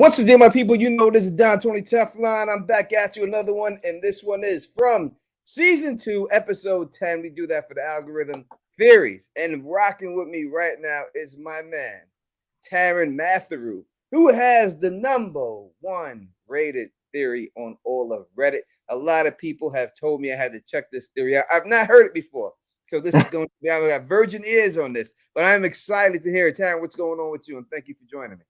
Once again, my people, you know this is Don Tony Teflon. I'm back at you, another one, and this one is from season 2, episode 10. We do that for the algorithm theories. And rocking with me right now is my man, Taran Matharu, who has the #1 rated theory on all of Reddit. A lot of people have told me I had to check this theory out. I've not heard it before. So this is going to be, I got virgin ears on this, but I'm excited to hear it. Taran, what's going on with you? And thank you for joining me.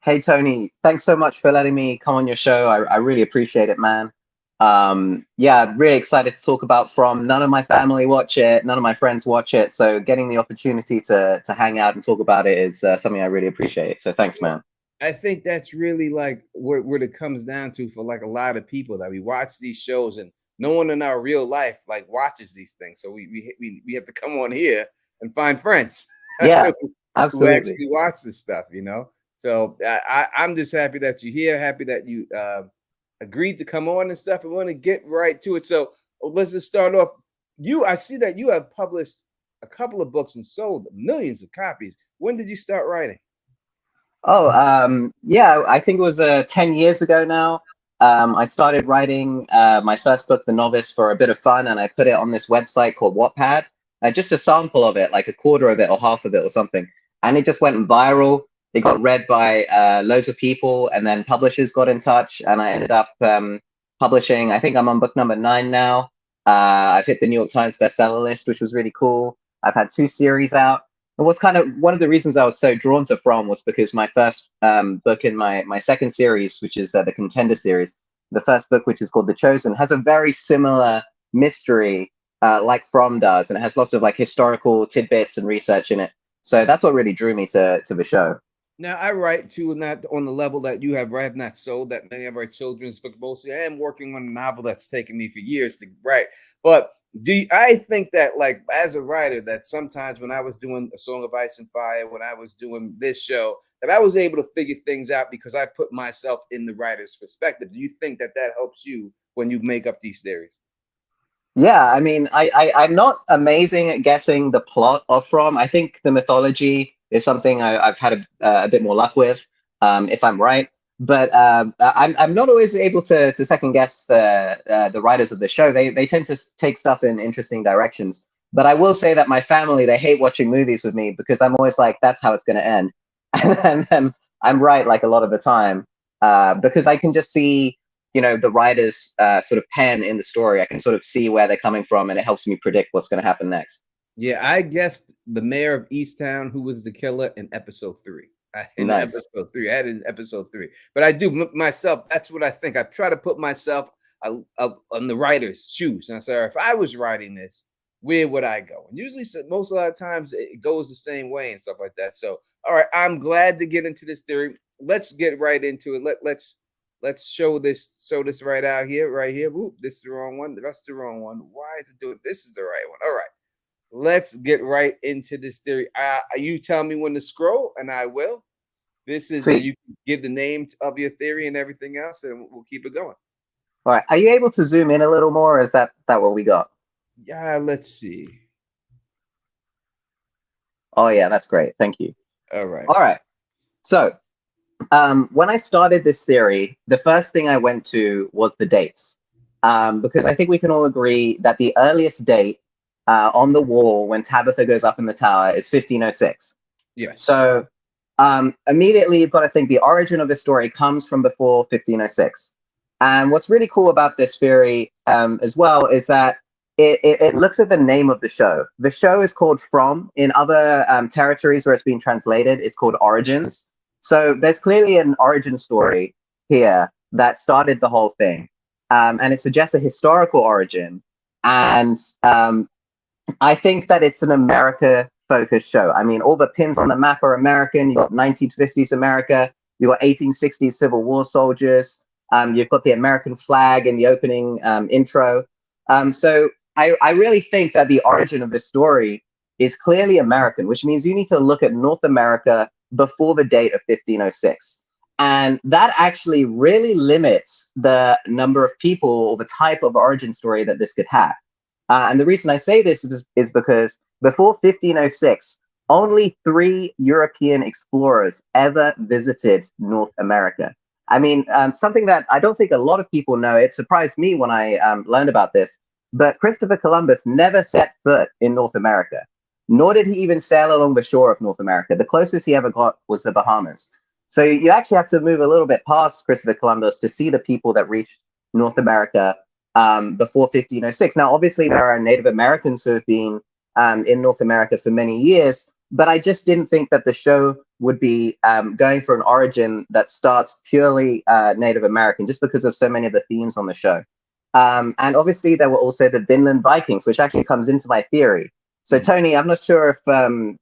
Hey, Tony, thanks so much for letting me come on your show. I really appreciate it, man. Yeah, really excited to talk about From. None of my family watch it, none of my friends watch it. So getting the opportunity to hang out and talk about it is something I really appreciate. So thanks, man. I think that's really like what it comes down to for like a lot of people, that we watch these shows and no one in our real life like watches these things. So we have to come on here and find friends Yeah, who absolutely. actually watch this stuff, you know. So I'm just happy that you're here, happy that you agreed to come on and stuff. And want to get right to it. So let's just start off. I see that you have published a couple of books and sold millions of copies. When did you start writing? Oh, yeah, I think it was 10 years ago now. I started writing my first book, The Novice, for a bit of fun, and I put it on this website called Wattpad, just a sample of it, like a quarter of it or half of it or something. And it just went viral. It got read by loads of people, and then publishers got in touch, and I ended up publishing. I think I'm on book number 9 now. I've hit the New York Times bestseller list, which was really cool. I've had 2 series out. And what's kind of one of the reasons I was so drawn to From was because my first book in my second series, which is the Contender series, the first book, which is called The Chosen, has a very similar mystery like From does, and it has lots of like historical tidbits and research in it. So that's what really drew me to the show. Now I write too, not on the level that you have. I have not sold that many of our children's books. Mostly, I am working on a novel that's taken me for years to write. But I think that, like, as a writer, that sometimes when I was doing A Song of Ice and Fire, when I was doing this show, that I was able to figure things out because I put myself in the writer's perspective. Do you think that that helps you when you make up these theories? Yeah, I mean, I'm not amazing at guessing the plot of From. I think the mythology is something I've had a bit more luck with, if I'm right. But I'm not always able to second guess the writers of the show. They tend to take stuff in interesting directions. But I will say that my family, they hate watching movies with me because I'm always like, that's how it's going to end. And then I'm right like a lot of the time, because I can just see, the writer's sort of pen in the story. I can sort of see where they're coming from, and it helps me predict what's going to happen next. Yeah, I guessed the mayor of Easttown, who was the killer, in episode 3. In Nice. episode 3, I had it in episode 3. But I do myself. That's what I think. I try to put myself on the writer's shoes, and I say, if I was writing this, where would I go? And usually, most a lot of times, it goes the same way and stuff like that. So, all right, I'm glad to get into this theory. Let's get right into it. Let's show this right out here, right here. Whoop, this is the wrong one. That's the wrong one. Why is it doing? This is the right one. All right. Let's get right into this theory. You tell me when to scroll, and I will. This is Sweet. you give the name of your theory and everything else, and we'll keep it going. All right. Are you able to zoom in a little more? Or is that what we got? Yeah, let's see. Oh yeah, that's great. Thank you. All right. All right. So when I started this theory, the first thing I went to was the dates, because I think we can all agree that the earliest date on the wall when Tabitha goes up in the tower is 1506. Yes. So immediately you've got to think the origin of the story comes from before 1506. And what's really cool about this theory as well is that it looks at the name of the show. The show is called From. In other territories where it's been translated, it's called Origins. So there's clearly an origin story here that started the whole thing. And it suggests a historical origin. And I think that it's an America-focused show. I mean, all the pins on the map are American. You've got 1950s America. You've got 1860s Civil War soldiers. You've got the American flag in the opening intro. So I really think that the origin of the story is clearly American, which means you need to look at North America before the date of 1506. And that actually really limits the number of people or the type of origin story that this could have. And the reason I say this is because before 1506, only 3 European explorers ever visited North America. I mean, something that I don't think a lot of people know. It surprised me when I learned about this. But Christopher Columbus never set foot in North America, nor did he even sail along the shore of North America. The closest he ever got was the Bahamas. So you actually have to move a little bit past Christopher Columbus to see the people that reached North America before 1506. Now, obviously, there are Native Americans who have been in North America for many years, but I just didn't think that the show would be going for an origin that starts purely Native American, just because of so many of the themes on the show. And obviously, there were also the Vinland Vikings, which actually comes into my theory. So, Tony, I'm not sure if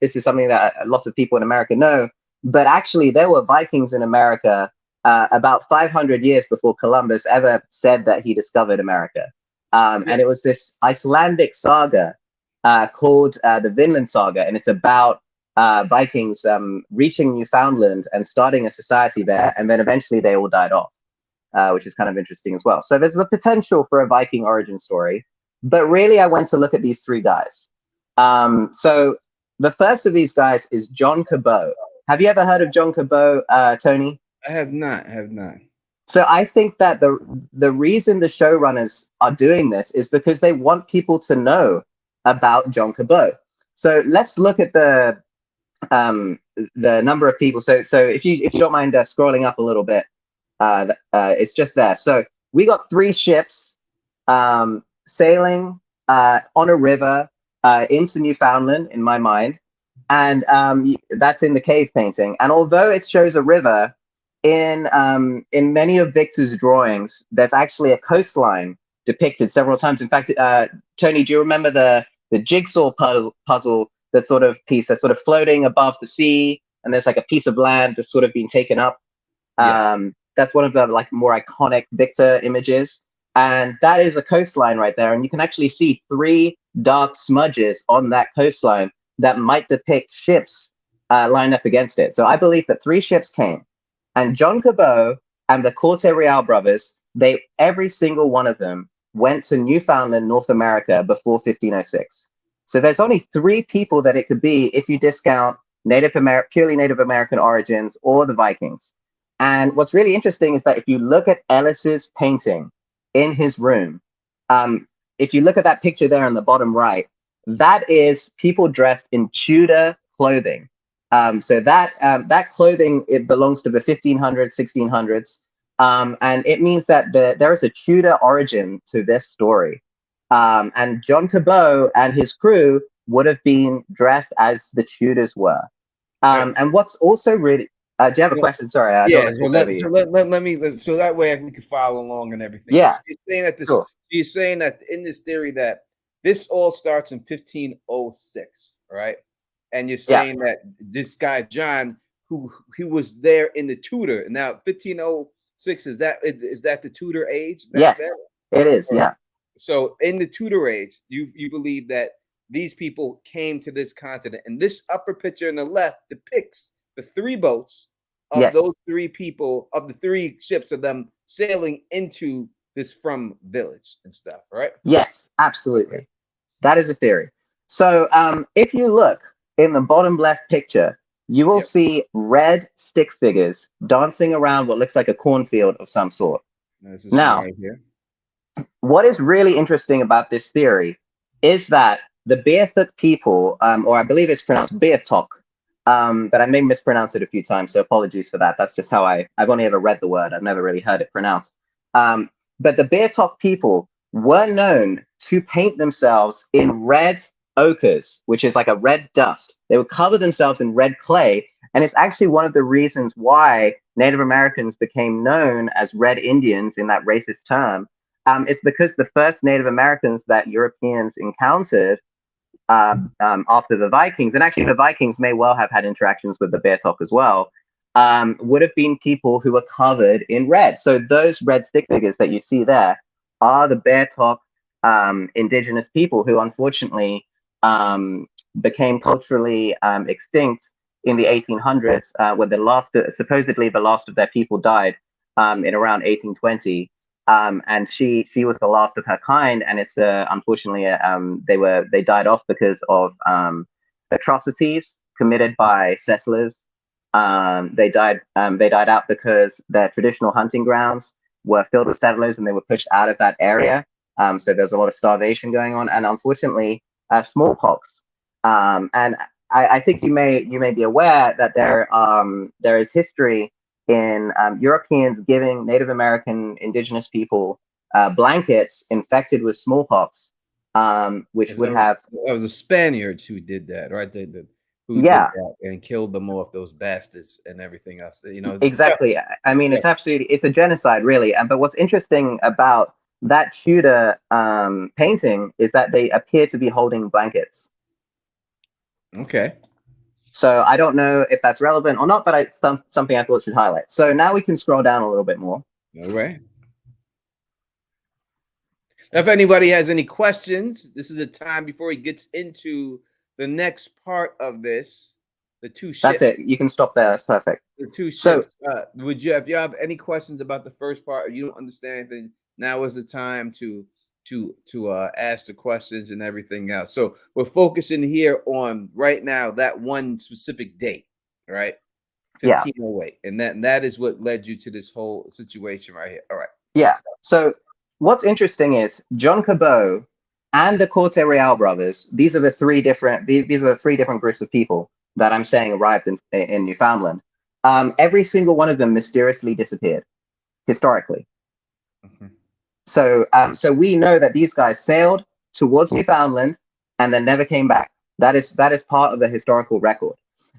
this is something that lots of people in America know, but actually, there were Vikings in America about 500 years before Columbus ever said that he discovered America. And it was this Icelandic saga called the Vinland Saga, and it's about Vikings reaching Newfoundland and starting a society there, and then eventually they all died off, which is kind of interesting as well. So there's the potential for a Viking origin story, but really I went to look at these three guys. So the first of these guys is John Cabot. Have you ever heard of John Cabot, Tony? I have not. Have not. So I think that the reason the showrunners are doing this is because they want people to know about John Cabot. So let's look at the number of people. So if you don't mind scrolling up a little bit, it's just there. So we got 3 ships sailing on a river into Newfoundland, in my mind, and that's in the cave painting. And although it shows a river, in many of Victor's drawings, there's actually a coastline depicted several times. In fact, Tony, do you remember the jigsaw puzzle, that sort of piece that's sort of floating above the sea, and there's like a piece of land that's sort of been taken up? That's one of the like more iconic Victor images, and that is a coastline right there. And you can actually see 3 dark smudges on that coastline that might depict ships lined up against it. So I believe that 3 ships came. And John Cabot and the Corte Real brothers, every single one of them went to Newfoundland, North America before 1506. So there's only 3 people that it could be if you discount purely Native American origins or the Vikings. And what's really interesting is that if you look at Ellis's painting in his room, if you look at that picture there on the bottom right, that is people dressed in Tudor clothing. So that clothing, it belongs to the 1500s, 1600s, and it means that there is a Tudor origin to this story. And John Cabot and his crew would have been dressed as the Tudors were. And what's also really, do you have a question? Sorry, I don't so let me so that way we can follow along and everything. Yeah, you're saying that sure. You're saying that in this theory that this all starts in 1506, right? And you're saying that this guy John, who was there in the Tudor, now 1506, is that the Tudor age? Yes, it is. Yeah. So in the Tudor age, you believe that these people came to this continent, and this upper picture on the left depicts the 3 boats of those 3 people, of the 3 ships of them sailing into this from village and stuff, right? Yes, absolutely. That is a theory. So if you look in the bottom left picture, you will see red stick figures dancing around what looks like a cornfield of some sort. Now, right here. What is really interesting about this theory is that the Beothuk people, or I believe it's pronounced Beothuk, but I may mispronounce it a few times, so apologies for that. That's just how I've only ever read the word. I've never really heard it pronounced. But the Beothuk people were known to paint themselves in red ochres, which is like a red dust. They would cover themselves in red clay, and it's actually one of the reasons why Native Americans became known as Red Indians in that racist term. It's because the first Native Americans that Europeans encountered after the Vikings, and actually the Vikings may well have had interactions with the Beothuk as well, would have been people who were covered in red. So those red stick figures that you see there are the Beothuk indigenous people who unfortunately became culturally extinct in the 1800s, when supposedly the last of their people died in around 1820. And she was the last of her kind, and it's unfortunately they died off because of atrocities committed by settlers They died. They died out because their traditional hunting grounds were filled with settlers, and they were pushed out of that area. So there's a lot of starvation going on, and unfortunately, smallpox. And I think you may be aware that there is history in Europeans giving Native American indigenous people blankets infected with smallpox, which would have, That was the Spaniards who did that, right? Who did yeah, that and killed them off, those bastards and everything else. exactly. I mean, Yeah. it's a genocide, really. And but what's interesting about that Tudor painting is that they appear to be holding blankets. Okay. So I don't know if that's relevant or not, but it's something I thought should highlight. So now we can scroll down a little bit more. All right. If anybody has any questions, this is the time before he gets into the next part of this. The two That's ships. it. You can stop there. That's perfect. The two So ships. Would you, if you have any questions about the first part, or you don't understand anything, now is the time to ask the questions and everything else. So we're focusing here on right now that one specific date, right? yeah, 1508, and that is what led you to this whole situation right here. All right. yeah. So what's interesting is John Cabot and the Corte Real brothers. These are the three different. These are the three different groups of people that I'm saying arrived in Newfoundland. Every single one of them mysteriously disappeared historically. Mhm. So we know that these guys sailed towards Newfoundland and then never came back. That is part of the historical record.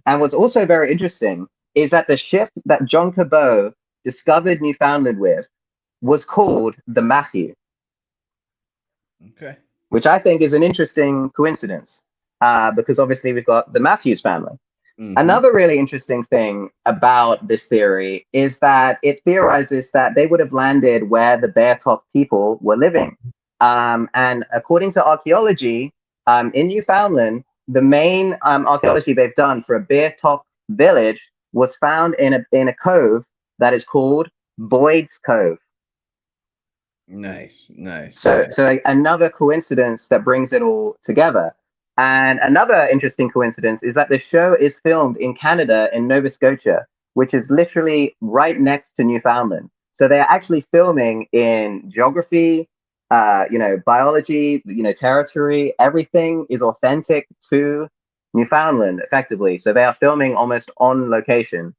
And what's also very interesting is that the ship that John Cabot discovered Newfoundland with was called the Matthew, Okay. which I think is an interesting coincidence, because obviously we've got the Matthews family. Mm-hmm. Another really interesting thing about this theory is that it theorizes that they would have landed where the Beothuk people were living. And according to archaeology in Newfoundland, the main archaeology they've done for a Beothuk village was found in a cove that is called Boyd's Cove. Nice, nice. So another coincidence that brings it all together. And another interesting coincidence is that the show is filmed in Canada in Nova Scotia, which is literally right next to Newfoundland. So they're actually filming in geography, biology, territory. Everything is authentic to Newfoundland, effectively. So they are filming almost on location.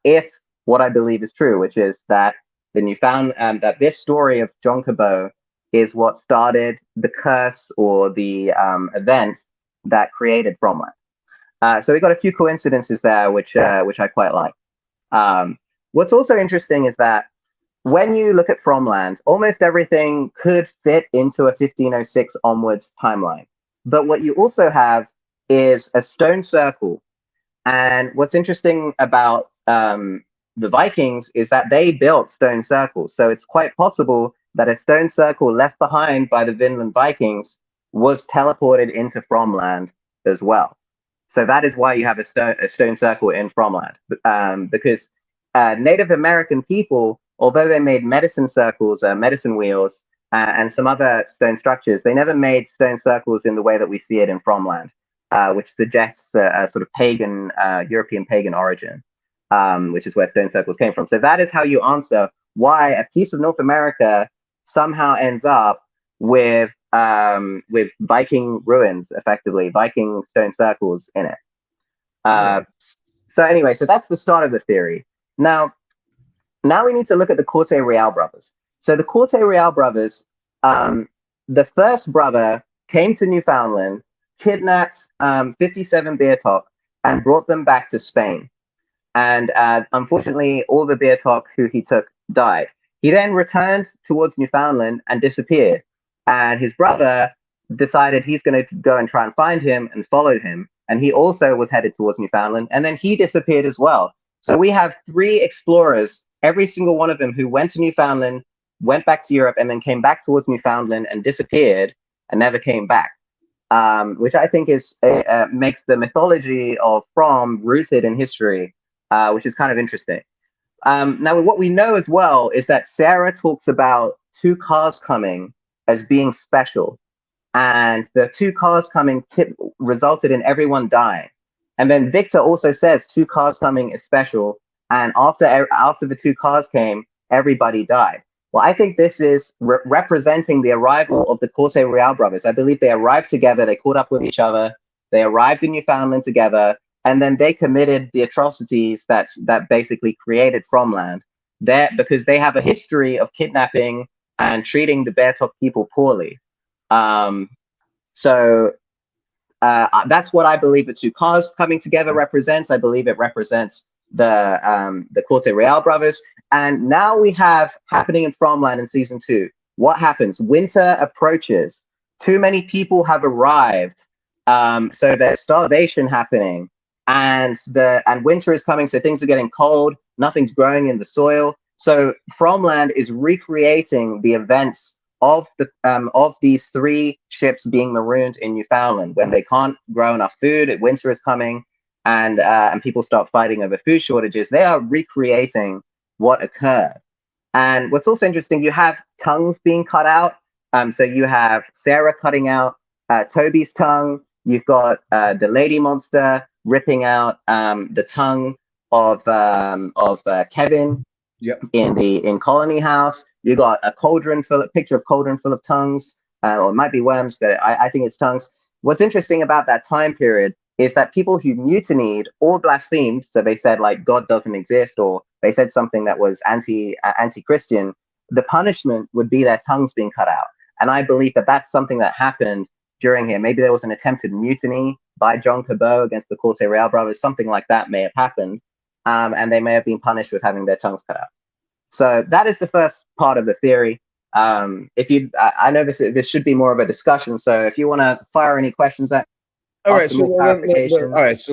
If what I believe is true, which is that that this story of John Cabot is what started the curse or the event that created Fromland. So we got a few coincidences there, which I quite like. What's also interesting is that when you look at Fromland, almost everything could fit into a 1506 onwards timeline. But what you also have is a stone circle. And what's interesting about the Vikings is that they built stone circles. So it's quite possible that a stone circle left behind by the Vinland Vikings was teleported into Fromland as well. So that is why you have a stone circle in Fromland, because Native American people, although they made medicine circles, medicine wheels, and some other stone structures, they never made stone circles in the way that we see it in Fromland, which suggests a sort of pagan, European pagan origin, which is where stone circles came from. So that is how you answer why a piece of North America somehow ends up with Viking ruins, effectively Viking stone circles in it. So anyway, so that's the start of the theory. Now we need to look at the Corte Real brothers. So the Corte Real brothers, the first brother came to Newfoundland, kidnapped 57 Beothuk, and brought them back to Spain. And unfortunately, all the Beothuk who he took died. He then returned towards Newfoundland and disappeared. And his brother decided he's going to go and try and find him and followed him. And he also was headed towards Newfoundland. And then he disappeared as well. So we have three explorers, every single one of them who went to Newfoundland, went back to Europe, and then came back towards Newfoundland and disappeared and never came back. Which I think makes the mythology of From rooted in history, which is kind of interesting. Now, what we know as well is that Sarah talks about two cars coming as being special, and the two cars coming resulted in everyone dying. And then Victor also says 2 cars coming is special. And after the 2 cars came, everybody died. Well, I think this is representing the arrival of the Corte Real brothers. I believe they arrived together, they caught up with each other, they arrived in Newfoundland together, and then they committed the atrocities that basically created Fromland. There, because they have a history of kidnapping and treating the Beothuk people poorly. Um, so that's what I believe the 2 cars coming together represents. I believe it represents the Corte Real brothers. And now we have happening in Fromland in season 2. What happens? Winter approaches. Too many people have arrived. So there's starvation happening, and winter is coming. So things are getting cold. Nothing's growing in the soil. So Fromland is recreating the events of these 3 ships being marooned in Newfoundland when they can't grow enough food. Winter is coming, and people start fighting over food shortages. They are recreating what occurred. And what's also interesting, you have tongues being cut out. So you have Sarah cutting out Toby's tongue. You've got the lady monster ripping out the tongue of Kevin. Yep. In Colony House. You got a picture of cauldron full of tongues, or it might be worms, but I think it's tongues. What's interesting about that time period is that people who mutinied or blasphemed, so they said like God doesn't exist, or they said something that was anti-Christian, the punishment would be their tongues being cut out. And I believe that that's something that happened during here. Maybe there was an attempted mutiny by John Cabot against the Corte Real brothers. Something like that may have happened. And they may have been punished with having their tongues cut out. So that is the first part of the theory. I know this should be more of a discussion. So if you want to fire any questions at, all right. So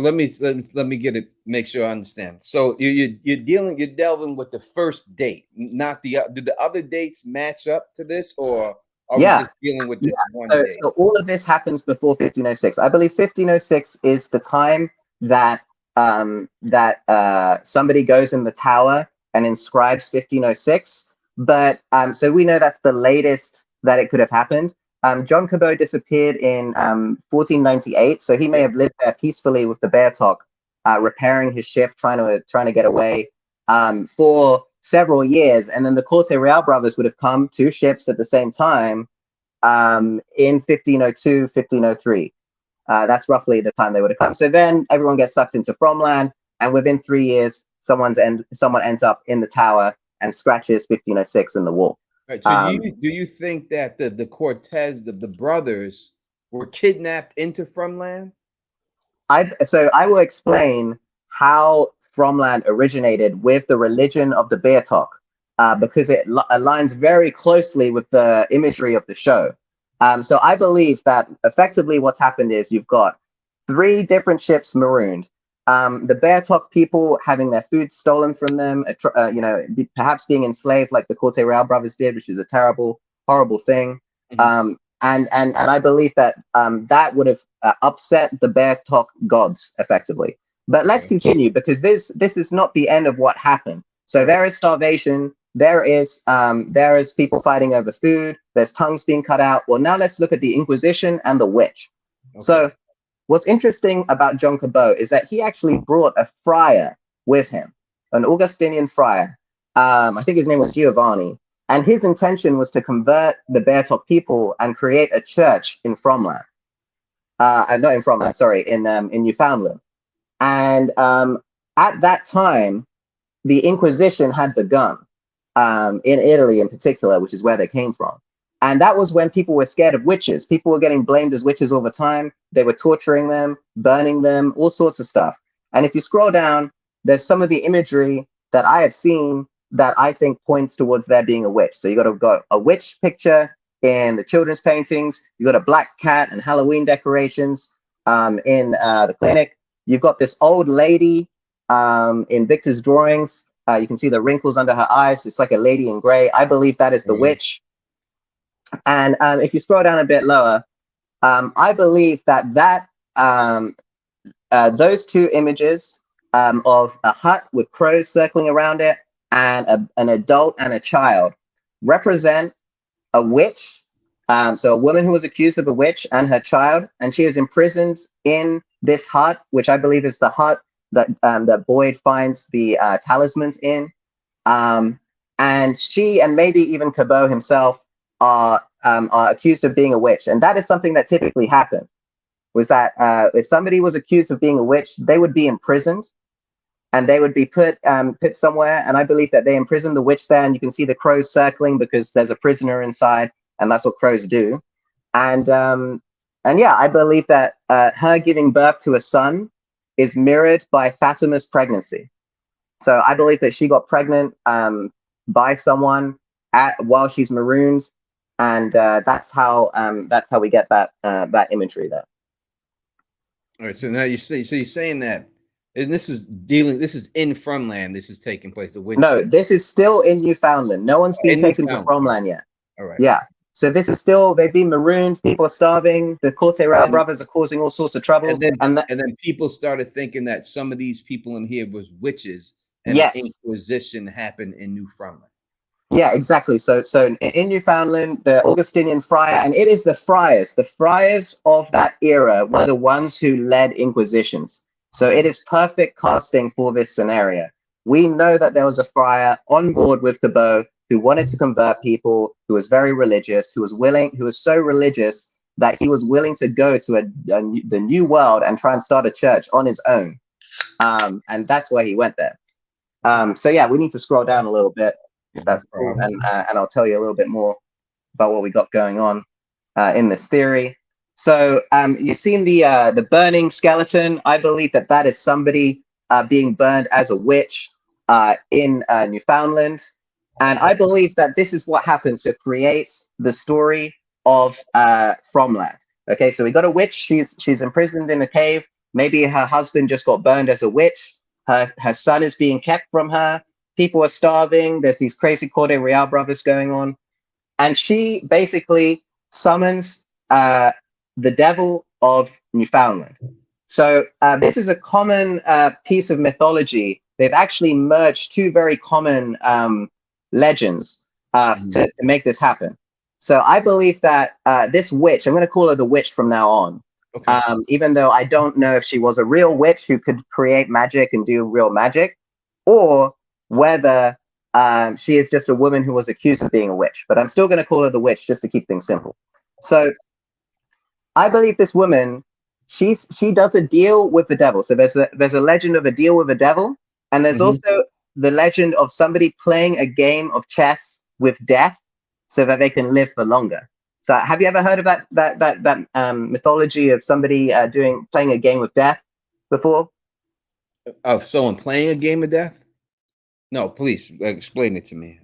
let me get it. Make sure I understand. So you're delving with the first date, not the. Do the other dates match up to this, or are we just dealing with just one date? So all of this happens before 1506. I believe 1506 is the time that somebody goes in the tower and inscribes 1506. But so we know that's the latest that it could have happened. John Cabot disappeared in 1498, so he may have lived there peacefully with the Beothuk, repairing his ship, trying to get away for several years. And then the Corte Real brothers would have come, 2 ships at the same time, in 1502, 1503. That's roughly the time they would have come. So then everyone gets sucked into Fromland, and within 3 years, someone ends up in the tower and scratches 1506 in the wall. Right. So do you think that the Cortez, the brothers, were kidnapped into Fromland? I will explain how Fromland originated with the religion of the Beothuk, because it aligns very closely with the imagery of the show. So I believe that effectively what's happened is you've got 3 different ships marooned. The Beothuk people having their food stolen from them, perhaps being enslaved like the Corte Real brothers did, which is a terrible, horrible thing. Mm-hmm. And I believe that that would have upset the Beothuk gods effectively. But let's continue, because this is not the end of what happened. So there is starvation. There is people fighting over food. There's tongues being cut out. Well, now let's look at the Inquisition and the witch. Okay. So what's interesting about John Cabot is that he actually brought a friar with him, an Augustinian friar. I think his name was Giovanni. And his intention was to convert the Beothuk people and create a church in Fromland. Not in Fromland, sorry, in Newfoundland. And at that time, the Inquisition had begun, in Italy in particular, which is where they came from. And that was when people were scared of witches. People were getting blamed as witches all the time. They were torturing them, burning them, all sorts of stuff. And if you scroll down, there's some of the imagery that I have seen that I think points towards there being a witch. So you got a witch picture in the children's paintings. You got a black cat and Halloween decorations in the clinic. You've got this old lady in Victor's drawings. You can see the wrinkles under her eyes. It's like a lady in gray. I believe that is the witch. And if you scroll down a bit lower, I believe that those 2 images of a hut with crows circling around it and an adult and a child represent a witch. So a woman who was accused of a witch and her child, and she is imprisoned in this hut, which I believe is the hut that that Boyd finds the talismans in. And she and maybe even Cabot himself are accused of being a witch, and that is something that typically happened. Was that if somebody was accused of being a witch, they would be imprisoned, and they would be put somewhere. And I believe that they imprisoned the witch there, and you can see the crows circling because there's a prisoner inside, and that's what crows do. And yeah, I believe that her giving birth to a son is mirrored by Fatima's pregnancy. So I believe that she got pregnant by someone while she's marooned, and that's how we get that imagery there. All right, so now you say, so you're saying that, and this is in Fromland. This is taking place. The witch. No, this is still in Newfoundland. No one's been taken to Fromland yet. All right. Yeah. So this is still, they've been marooned. People are starving. The Corte-Real brothers are causing all sorts of trouble. And then people started thinking that some of these people in here was witches, and yes, the Inquisition happened in Newfoundland. Yeah, exactly. So in Newfoundland, the Augustinian friar, and it is the friars of that era were the ones who led inquisitions. So it is perfect casting for this scenario. We know that there was a friar on board with Cabot who wanted to convert people, who was very religious, who was so religious that he was willing to go to the New World and try and start a church on his own. And that's why he went there. So yeah, we need to scroll down a little bit. That's cool. And I'll tell you a little bit more about what we got going on in this theory. So you've seen the burning skeleton. I believe that is somebody being burned as a witch in Newfoundland. And I believe that this is what happens to create the story of Fromland. Okay, so we got a witch. She's imprisoned in a cave. Maybe her husband just got burned as a witch. Her son is being kept from her. People are starving. There's these crazy Corte-Real brothers going on. And she basically summons the devil of Newfoundland. So this is a common piece of mythology. They've actually merged two very common legends to make this happen. So I believe that this witch, I'm going to call her the witch from now on, okay. Even though I don't know if she was a real witch who could create magic and do real magic, or whether she is just a woman who was accused of being a witch. But I'm still going to call her the witch just to keep things simple. So I believe this woman, she does a deal with the devil. So there's a legend of a deal with the devil, and there's also the legend of somebody playing a game of chess with death so that they can live for longer. So have you ever heard of that mythology of somebody playing a game with death before? Of someone playing a game of death? No, please explain it to me.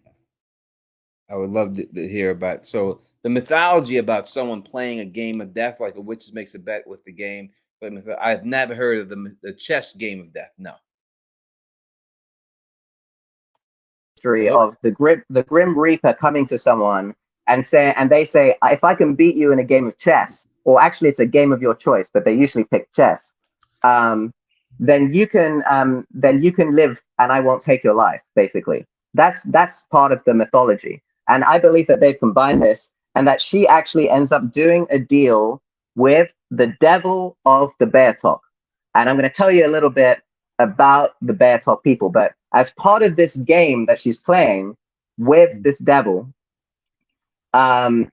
I would love to hear about. So the mythology about someone playing a game of death, like a witch makes a bet with the game. But I've never heard of the chess game of death. No. Of the Grim Reaper coming to someone and they say, if I can beat you in a game of chess, or actually it's a game of your choice, but they usually pick chess, then you can live and I won't take your life. Basically, that's part of the mythology, and I believe that they've combined this, and that she actually ends up doing a deal with the devil of the Beothuk. And I'm going to tell you a little bit about the Beothuk people, but as part of this game that she's playing with this devil, they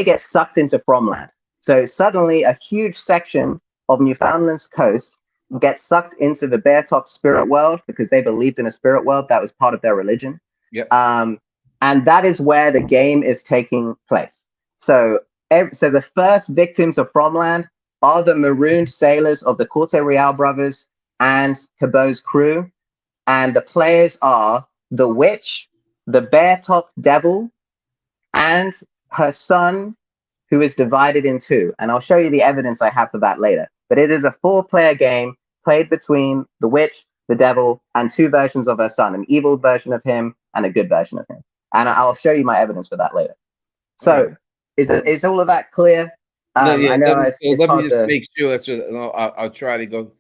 get sucked into Fromland. So suddenly a huge section of Newfoundland's coast gets sucked into the Beothuk spirit world, because they believed in a spirit world. That was part of their religion. Yep. And that is where the game is taking place. So the first victims of Fromland are the marooned sailors of the Corte-Real brothers and Cabot's crew. And the players are the witch, the Beothuk devil, and her son, who is divided in two. And I'll show you the evidence I have for that later. But it is a 4-player game played between the witch, the devil, and 2 versions of her son, an evil version of him and a good version of him. And I'll show you my evidence for that later. So is all of that clear? No, yeah, I know let me just to make sure. I'll try to go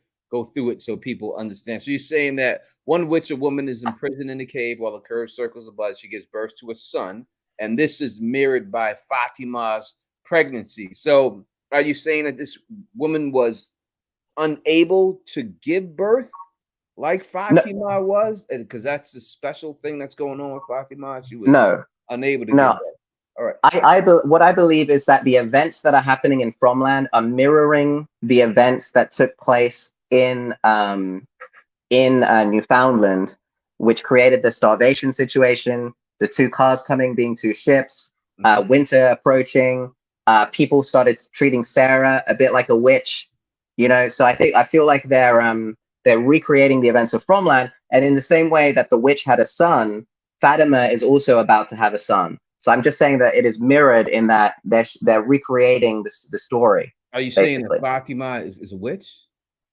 through it so people understand. So you're saying that one witch, a woman, is imprisoned in a cave while the curve circles the blood. She gives birth to a son, and this is mirrored by Fatima's pregnancy. So are you saying that this woman was unable to give birth like No, Fatima was? Because that's the special thing that's going on with Fatima. She was no, unable to give no. birth. All right. What I believe is that the events that are happening in Fromland are mirroring the events that took place in Newfoundland, which created the starvation situation, the two cars coming being two ships, winter approaching. People started treating Sarah a bit like a witch, you know. So I feel like they're recreating the events of Fromland, and in the same way that the witch had a son, Fatima is also about to have a son. So I'm just saying that it is mirrored in that they're recreating the story. Are you saying that Basically, Fatima is a witch?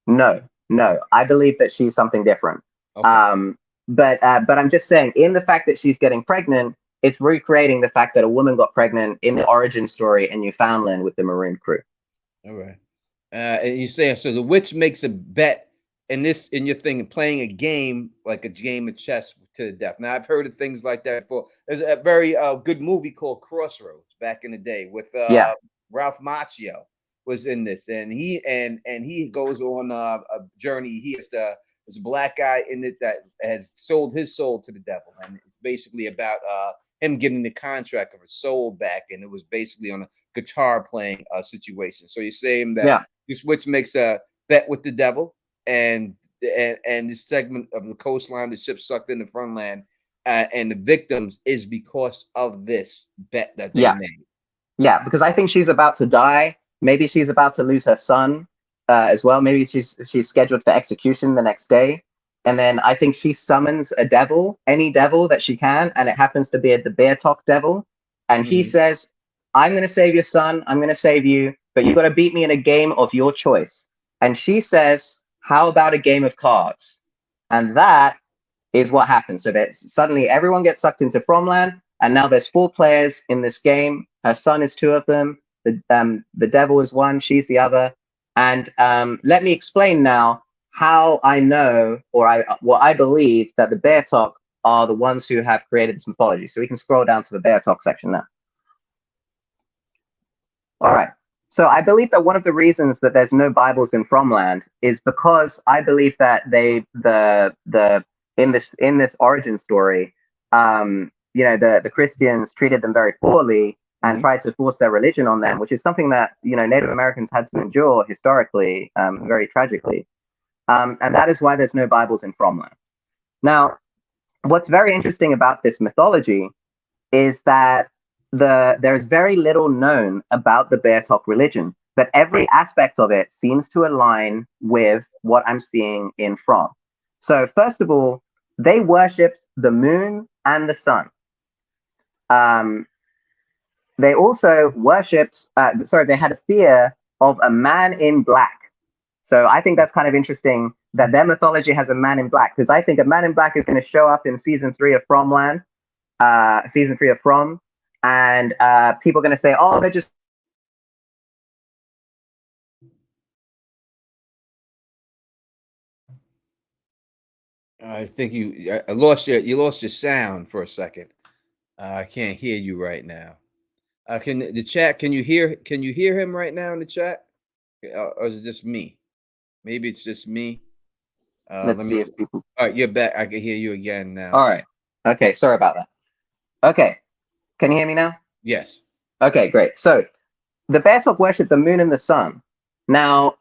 no, no, I believe that she's something different. Okay. But I'm just saying, in the fact that she's getting pregnant, it's recreating the fact that a woman got pregnant in the origin story in Newfoundland with the Maroon crew. All right. And you say so the witch makes a bet in your thing, playing a game like a game of chess to the death. Now I've heard of things like that before. There's a very good movie called Crossroads back in the day with Yeah, Ralph Macchio was in this, and he goes on a journey. He is there's a black guy in it that has sold his soul to the devil, and it's basically about him getting the contract of his soul back, and it was basically on a guitar playing situation. So you're saying that yeah, this witch makes a bet with the devil, and this segment of the coastline, the ship sucked in the front land, and the victims is because of this bet that they yeah, made. yeah. Because I think she's about to die. Maybe she's about to lose her son as well. Maybe she's scheduled for execution the next day. And then I think she summons a devil, any devil that she can, and it happens to be the Beothuk devil. And he says, I'm going to save your son. I'm going to save you, but you got to beat me in a game of your choice. And she says, how about a game of cards? And that is what happens. So that suddenly everyone gets sucked into Fromland, and now there's 4 players in this game. Her son is 2 of them. The devil is one, she's the other. And let me explain now how I know, or what I believe, that the Beothuk are the ones who have created this mythology. So we can scroll down to the Beothuk section now. All right. So I believe that one of the reasons that there's no Bibles in Fromland is because I believe that in this origin story, the Christians treated them very poorly and tried to force their religion on them, which is something that Native Americans had to endure historically, very tragically, and that is why there's no Bibles in Fromland. Now, what's very interesting about this mythology is that there is very little known about the Beothuk religion, but every aspect of it seems to align with what I'm seeing in From. So first of all, they worshipped the moon and the sun. They also worshipped, they had a fear of a man in black. So I think that's kind of interesting that their mythology has a man in black, because I think a man in black is going to show up in season 3 of Fromland, season 3 of From, and people are going to say, oh, they're just. I think I lost you lost your sound for a second. I can't hear you right now. Can the chat? Can you hear him right now in the chat, or is it just me? Maybe it's just me. Let's Let me. see if people. All right, you're back. I can hear you again now. All right. Okay. Sorry about that. Okay. Can you hear me now? Yes. Okay, great. So the Beothuk worship the moon and the sun. Now,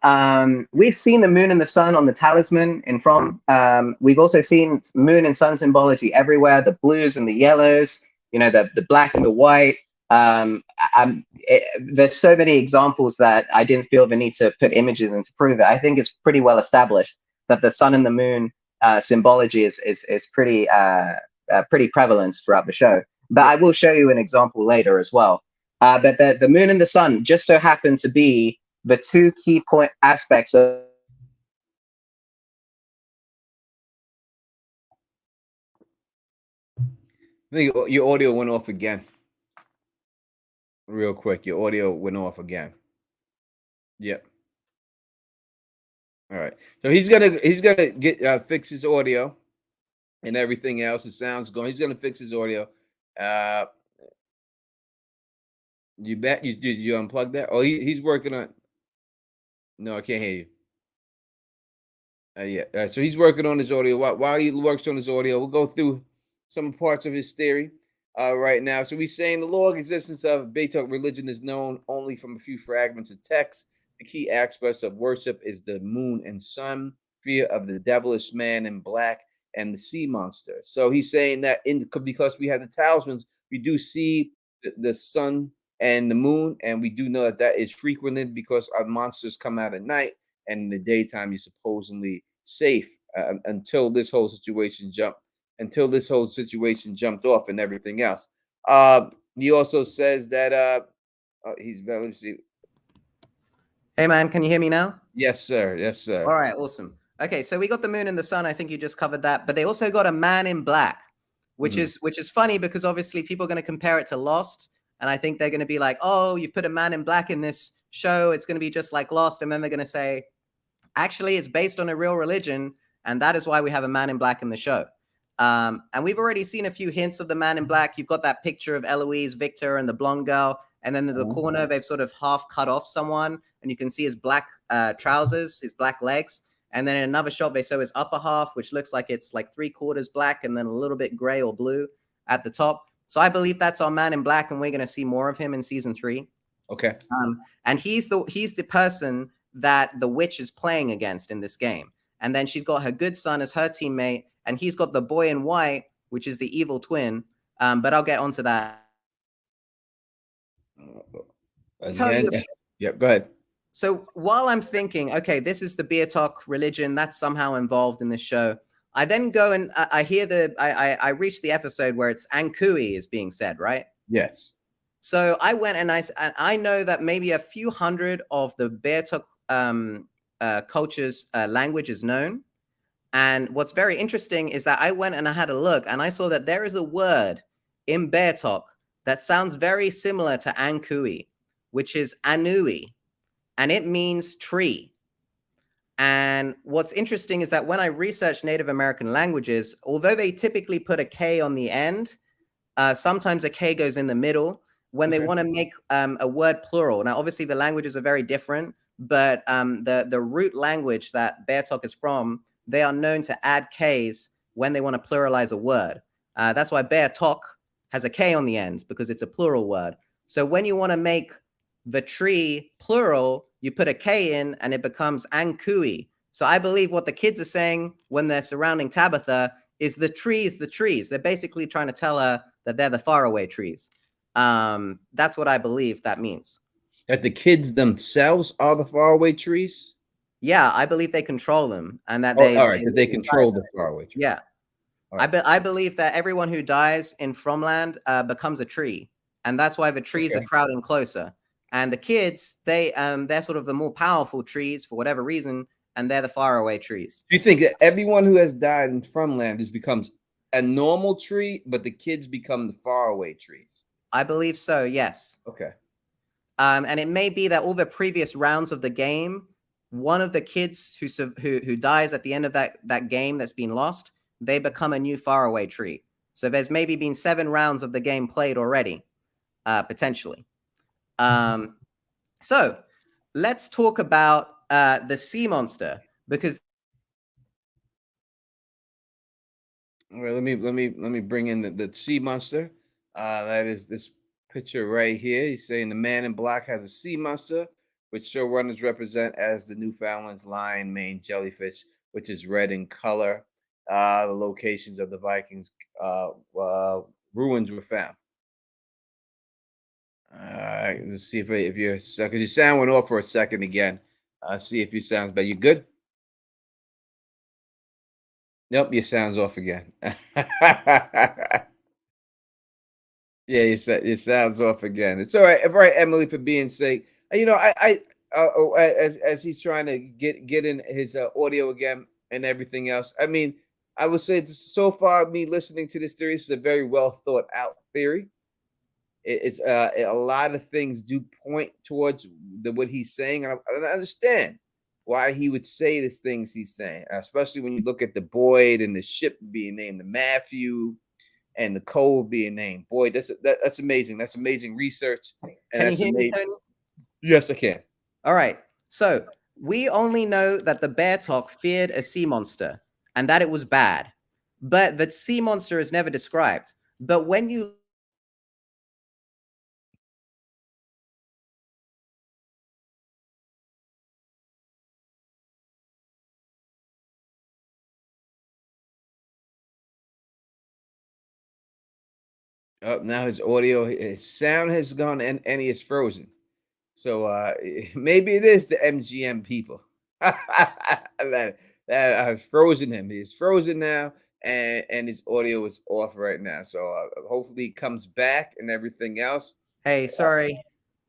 we've seen the moon and the sun on the talisman in From. We've also seen moon and sun symbology everywhere, the blues and the yellows, the black and the white. There's so many examples that I didn't feel the need to put images in to prove it. I think it's pretty well established that the sun and the moon symbology is pretty prevalent throughout the show. But I will show you an example later as well. But the moon and the sun just so happen to be the 2 key point aspects of. I think your audio went off again. Real quick, your audio went off again. Yep. All right. So he's gonna get fix his audio and everything else. The sound's going. He's gonna fix his audio. You bet. You did you unplug that? Oh, he's working on. No, I can't hear you. Yeah. So he's working on his audio. While he works on his audio, we'll go through some parts of his theory right now. So he's saying the law of existence of Beothuk religion is known only from a few fragments of text. The key aspects of worship is the moon and sun, fear of the devilish man in black, and the sea monster. So he's saying that because we have the talismans, we do see the sun and the moon, and we do know that that is frequented because our monsters come out at night, and in the daytime you're supposedly safe until this whole situation jumped off and everything else. He also says that he's let me see. Hey man, can you hear me now? Yes, sir. Yes, sir. All right, awesome. Okay, so we got the moon and the sun. I think you just covered that, but they also got a man in black, which is funny because obviously people are going to compare it to Lost, and I think they're going to be like, "Oh, you've put a man in black in this show. It's going to be just like Lost," and then they're going to say, "Actually, it's based on a real religion, and that is why we have a man in black in the show." And we've already seen a few hints of the man in black. You've got that picture of Eloise, Victor, and the blonde girl. And then in the corner, they've sort of half cut off someone, and you can see his black trousers, his black legs. And then in another shot, they show his upper half, which looks like it's like 3/4 black and then a little bit gray or blue at the top. So I believe that's our man in black, and we're going to see more of him in season 3. Okay. And he's the person that the witch is playing against in this game. And then she's got her good son as her teammate, and he's got the boy in white, which is the evil twin. But I'll get onto that. Yeah, go ahead. So while I'm thinking, okay, this is the Beothuk religion that's somehow involved in this show, I then go and I hear I reach the episode where it's Ankui is being said, right? Yes. So I went and I know that maybe a few hundred of the Beothuk culture's language is known. And what's very interesting is that I went and I had a look, and I saw that there is a word in Beothuk that sounds very similar to Ankui, which is Anui, and it means tree. And what's interesting is that when I researched Native American languages, although they typically put a K on the end, sometimes a K goes in the middle when they want to make a word plural. Now, obviously, the languages are very different, but the root language that Beothuk is from, they are known to add Ks when they want to pluralize a word. That's why Beothuk has a K on the end, because it's a plural word. So when you want to make the tree plural, you put a K in and it becomes Ankui. So I believe what the kids are saying when they're surrounding Tabitha is the trees. They're basically trying to tell her that they're the faraway trees. That's what I believe that means. That the kids themselves are the faraway trees? Yeah, I believe they control them, and that they control the faraway trees. Yeah. Right. I believe that everyone who dies in Fromland becomes a tree, and that's why the trees are crowding closer. And the kids, they're sort of the more powerful trees for whatever reason, and they're the faraway trees. Do you think that everyone who has died in Fromland becomes a normal tree, but the kids become the faraway trees? I believe so, yes. Okay. And it may be that all the previous rounds of the game, one of the kids who dies at the end of that game that's been lost, they become a new faraway tree. So there's maybe been 7 rounds of the game played already, potentially. So let's talk about the sea monster, because. All right, let me bring in the sea monster. That is this picture right here. He's saying the man in black has a sea monster, which showrunners represent as the Newfoundland's lion mane jellyfish, which is red in color. The locations of the Vikings ruins were found. All right, let's see if you're because your sound went off for a second again. See if your sound's better. You good? Nope, your sound's off again. Yeah, your sound's off again. It's all right. All right, Emily, for being sake. You know, as he's trying to get in his audio again and everything else. I mean, I would say so far, me listening to this theory, this is a very well thought out theory. It's a lot of things do point towards what he's saying, and I understand why he would say these things he's saying, especially when you look at the Boyd and the ship being named the Matthew. and the code being named. Boy, that's amazing. That's amazing research. And Can you that's hear me, amazing. Tony? Yes, I can. All right. So we only know that the Beothuk feared a sea monster and that it was bad, but the sea monster is never described. But when you Oh, now his sound has gone and he is frozen. So maybe it is the MGM people that have frozen him. He's frozen now, and his audio is off right now. So hopefully he comes back and everything else. Hey, sorry.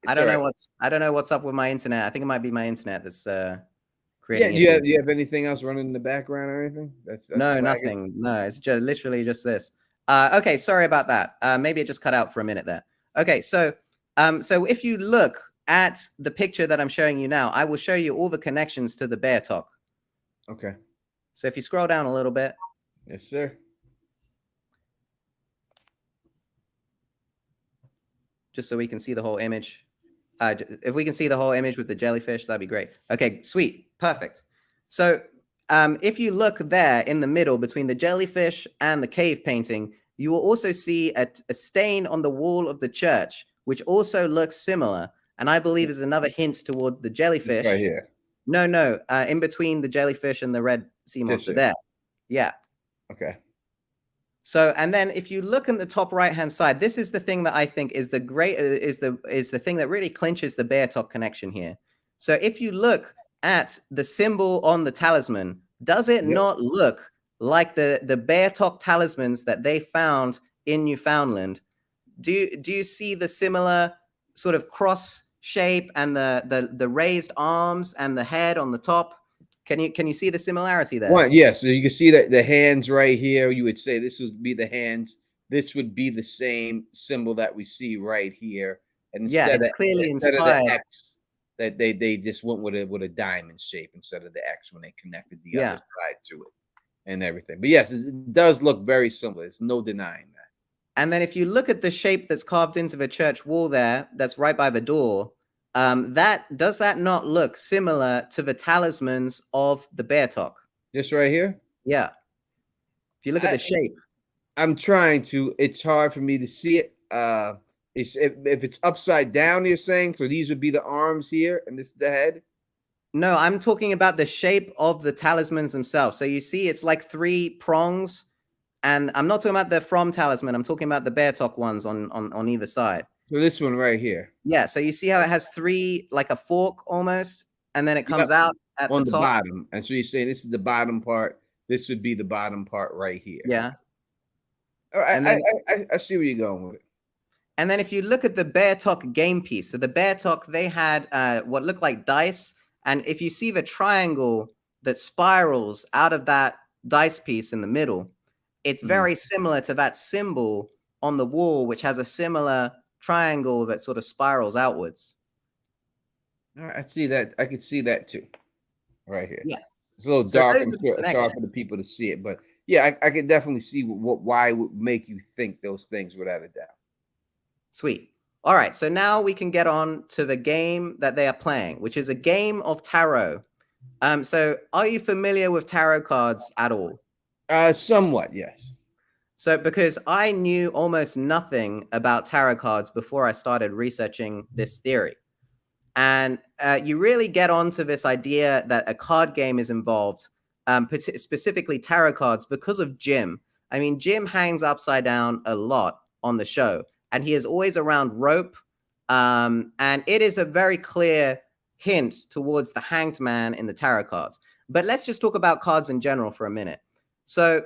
It's all right. I don't know what's up with my internet. I think it might be my internet that's Yeah. creating Do you issues. have anything else running in the background or anything? That's No, flagging? nothing. No, it's just literally just this. Okay, sorry about that. Maybe it just cut out for a minute there. Okay, so if you look at the picture that I'm showing you now, I will show you all the connections to the Beothuk. Okay. So if you scroll down a little bit, Yes, sir. just so we can see the whole image. If we can see the whole image with the jellyfish, that'd be great. Okay, sweet, perfect. So if you look there in the middle between the jellyfish and the cave painting, you will also see a stain on the wall of the church, which also looks similar, and I believe is another hint toward the jellyfish. Right here. No, in between the jellyfish and the red sea monster there. Yeah. Okay. So, and then if you look in the top right-hand side, this is the thing that I think is the thing that really clinches the Beothuk connection here. So if you look at the symbol on the talisman, does it not look like the Beothuk talismans that they found in Newfoundland? Do you see the similar sort of cross shape and the raised arms and the head on the top? Can you see the similarity there? One, yes. So you can see that the hands right here. You would say this would be the hands. This would be the same symbol that we see right here. And instead of the X, that they just went with a diamond shape instead of the X when they connected the other side to it and everything. But yes, it does look very similar. There's no denying that. And then if you look at the shape that's carved into the church wall there, that's right by the door, does that not look similar to the talismans of the Beothuk? This right here? Yeah. If you look at the shape. I'm trying to. It's hard for me to see it. If it's upside down, you're saying, so these would be the arms here, and this is the head? No, I'm talking about the shape of the talismans themselves. So you see it's like 3 prongs, and I'm not talking about the From talisman. I'm talking about the Beothuk ones on either side. So this one right here. Yeah, so you see how it has 3, like a fork almost, and then it comes out at on the the top. bottom. And so you're saying this is the bottom part. This would be the bottom part right here. Yeah. All right, I see where you're going with it. And then if you look at the Beothuk game piece, so the Beothuk, they had what looked like dice. And if you see the triangle that spirals out of that dice piece in the middle, it's very similar to that symbol on the wall, which has a similar triangle that sort of spirals outwards. All right, I see that. I can see that too, right here. Yeah, it's a little dark. It's hard for the people to see it, but yeah, I can definitely see why it would make you think those things without a doubt. Sweet. All right, so now we can get on to the game that they are playing, which is a game of tarot. So are you familiar with tarot cards at all? Somewhat, yes. So because I knew almost nothing about tarot cards before I started researching this theory. And you really get onto this idea that a card game is involved, specifically tarot cards, because of Jim. I mean, Jim hangs upside down a lot on the show, and he is always around rope. And it is a very clear hint towards the hanged man in the tarot cards. But let's just talk about cards in general for a minute. So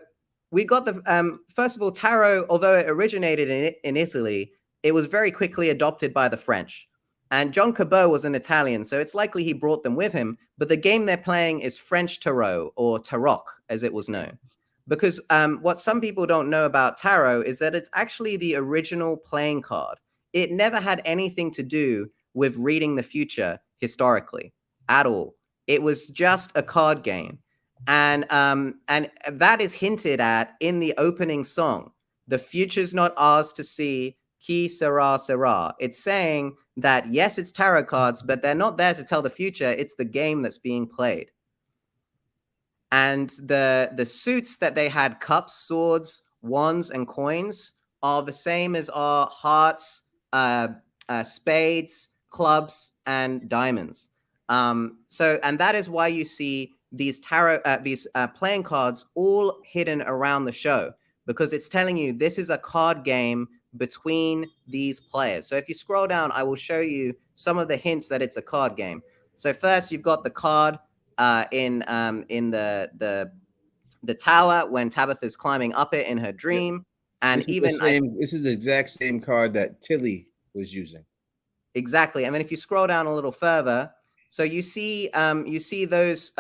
we got the, first of all, tarot, although it originated in Italy, it was very quickly adopted by the French. And Beothuk Cabot was an Italian, so it's likely he brought them with him. But the game they're playing is French tarot, or tarot, as it was known. Because what some people don't know about tarot is that it's actually the original playing card. It never had anything to do with reading the future historically at all. It was just a card game. And that is hinted at in the opening song. The future's not ours to see. Qui sera, sera. It's saying that, yes, it's tarot cards, but they're not there to tell the future. It's the game that's being played. And the suits that they had, cups, swords, wands, and coins, are the same as our hearts, spades, clubs, and diamonds. And that is why you see these playing cards all hidden around the show, because it's telling you this is a card game between these players. So if you scroll down, I will show you some of the hints that it's a card game. So first, you've got the card in the tower when Tabitha's climbing up it in her dream, and this is the exact same card that Tilly was using. Exactly. I mean, if you scroll down a little further, so you see those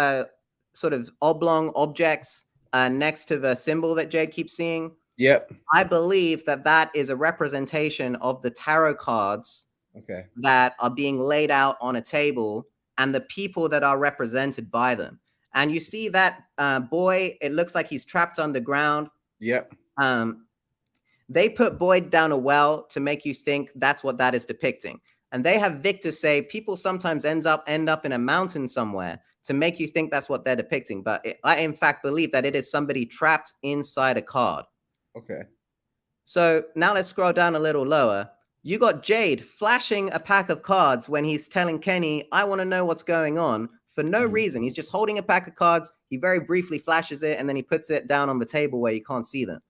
sort of oblong objects next to the symbol that Jade keeps seeing. Yep. I believe that is a representation of the tarot cards that are being laid out on a table and the people that are represented by them. And you see that boy, it looks like he's trapped underground. Yep. They put Boyd down a well to make you think that's what that is depicting. And they have Victor say people sometimes end up in a mountain somewhere to make you think that's what they're depicting. But I, in fact, believe that it is somebody trapped inside a card. Okay. So now let's scroll down a little lower. You got Jade flashing a pack of cards when he's telling Kenny, I want to know what's going on, for no reason. He's just holding a pack of cards. He very briefly flashes it, and then he puts it down on the table where you can't see them.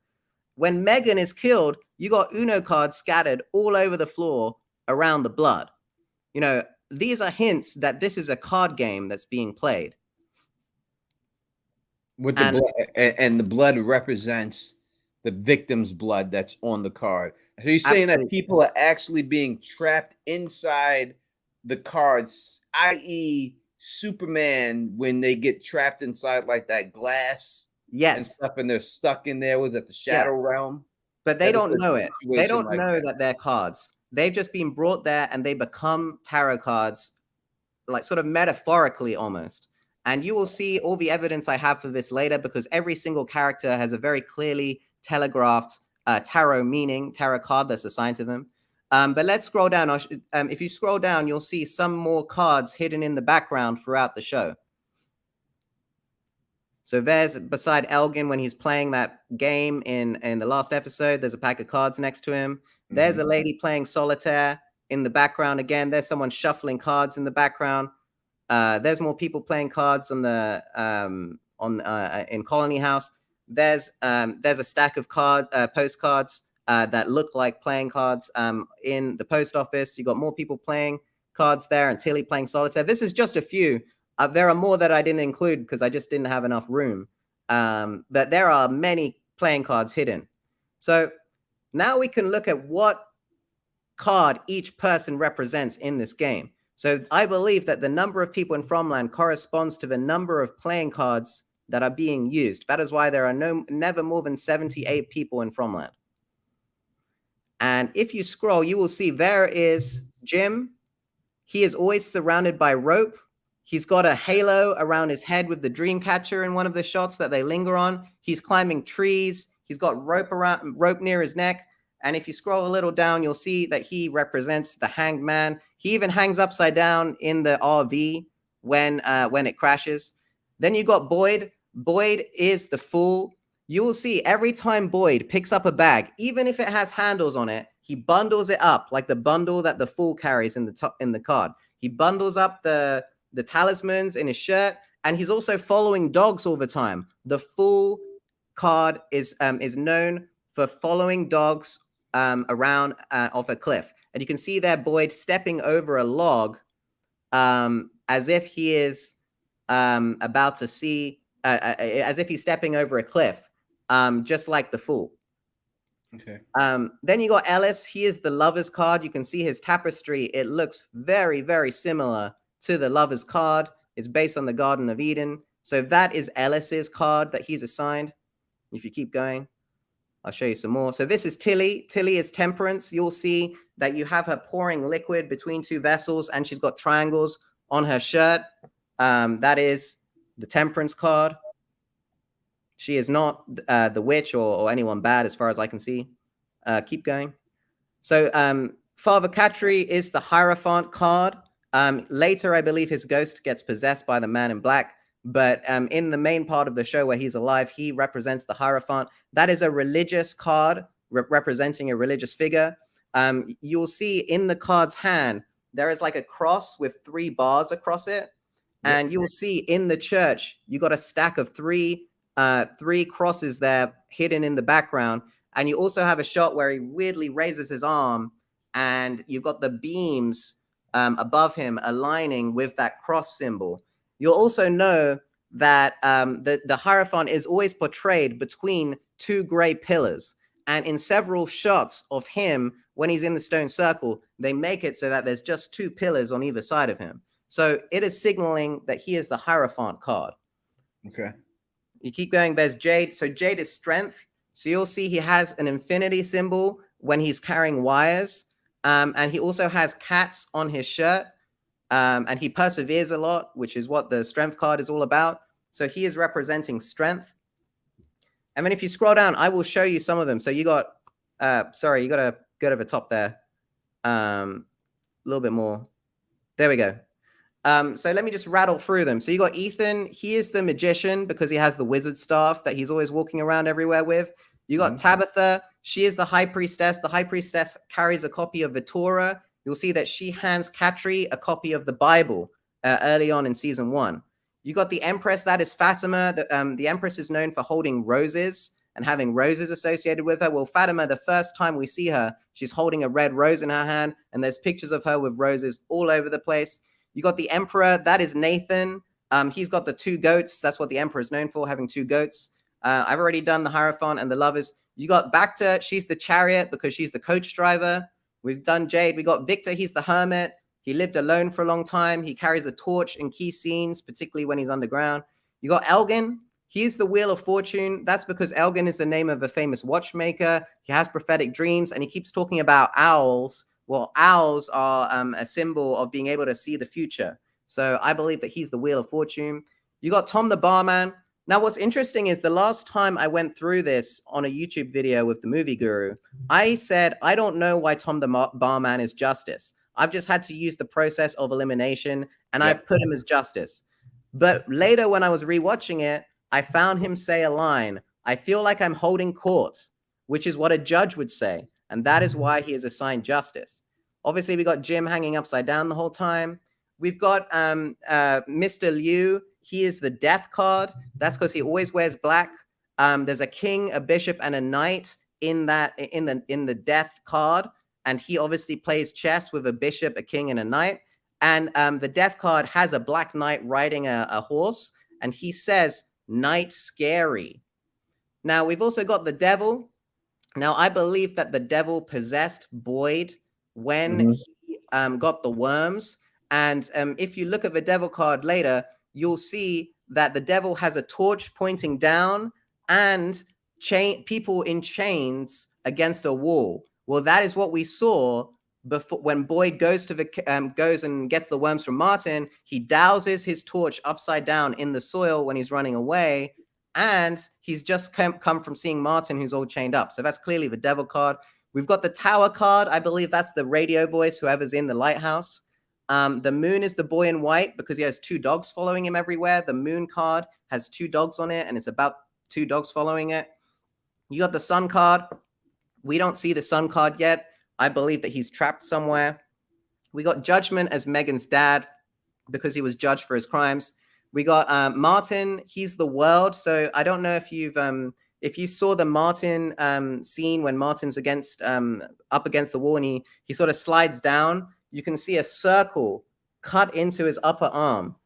When Megan is killed, you got Uno cards scattered all over the floor around the blood. You know, these are hints that this is a card game that's being played. With the blood, and the blood represents the victim's blood that's on the card. So you're saying that people are actually being trapped inside the cards, i.e. Superman, when they get trapped inside like that glass and stuff, and they're stuck in there. Was that the shadow realm? But they don't know it. They don't know that they're cards. They've just been brought there and they become tarot cards, like sort of metaphorically almost. And you will see all the evidence I have for this later, because every single character has a very clearly telegraphed tarot meaning, tarot card that's assigned to them. But let's scroll down. If you scroll down, you'll see some more cards hidden in the background throughout the show. So there's, beside Elgin, when he's playing that game in the last episode, there's a pack of cards next to him. There's a lady playing solitaire in the background. Again, there's someone shuffling cards in the background. There's more people playing cards on the in Colony House. There's a stack of postcards that look like playing cards in the post office. You got more people playing cards there, and Tilly playing solitaire. This is just a few. There are more that I didn't include because I just didn't have enough room. But there are many playing cards hidden. So now we can look at what card each person represents in this game. So I believe that the number of people in Fromland corresponds to the number of playing cards that are being used. That is why there are never more than 78 people in Fromland. And if you scroll, you will see there is Jim. He is always surrounded by rope. He's got a halo around his head with the dream catcher in one of the shots that they linger on. He's climbing trees. He's got rope near his neck. And if you scroll a little down, you'll see that he represents the hanged man. He even hangs upside down in the RV when it crashes. Then you got Boyd. Boyd is the fool. You will see every time Boyd picks up a bag, even if it has handles on it, he bundles it up like the bundle that the fool carries in the card. He bundles up the talismans in his shirt, and he's also following dogs all the time. The fool card is known for following dogs around off a cliff. And you can see there Boyd stepping over a log as if he is about to see, as if he's stepping over a cliff, just like the fool. Okay. Then you got Ellis. He is the lover's card. You can see his tapestry. It looks very, very similar to the lover's card. It's based on the Garden of Eden. So that is Ellis's card that he's assigned. If you keep going, I'll show you some more. So this is Tilly. Tilly is temperance. You'll see that you have her pouring liquid between two vessels, and she's got triangles on her shirt. That is the temperance card. She is not the witch or anyone bad as far as I can see. Keep going. So Father Katri is the Hierophant card. Later, I believe his ghost gets possessed by the Man in Black. But in the main part of the show where he's alive, he represents the Hierophant. That is a religious card representing a religious figure. You'll see in the card's hand, there is like a cross with 3 bars across it. And you will see in the church, you got a stack of 3 crosses there hidden in the background. And you also have a shot where he weirdly raises his arm, and you've got the beams above him aligning with that cross symbol. You'll also know that the Hierophant is always portrayed between 2 gray pillars. And in several shots of him, when he's in the stone circle, they make it so that there's just 2 pillars on either side of him. So it is signaling that he is the Hierophant card. Okay. You keep going, there's Jade. So Jade is strength. So you'll see he has an infinity symbol when he's carrying wires. And he also has cats on his shirt. And he perseveres a lot, which is what the strength card is all about. So he is representing strength. And then if you scroll down, I will show you some of them. So you got, sorry, you got to go to the top there. A little bit more. There we go. So let me just rattle through them. So you got Ethan. He is the magician because he has the wizard staff that he's always walking around everywhere with. You got Tabitha. She is the high priestess. The high priestess carries a copy of the Torah. You'll see that she hands Katri a copy of the Bible early on in season 1. You got the Empress. That is Fatima. The Empress is known for holding roses and having roses associated with her. Well, Fatima, the first time we see her, she's holding a red rose in her hand, and there's pictures of her with roses all over the place. You got the Emperor. That is Nathan. He's got the 2 goats. That's what the Emperor is known for, having 2 goats. I've already done the Hierophant and the Lovers. You got Bacta. She's the Chariot because she's the coach driver. We've done Jade. We got Victor. He's the Hermit. He lived alone for a long time. He carries a torch in key scenes, particularly when he's underground. You got Elgin. He's the Wheel of Fortune. That's because Elgin is the name of a famous watchmaker. He has prophetic dreams, and he keeps talking about owls. Well, owls are a symbol of being able to see the future. So I believe that he's the Wheel of Fortune. You got Tom the Barman. Now, what's interesting is the last time I went through this on a YouTube video with the Movie Guru, I said, I don't know why Tom the Barman is Justice. I've just had to use the process of elimination, and I've put him as Justice. But later when I was rewatching it, I found him say a line, I feel like I'm holding court, which is what a judge would say. And that is why he is assigned Justice. Obviously, we got Jim hanging upside down the whole time. We've got Mr. Liu. He is the Death card. That's because he always wears black. There's a king, a bishop, and a knight in the Death card. And he obviously plays chess with a bishop, a king, and a knight. And the Death card has a black knight riding a horse. And he says, Knight scary. Now, we've also got the Devil. Now, I believe that the Devil possessed Boyd when he got the worms. And if you look at the Devil card later, you'll see that the Devil has a torch pointing down and people in chains against a wall. Well, that is what we saw before when Boyd goes and gets the worms from Martin. He douses his torch upside down in the soil when he's running away. And he's just come from seeing Martin, who's all chained up. So that's clearly the Devil card. We've got the Tower card. I believe that's the radio voice, whoever's in the lighthouse. The Moon is the boy in white because he has 2 dogs following him everywhere. The Moon card has 2 dogs on it, and it's about 2 dogs following it. You got the Sun card. We don't see the Sun card yet. I believe that he's trapped somewhere. We got Judgment as Megan's dad because he was judged for his crimes. We got Martin. He's the world. So I don't know if you saw the Martin scene when Martin's up against the wall and he sort of slides down. You can see a circle cut into his upper arm.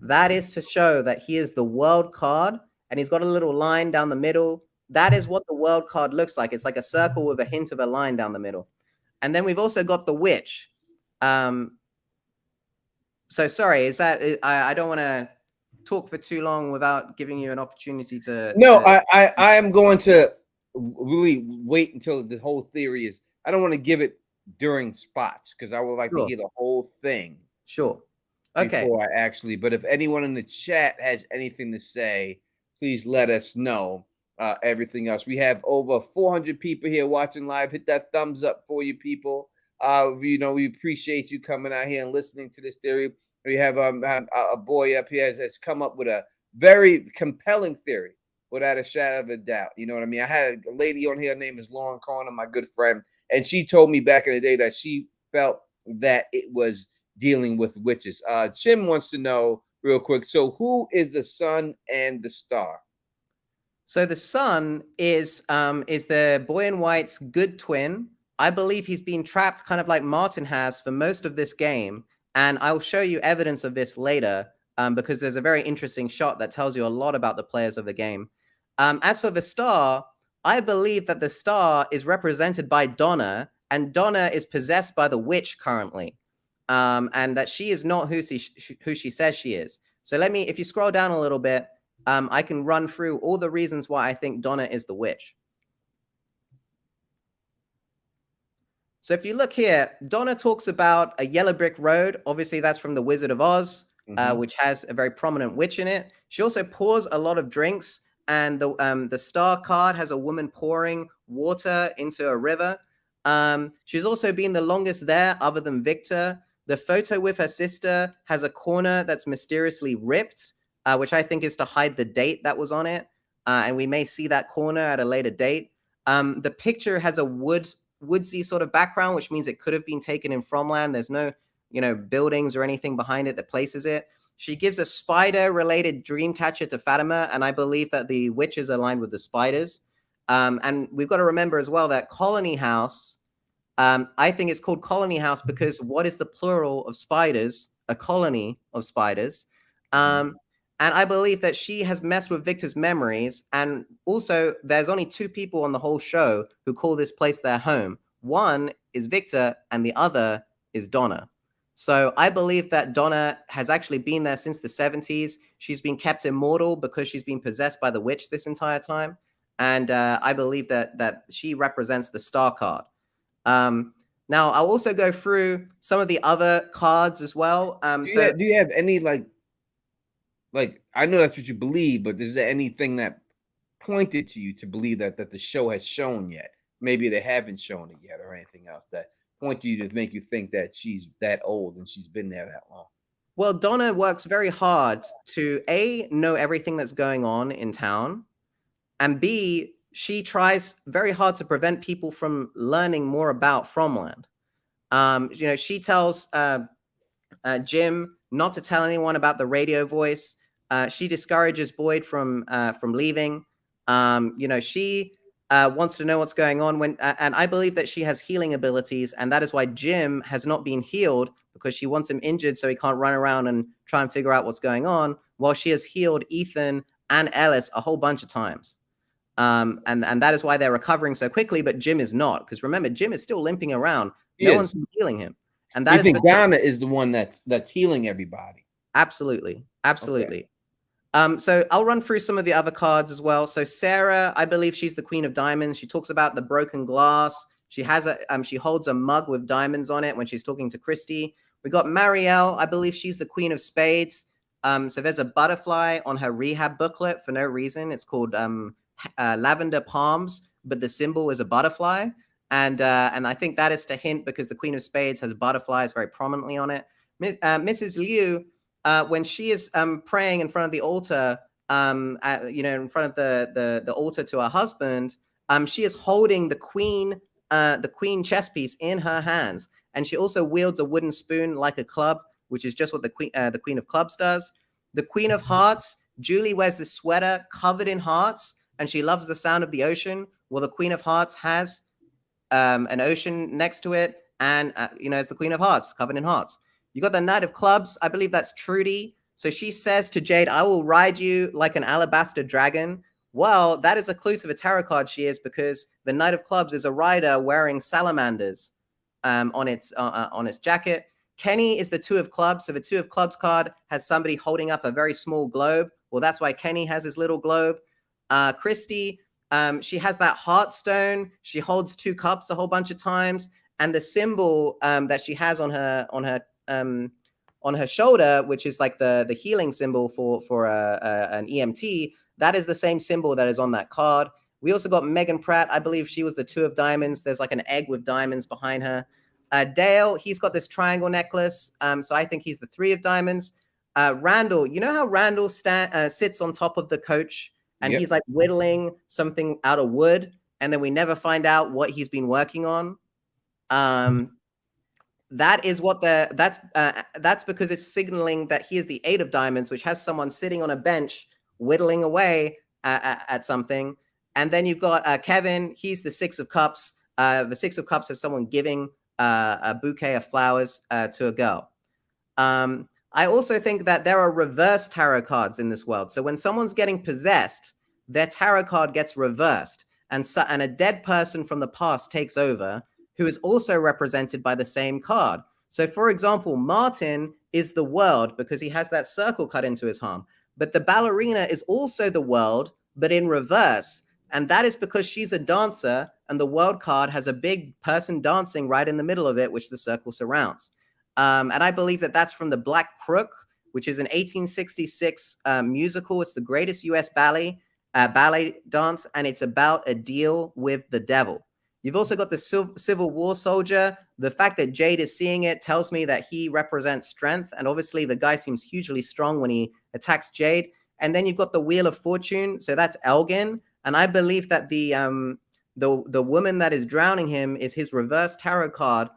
That is to show that he is the world card, and he's got a little line down the middle. That is what the world card looks like. It's like a circle with a hint of a line down the middle. And then we've also got the witch. So sorry, I don't want to talk for too long without giving you an opportunity to. No, I am going to really wait until the whole theory is. I don't want to give it during spots because I would like to hear the whole thing. Sure. Okay. Before I actually, but if anyone in the chat has anything to say, please let us know everything else. We have over 400 people here watching live. Hit that thumbs up for you people. We appreciate you coming out here and listening to this theory. We have a boy up here that's come up with a very compelling theory, without a shadow of a doubt. You know what I mean? I had a lady on here, her name is Lauren Corner, my good friend, and she told me back in the day that she felt that it was dealing with witches. Jim wants to know real quick. So who is the sun and the star? So the sun is the boy in white's good twin. I believe he's been trapped kind of like Martin has for most of this game. And I'll show you evidence of this later because there's a very interesting shot that tells you a lot about the players of the game. As for the star, I believe that the star is represented by Donna, and Donna is possessed by the witch currently, and that she is not who she says she is. So if you scroll down a little bit, I can run through all the reasons why I think Donna is the witch. So if you look here, Donna talks about a yellow brick road. Obviously, that's from The Wizard of Oz, which has a very prominent witch in it. She also pours a lot of drinks, and the star card has a woman pouring water into a river. She's also been the longest there, other than Victor. The photo with her sister has a corner that's mysteriously ripped, which I think is to hide the date that was on it. And we may see that corner at a later date. The picture has a woodsy sort of background, which means it could have been taken in Fromland. There's no, buildings or anything behind it that places it. She gives a spider-related dream catcher to Fatima, and I believe that the witch is aligned with the spiders. And we've got to remember as well that Colony House, I think it's called Colony House because what is the plural of spiders? A colony of spiders. And I believe that she has messed with Victor's memories. And also, there's only two people on the whole show who call this place their home. One is Victor, and the other is Donna. So I believe that Donna has actually been there since the 70s. She's been kept immortal because she's been possessed by the witch this entire time. And I believe that she represents the star card. Now, I'll also go through some of the other cards as well. Do you have any like I know that's what you believe, but is there anything that pointed to you to believe that the show has shown yet? Maybe they haven't shown it yet, or anything else that point to you to make you think that she's that old and she's been there that long? Well, Donna works very hard to A, know everything that's going on in town, and B, she tries very hard to prevent people from learning more about Fromland. She tells Jim not to tell anyone about the radio voice. She discourages Boyd from leaving. She wants to know what's going on and I believe that she has healing abilities, and that is why Jim has not been healed, because she wants him injured so he can't run around and try and figure out what's going on, while she has healed Ethan and Ellis a whole bunch of times. And that is why they're recovering so quickly, but Jim is not, because remember, Jim is still limping around. No one's been healing him. And that you think Donna is the one that's healing everybody? Absolutely. Okay. So I'll run through some of the other cards as well. So Sarah, I believe she's the Queen of Diamonds. She talks about the broken glass. She has she holds a mug with diamonds on it when she's talking to Christy. We got Marielle. I believe she's the Queen of Spades. So there's a butterfly on her rehab booklet for no reason. It's called Lavender Palms, but the symbol is a butterfly. And I think that is to hint because the Queen of Spades has butterflies very prominently on it. Mrs. Liu, when she is praying in front of the altar, in front of the altar to her husband, she is holding the queen chess piece in her hands, and she also wields a wooden spoon like a club, which is just what the Queen of Clubs does. The Queen of Hearts, Julie wears this sweater covered in hearts, and she loves the sound of the ocean. Well, the Queen of Hearts has an ocean next to it, and it's the Queen of Hearts covered in hearts. You got the Knight of Clubs. I believe that's Trudy. So she says to Jade, "I will ride you like an alabaster dragon." Well, that is a clue to the tarot card she is, because the Knight of Clubs is a rider wearing salamanders on its jacket. Kenny is the Two of Clubs. So the Two of Clubs card has somebody holding up a very small globe. Well, that's why Kenny has his little globe. Christy, she has that heart stone. She holds two cups a whole bunch of times, and the symbol that she has on her shoulder, which is like the healing symbol for an EMT, That is the same symbol that is on that card. We also got Megan Pratt. I believe she was the 2 of diamonds. There's like an egg with diamonds behind her. Dale, he's got this triangle necklace. So I think he's the 3 of diamonds. Randall, you know how Randall sits on top of the coach and he's like whittling something out of wood, and then we never find out what he's been working on. That is what that's because it's signaling that he is the 8 of diamonds, which has someone sitting on a bench whittling away at something. And then you've got Kevin. He's the 6 of cups. The 6 of cups is someone giving a bouquet of flowers to a girl. I also think that there are reverse tarot cards in this world. So when someone's getting possessed, their tarot card gets reversed, and a dead person from the past takes over, who is also represented by the same card. So, for example, Martin is the world because he has that circle cut into his arm. But the ballerina is also the world, but in reverse. And that is because she's a dancer, and the world card has a big person dancing right in the middle of it, which the circle surrounds. And I believe that that's from The Black Crook, which is an 1866 musical. It's the greatest U.S. ballet dance, and it's about a deal with the devil. You've also got the Civil War soldier. The fact that Jade is seeing it tells me that he represents strength, and obviously the guy seems hugely strong when he attacks Jade. And then you've got the Wheel of Fortune, so that's Elgin, and I believe that the woman that is drowning him is his reverse tarot card,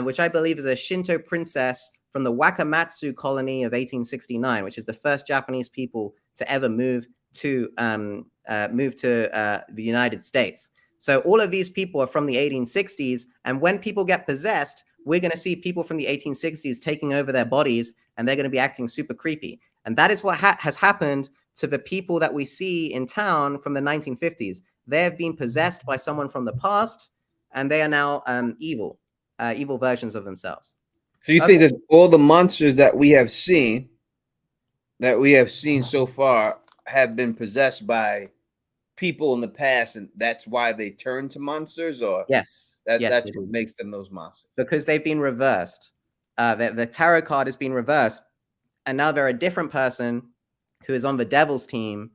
which I believe is a Shinto princess from the Wakamatsu colony of 1869, which is the first Japanese people to ever move to the United States. So all of these people are from the 1860s, and when people get possessed, we're going to see people from the 1860s taking over their bodies, and they're going to be acting super creepy. And that is what has happened to the people that we see in town from the 1950s. They have been possessed by someone from the past, and they are now evil versions of themselves. So you think that all the monsters that we have seen so far have been possessed by people in the past, and that's why they turn to monsters? Or yes, that's what makes them those monsters, because they've been reversed. The tarot card has been reversed, and now they're a different person who is on the devil's team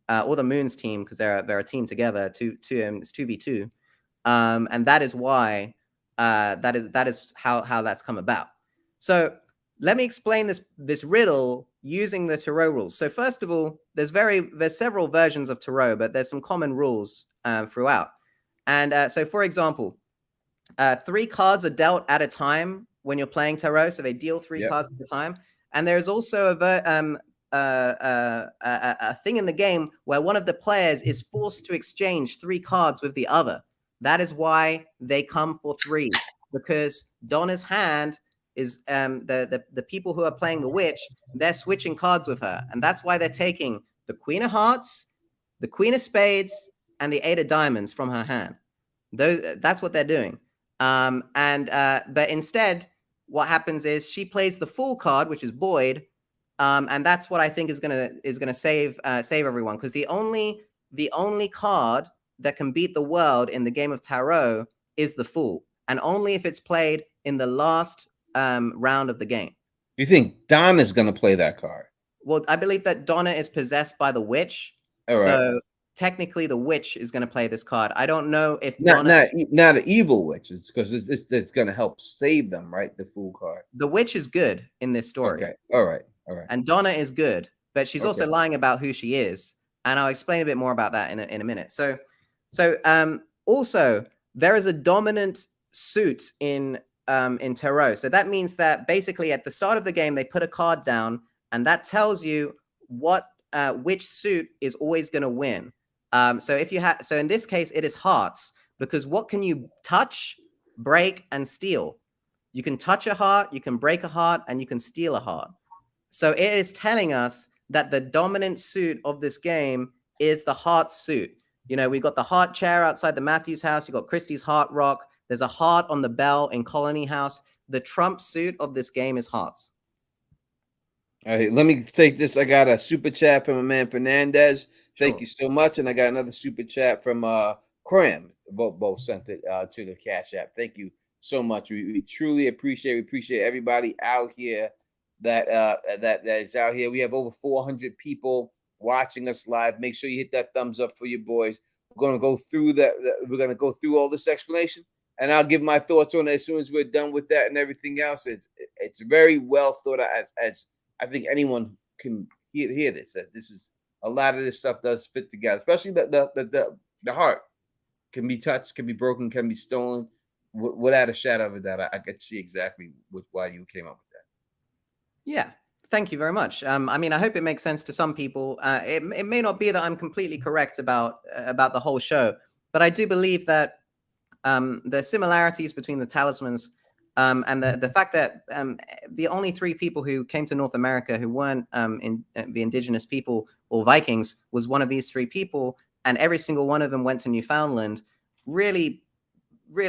or the moon's team, because they're a team together. It's 2v2, and that is why that is how that's come about. So let me explain this riddle using the tarot rules. So first of all, there's several versions of tarot, but there's some common rules throughout. And so, for example, 3 cards are dealt at a time when you're playing tarot. So they deal 3 cards at a time. And there's also a thing in the game where one of the players is forced to exchange 3 cards with the other. That is why they come for 3, because Donna's hand is the people who are playing the witch, they're switching cards with her, and that's why they're taking the Queen of Hearts, the Queen of Spades, and the 8 of Diamonds from her hand. That's what they're doing. But instead, what happens is she plays the Fool card, which is Boyd, and that's what I think is gonna save everyone, because the only card that can beat the world in the game of tarot is the Fool, and only if it's played in the last round of the game. You think Donna's going to play that card? Well, I believe that Donna is possessed by the witch. All right. So technically the witch is going to play this card. I don't know if not an evil witch. It's because it's going to help save them, right? The Fool card. The witch is good in this story. Okay. All right. And Donna is good, but she's also lying about who she is. And I'll explain a bit more about that in a minute. So also there is a dominant suit in tarot. So that means that basically at the start of the game, they put a card down, and that tells you which suit is always going to win. So in this case, it is hearts, because what can you touch, break, and steal? You can touch a heart, you can break a heart, and you can steal a heart. So it is telling us that the dominant suit of this game is the heart suit. You know, we've got the heart chair outside the Matthews house. You've got Christie's heart rock. There's a heart on the bell in Colony House. The trump suit of this game is hearts. All right, let me take this. I got a super chat from a man Fernandez. Thank you so much. And I got another super chat from Cram. Both sent it to the Cash App. Thank you so much. We truly appreciate everybody out here that is out here. We have over 400 people watching us live, make sure you hit that thumbs up for your boys. We're going to go through that. We're going to go through all this explanation, and I'll give my thoughts on it as soon as we're done with that and everything else. It's very well thought out, as I think anyone can hear this. This is a lot of this stuff does fit together, especially the heart can be touched, can be broken, can be stolen. Without a shadow of a doubt, I could see exactly why you came up with that. Yeah. Thank you very much. I mean, I hope it makes sense to some people. It may not be that I'm completely correct about the whole show, but I do believe that the similarities between the talismans and the fact that the only 3 people who came to North America who weren't the indigenous people or Vikings was one of these 3 people, and every single one of them went to Newfoundland, really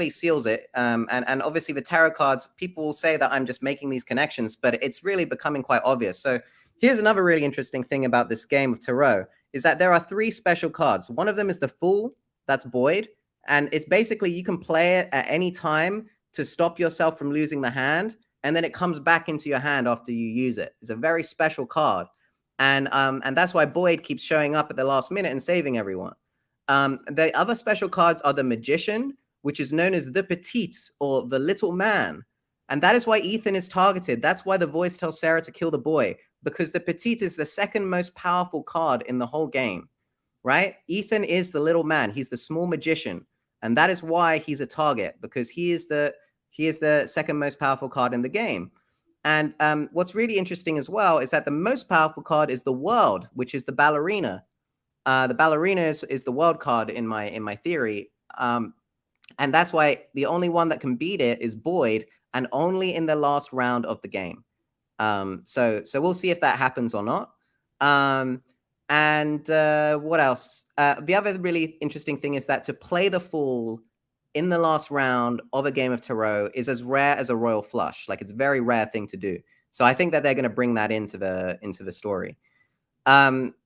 seals it. And obviously the tarot cards, people will say that I'm just making these connections, but it's really becoming quite obvious. So here's another really interesting thing about this game of tarot is that there are 3 special cards. One of them is the Fool, that's Boyd. And it's basically, you can play it at any time to stop yourself from losing the hand. And then it comes back into your hand after you use it. It's a very special card. And that's why Boyd keeps showing up at the last minute and saving everyone. The other special cards are the Magician, which is known as the Petite or the Little Man. And that is why Ethan is targeted. That's why the voice tells Sarah to kill the boy, because the Petite is the second most powerful card in the whole game, right? Ethan is the little man. He's the small magician. And that is why he's a target, because he is the second most powerful card in the game. And what's really interesting as well is that the most powerful card is the World, which is the Ballerina. The Ballerina is the World card in my theory. And that's why the only one that can beat it is Boyd, and only in the last round of the game. So we'll see if that happens or not. And what else? The other really interesting thing is that to play the Fool in the last round of a game of tarot is as rare as a royal flush. Like, it's a very rare thing to do. So I think that they're going to bring that into the story.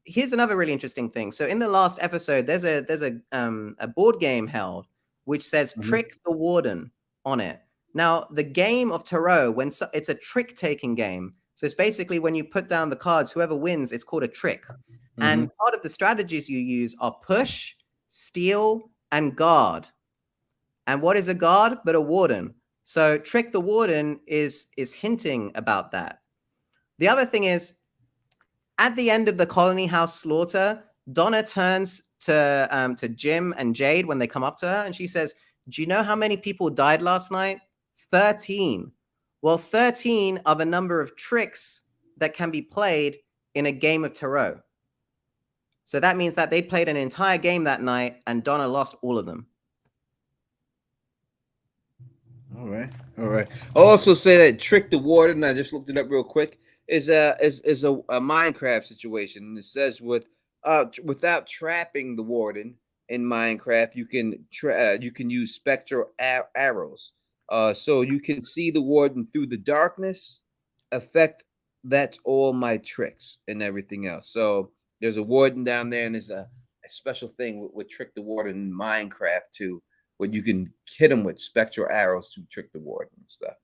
Here's another really interesting thing. So in the last episode, there's a board game held which says Trick the Warden on it. Now, the game of tarot, it's a trick-taking game. So it's basically when you put down the cards, whoever wins, it's called a trick. And part of the strategies you use are push, steal, and guard. And what is a guard but a warden? So Trick the Warden is hinting about that. The other thing is, at the end of the Colony House slaughter, Donna turns to Jim and Jade when they come up to her, and she says, "Do you know how many people died last night? 13. Well, 13 are the number of tricks that can be played in a game of tarot. So that means that they played an entire game that night, and Donna lost all of them." All right. I'll also say that Trick the Warden, I just looked it up real quick, is a Minecraft situation. And it says without trapping the warden in Minecraft, you can use spectral arrows. So you can see the warden through the darkness. Effect, that's all my tricks and everything else. So there's a warden down there, and there's a special thing with Trick the Warden in Minecraft too, where you can hit him with spectral arrows to trick the warden and stuff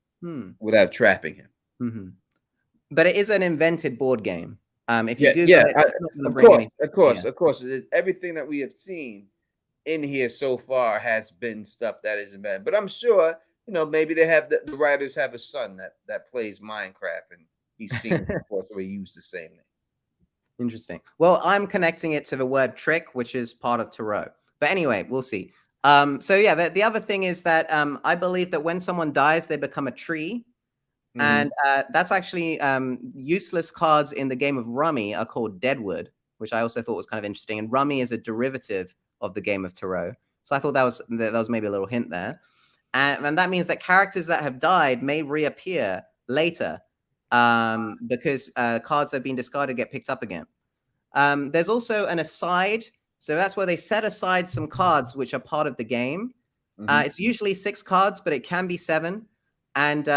without trapping him. But it is an invented board game. If you Google it, of course, everything that we have seen in here so far has been stuff that is invented. But I'm sure, maybe they have the writers have a son that plays Minecraft, and he's seen it before, so he used the same name. Interesting. Well, I'm connecting it to the word trick, which is part of tarot. But anyway, we'll see. So yeah, the other thing is that I believe that when someone dies, they become a tree. And that's actually useless cards in the game of Rummy are called Deadwood, which I also thought was kind of interesting. And Rummy is a derivative of the game of tarot. So I thought that was maybe a little hint there. And that means that characters that have died may reappear later because cards that have been discarded get picked up again. There's also an aside. So that's where they set aside some cards which are part of the game. It's usually 6 cards, but it can be 7. And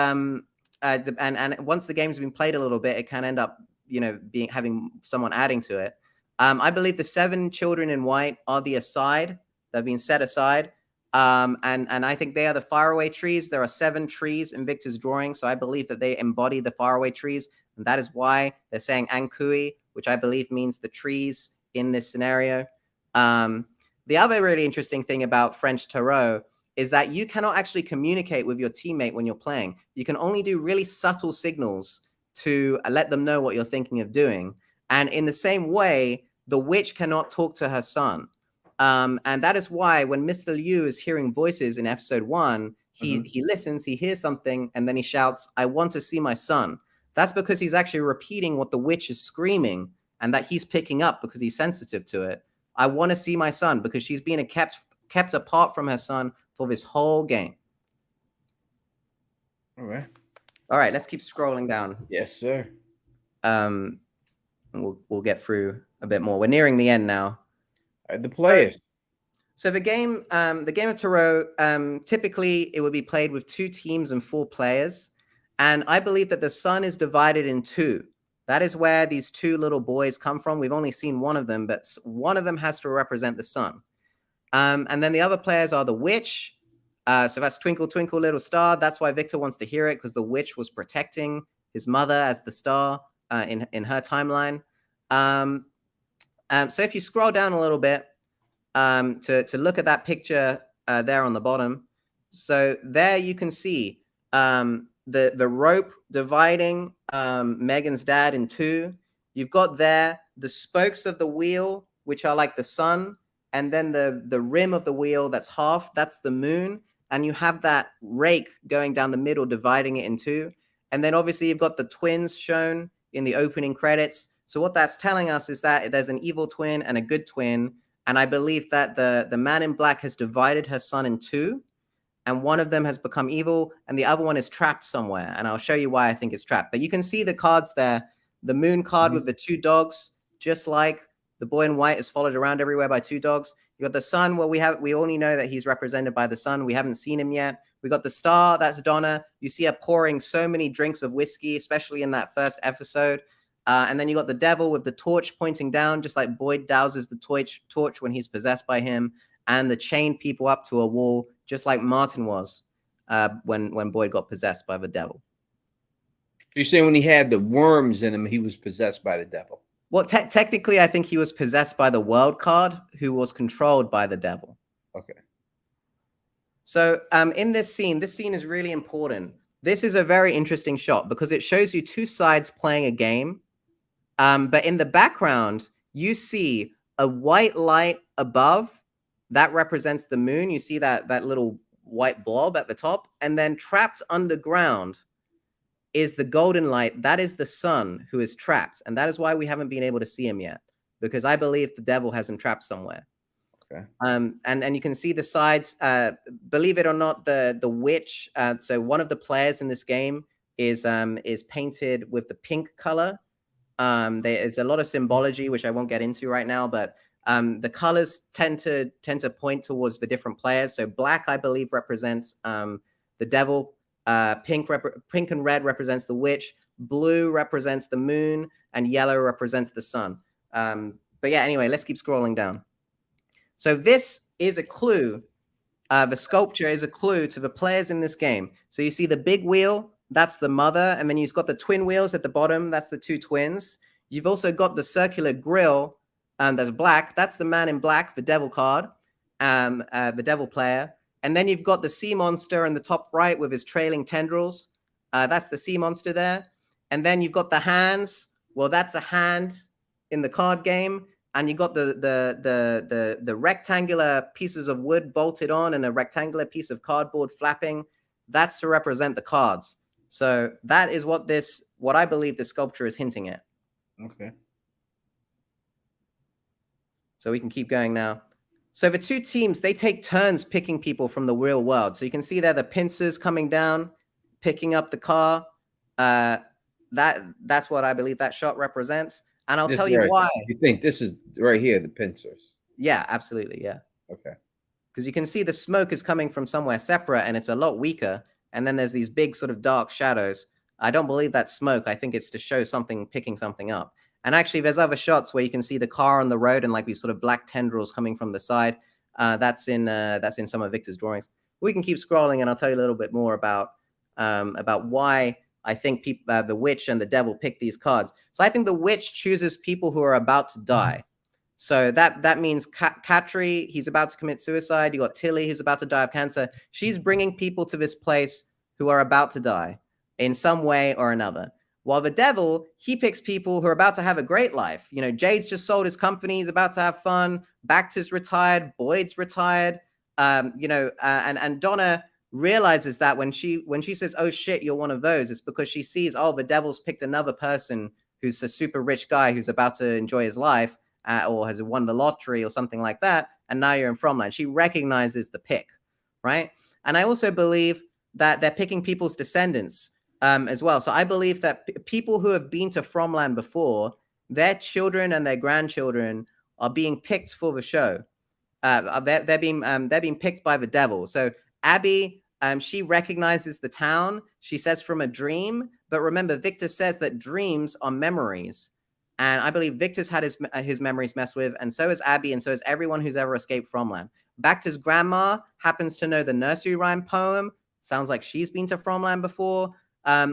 once the game's been played a little bit, it can end up, having someone adding to it. I believe the 7 children in white are the aside that have been set aside. And I think they are the faraway trees. There are 7 trees in Victor's drawing. So I believe that they embody the faraway trees. And that is why they're saying Ankui, which I believe means the trees in this scenario. The other really interesting thing about French Tarot is that you cannot actually communicate with your teammate when you're playing. You can only do really subtle signals to let them know what you're thinking of doing. And in the same way, the witch cannot talk to her son. And that is why when Mr. Liu is hearing voices in episode 1, he listens, he hears something, and then he shouts, "I want to see my son." That's because he's actually repeating what the witch is screaming, and that he's picking up because he's sensitive to it. I want to see my son, because she's being kept apart from her son for this whole game. All right. All right, let's keep scrolling down. Yes, sir. And we'll get through a bit more. We're nearing the end now. The players. So the game of Tarot, typically it would be played with 2 teams and 4 players. And I believe that the sun is divided in 2. That is where these 2 little boys come from. We've only seen one of them, but one of them has to represent the sun. And then the other players are the witch. So that's Twinkle, Twinkle, Little Star. That's why Victor wants to hear it, because the witch was protecting his mother as the star in her timeline. So if you scroll down a little bit to look at that picture there on the bottom, so there you can see the rope dividing Megan's dad in 2. You've got there the spokes of the wheel, which are like the sun, and then the rim of the wheel that's half, that's the moon, and you have that rake going down the middle, dividing it in 2. And then obviously you've got the twins shown in the opening credits. So what that's telling us is that there's an evil twin and a good twin. And I believe that the man in black has divided her son in 2, and one of them has become evil and the other one is trapped somewhere. And I'll show you why I think it's trapped. But you can see the cards there, the moon card with the 2 dogs, just like the boy in white is followed around everywhere by 2 dogs. You got the sun. Well, we only know that he's represented by the sun. We haven't seen him yet. We got the star. That's Donna. You see her pouring so many drinks of whiskey, especially in that first episode. And then you got the devil with the torch pointing down, just like Boyd douses the torch when he's possessed by him, and the chained people up to a wall, just like Martin was when Boyd got possessed by the devil. You're saying when he had the worms in him, he was possessed by the devil? Well, technically, I think he was possessed by the world card, who was controlled by the devil. Okay. So in this scene is really important. This is a very interesting shot because it shows you 2 sides playing a game. But in the background, you see a white light above. That represents the moon. You see that little white blob at the top. And then trapped underground is the golden light. That is the sun who is trapped. And that is why we haven't been able to see him yet, because I believe the devil has him trapped somewhere. Okay. And you can see the sides. Believe it or not, the witch. So one of the players in this game is painted with the pink color. There's a lot of symbology which I won't get into right now, but the colors tend to point towards the different players. So black, I believe, represents the devil. Pink and red represents the witch. Blue represents the moon, and yellow represents the sun. But yeah, anyway, let's keep scrolling down. So this is a clue. The sculpture is a clue to the players in this game. So you see the big wheel, that's the mother, and then you've got the twin wheels at the bottom, that's the 2 twins. You've also got the circular grill, that's black, that's the man in black, the devil card, the devil player. And then you've got the sea monster in the top right with his trailing tendrils. That's the sea monster there. And then you've got the hands. Well, that's a hand in the card game. And you got the rectangular pieces of wood bolted on and a rectangular piece of cardboard flapping. That's to represent the cards. So that is what I believe the sculpture is hinting at. Okay. So we can keep going now. So the 2 teams, they take turns picking people from the real world. So you can see there the pincers coming down, picking up the car. That's what I believe that shot represents. And I'll tell you why. You think this is right here, the pincers? Yeah, absolutely. Yeah. Okay. Because you can see the smoke is coming from somewhere separate and it's a lot weaker. And then there's these big sort of dark shadows. I don't believe that's smoke. I think it's to show something, picking something up. And actually, there's other shots where you can see the car on the road and like these sort of black tendrils coming from the side. That's in some of Victor's drawings. We can keep scrolling, and I'll tell you a little bit more about why I think the witch and the devil pick these cards. So I think the witch chooses people who are about to die. So that means Katri, he's about to commit suicide. You got Tilly, who's about to die of cancer. She's bringing people to this place who are about to die in some way or another. While the devil, he picks people who are about to have a great life. You know, Jade's just sold his company. He's about to have fun. Baxter's retired. Boyd's retired. And Donna realizes that when she says, "Oh shit, you're one of those," it's because she sees, oh, the devil's picked another person who's a super rich guy who's about to enjoy his life. Or has won the lottery or something like that, and now you're in Fromland. She recognizes the pick, right? And I also believe that they're picking people's descendants as well. So I believe that people who have been to Fromland before, their children and their grandchildren are being picked for the show. They're being picked by the devil. So Abby, she recognizes the town. She says from a dream, but remember, Victor says that dreams are memories. And I believe Victor's had his memories messed with, and so has Abby, and so has everyone who's ever escaped Fromland. Baxter's grandma happens to know the nursery rhyme poem. Sounds like she's been to Fromland before.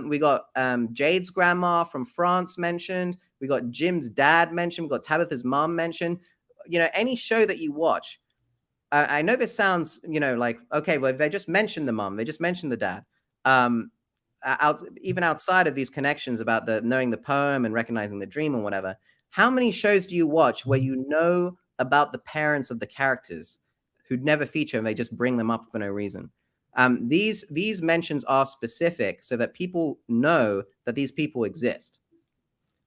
We got Jade's grandma from France mentioned. We got Jim's dad mentioned. We got Tabitha's mom mentioned. You know, any show that you watch, I know this sounds, like, okay, well, they just mentioned the mom. They just mentioned the dad. Even outside of these connections about knowing the poem and recognizing the dream and whatever, how many shows do you watch where you know about the parents of the characters who'd never feature and they just bring them up for no reason? These mentions are specific so that people know that these people exist.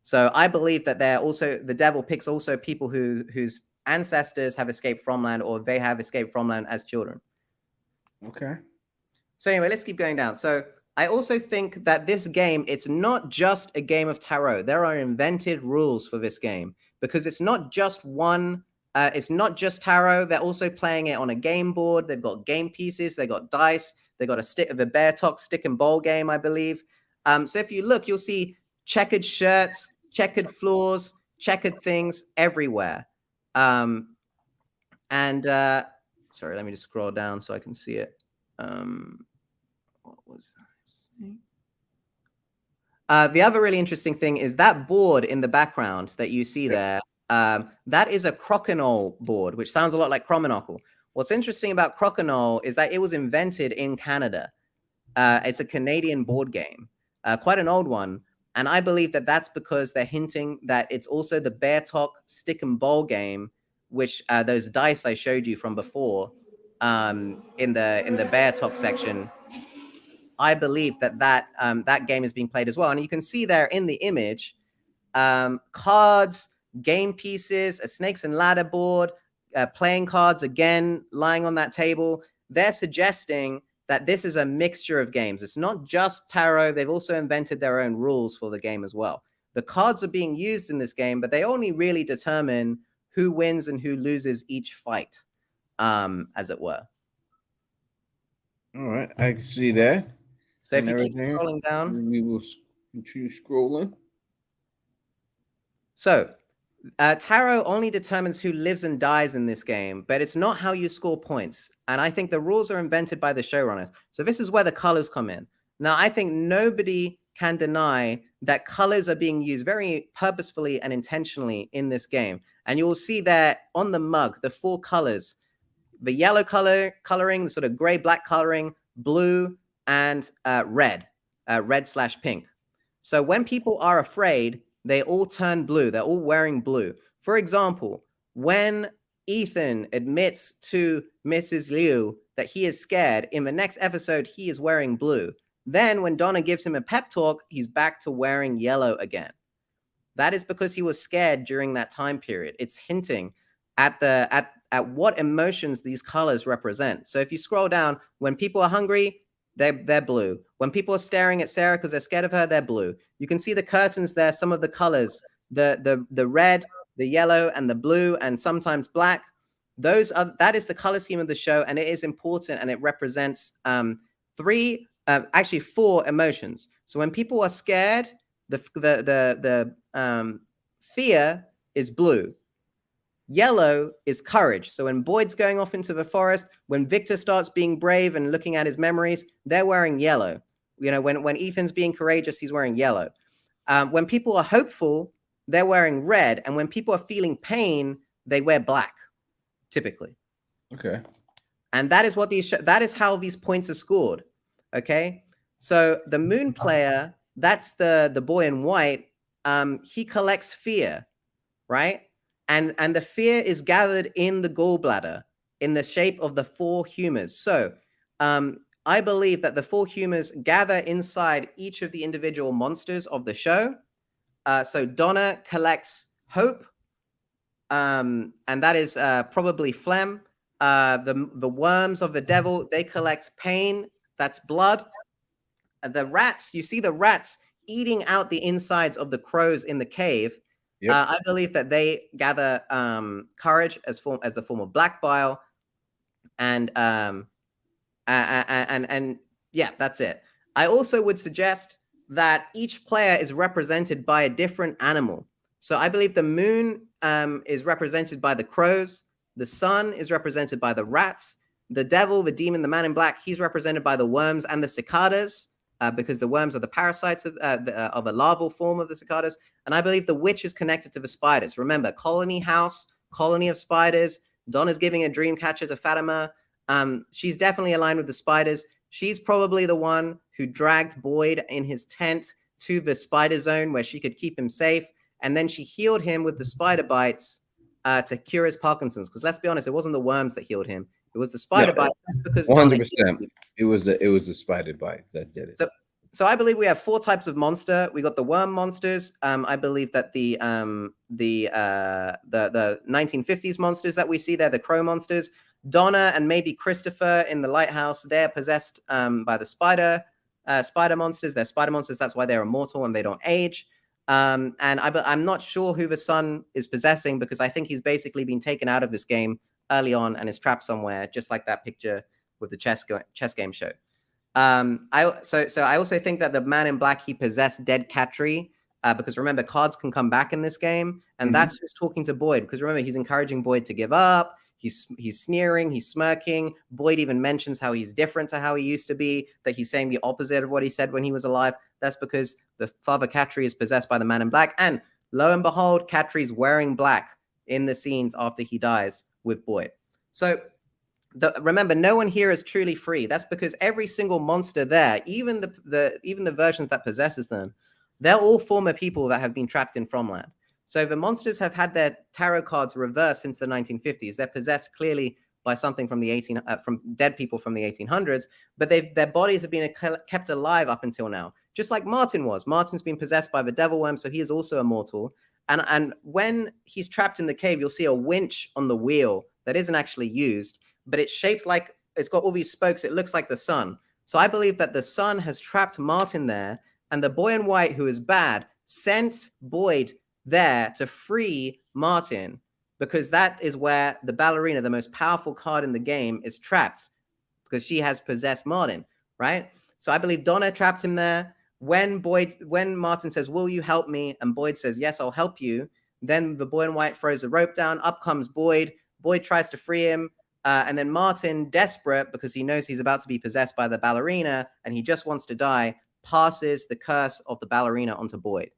So I believe that the devil picks also people whose ancestors have escaped Fromland, or they have escaped Fromland as children. Okay. So anyway, let's keep going down. So I also think that this game, it's not just a game of tarot. There are invented rules for this game because it's not just it's not just tarot. They're also playing it on a game board. They've got game pieces. They've got dice. They've got the Beothuk stick and bowl game, I believe. So if you look, you'll see checkered shirts, checkered floors, checkered things everywhere. Sorry, let me just scroll down so I can see it. What was that? The other really interesting thing is that board in the background that you see there. That is a crokinole board, which sounds a lot like Cromonocle. What's interesting about crokinole is that it was invented in Canada. It's a Canadian board game, quite an old one. And I believe that that's because they're hinting that it's also the Beothuk stick and bowl game, which those dice I showed you from before in the Beothuk section. I believe that game is being played as well. And you can see there in the image, cards, game pieces, a snakes and ladder board, playing cards again, lying on that table. They're suggesting that this is a mixture of games. It's not just tarot. They've also invented their own rules for the game as well. The cards are being used in this game, but they only really determine who wins and who loses each fight, as it were. All right, I can see that. So if you keep scrolling down, we will continue scrolling. So tarot only determines who lives and dies in this game, but it's not how you score points. And I think the rules are invented by the showrunners. So this is where the colors come in. Now, I think nobody can deny that colors are being used very purposefully and intentionally in this game. And you will see there on the mug, the 4 colors, the yellow coloring, the sort of gray-black coloring, blue, and red/pink. So when people are afraid, they all turn blue. They're all wearing blue. For example, when Ethan admits to Mrs. Liu that he is scared, in the next episode, he is wearing blue. Then when Donna gives him a pep talk, he's back to wearing yellow again. That is because he was scared during that time period. It's hinting at what emotions these colors represent. So if you scroll down, when people are hungry, they're blue. When people are staring at Sarah because they're scared of her, they're blue. You can see the curtains there, some of the colors, the red, the yellow, and the blue, and sometimes black. That is the color scheme of the show, and it is important, and it represents 4 emotions. So when people are scared, the fear is blue. Yellow is courage. So when Boyd's going off into the forest, when Victor starts being brave and looking at his memories, they're wearing yellow. You know, when Ethan's being courageous, he's wearing yellow. When people are hopeful, they're wearing red, and when people are feeling pain, they wear black, typically. Okay. And that is what that is how these points are scored. Okay. So the moon player, that's the boy in white. He collects fear, right? And the fear is gathered in the gallbladder in the shape of the 4 humors. So I believe that the 4 humors gather inside each of the individual monsters of the show. So Donna collects hope, and that is probably phlegm. The worms of the devil, they collect pain, that's blood. The rats, you see the rats eating out the insides of the crows in the cave. Yep. I believe that they gather courage as the form of black bile, and yeah, that's it. I also would suggest that each player is represented by a different animal. So I believe the moon is represented by the crows, the sun is represented by the rats, the devil, the demon, the man in black, he's represented by the worms and the cicadas, because the worms are the parasites of a larval form of the cicadas. And I believe the witch is connected to the spiders. Remember, colony house, colony of spiders. Donna's giving a dream catcher to Fatima. She's definitely aligned with the spiders. She's probably the one who dragged Boyd in his tent to the spider zone where she could keep him safe. And then she healed him with the spider bites to cure his Parkinson's. Because let's be honest, it wasn't the worms that healed him. It was the spider bites. That's because 100%. It was the spider bites that did it. So I believe we have 4 types of monster. We got the worm monsters. I believe that the 1950s monsters that we see, they're the crow monsters. Donna and maybe Christopher in the lighthouse, they're possessed by the spider monsters. They're spider monsters. That's why they're immortal and they don't age. And I'm not sure who the son is possessing, because I think he's basically been taken out of this game early on and is trapped somewhere, just like that picture with the chess game show. I also think that the man in black, he possessed dead Katri, because remember, cards can come back in this game, and that's who's talking to Boyd. Because remember, he's encouraging Boyd to give up. He's sneering, he's smirking. Boyd even mentions how he's different to how he used to be, that he's saying the opposite of what he said when he was alive. That's because the father Katri is possessed by the man in black. And lo and behold, Katri's wearing black in the scenes after he dies with Boyd. So remember, no one here is truly free. That's because every single monster there, even the versions that possesses them, they're all former people that have been trapped in Fromland. So the monsters have had their tarot cards reversed since the 1950s. They're possessed clearly by something from from dead people from the 1800s, but their bodies have been kept alive up until now. Just like Martin was. Martin's been possessed by the devil worm, so he is also immortal. And when he's trapped in the cave, you'll see a winch on the wheel that isn't actually used, but it's shaped like, it's got all these spokes. It looks like the sun. So I believe that the sun has trapped Martin there, and the boy in white, who is bad, sent Boyd there to free Martin, because that is where the ballerina, the most powerful card in the game, is trapped, because she has possessed Martin, right? So I believe Donna trapped him there. When Martin says, "Will you help me?" and Boyd says, "Yes, I'll help you," then the boy in white throws the rope down. Up comes Boyd. Boyd tries to free him. And then Martin, desperate because he knows he's about to be possessed by the ballerina and he just wants to die, passes the curse of the ballerina onto Boyd,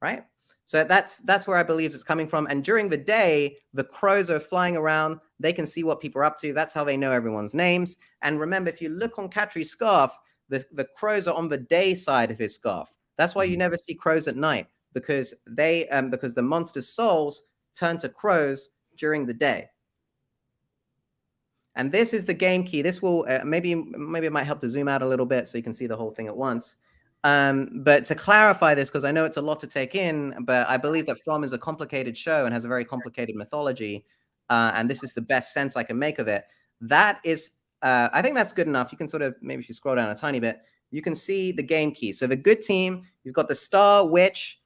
right? So that's where I believe it's coming from. And during the day, the crows are flying around. They can see what people are up to. That's how they know everyone's names. And remember, if you look on Katri's scarf, the crows are on the day side of his scarf. That's why you never see crows at night, because because the monster's souls turn to crows during the day. And this is the game key. This will maybe it might help to zoom out a little bit so you can see the whole thing at once. But to clarify this, because I know it's a lot to take in, but I believe that From is a complicated show and has a very complicated mythology. And this is the best sense I can make of it. That is, I think that's good enough. You can sort of, maybe if you scroll down a tiny bit, you can see the game key. So the good team, you've got the Star Witch.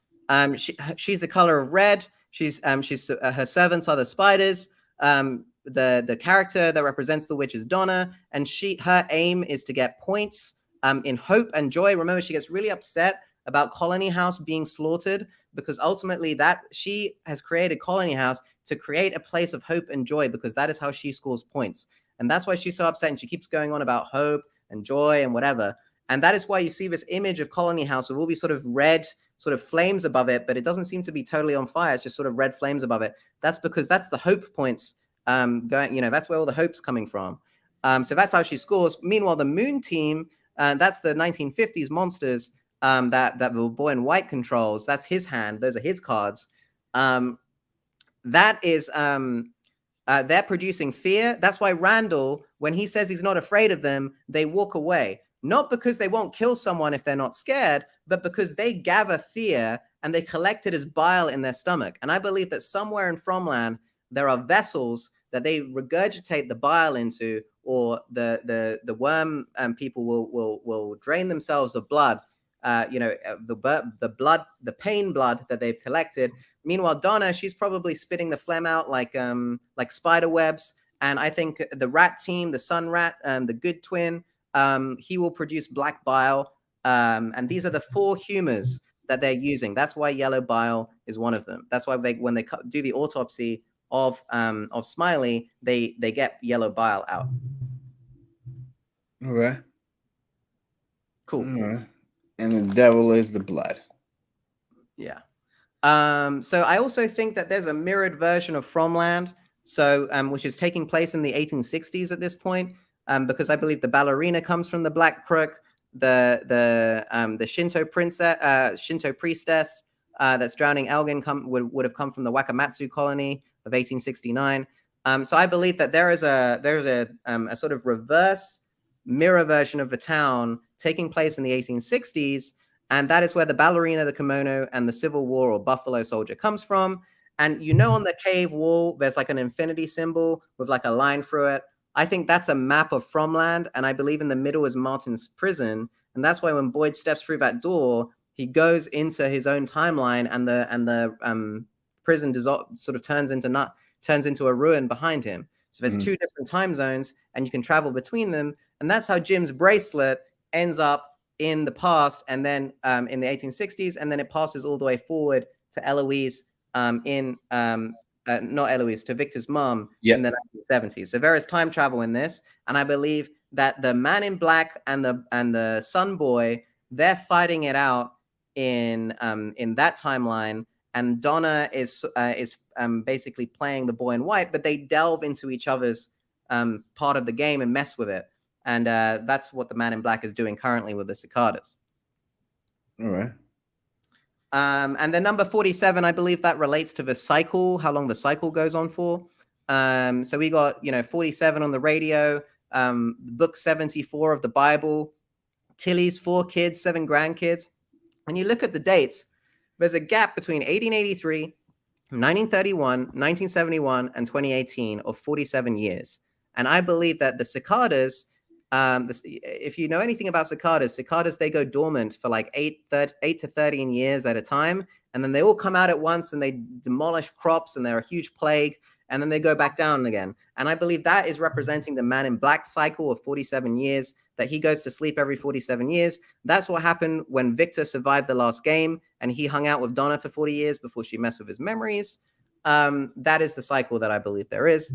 She's the color of red. Her servants are the spiders. The character that represents the witch is Donna, and her aim is to get points in hope and joy. Remember, she gets really upset about Colony House being slaughtered, because ultimately that she has created Colony House to create a place of hope and joy, because that is how she scores points. And that's why she's so upset, and she keeps going on about hope and joy and whatever. And that is why you see this image of Colony House with all these sort of red sort of flames above it, but it doesn't seem to be totally on fire. It's just sort of red flames above it. That's because that's the hope points going, that's where all the hope's coming from. So that's how she scores. Meanwhile, the Moon team, that's the 1950s monsters that the boy in white controls. That's his hand. Those are his cards. That is, they're producing fear. That's why Randall, when he says he's not afraid of them, they walk away. Not because they won't kill someone if they're not scared, but because they gather fear and they collect it as bile in their stomach. And I believe that somewhere in Fromland, there are vessels that they regurgitate the bile into, or the worm people will drain themselves of blood, the blood, the pain blood that they've collected. Meanwhile, Donna, she's probably spitting the phlegm out like spider webs. And I think the rat team, the sun rat, the good twin, he will produce black bile. And these are the 4 humors that they're using. That's why yellow bile is one of them. That's why when they do the autopsy of Smiley, they get yellow bile out. All right. Cool. All right. And the devil is the blood. Yeah. So I also think that there's a mirrored version of Fromland, so which is taking place in the 1860s at this point, because I believe the ballerina comes from the Black Crook, the Shinto priestess that's drowning Elgin would have come from the Wakamatsu colony of 1869. So I believe that there's a sort of reverse mirror version of the town taking place in the 1860s, and that is where the ballerina, the kimono, and the Civil War or Buffalo Soldier comes from. And on the cave wall, there's like an infinity symbol with like a line through it. I think that's a map of Fromland, and I believe in the middle is Martin's prison, and that's why when Boyd steps through that door, he goes into his own timeline, and the prison sort of turns into a ruin behind him. So there's 2 different time zones, and you can travel between them, and that's how Jim's bracelet ends up in the past, and then in the 1860s, and then it passes all the way forward to Eloise not Eloise, to Victor's mom in the 1970s. So there is time travel in this, and I believe that the Man in Black and the Sun Boy, they're fighting it out in that timeline, and Donna is basically playing the boy in white, but they delve into each other's part of the game and mess with it, and that's what the Man in Black is doing currently with the cicadas. All right. And then number 47, I believe that relates to the cycle, how long the cycle goes on for. So we got, 47 on the radio, book 74 of the Bible, Tilly's 4 kids, 7 grandkids. When you look at the dates, there's a gap between 1883, 1931, 1971, and 2018 of 47 years. And I believe that the cicadas, if you know anything about cicadas, they go dormant for like 8 to 13 years at a time, and then they all come out at once and they demolish crops, and they're a huge plague, and then they go back down again. And I believe that is representing the Man in Black cycle of 47 years, that he goes to sleep every 47 years. That's what happened when Victor survived the last game and he hung out with Donna for 40 years before she messed with his memories. That is the cycle that I believe there is.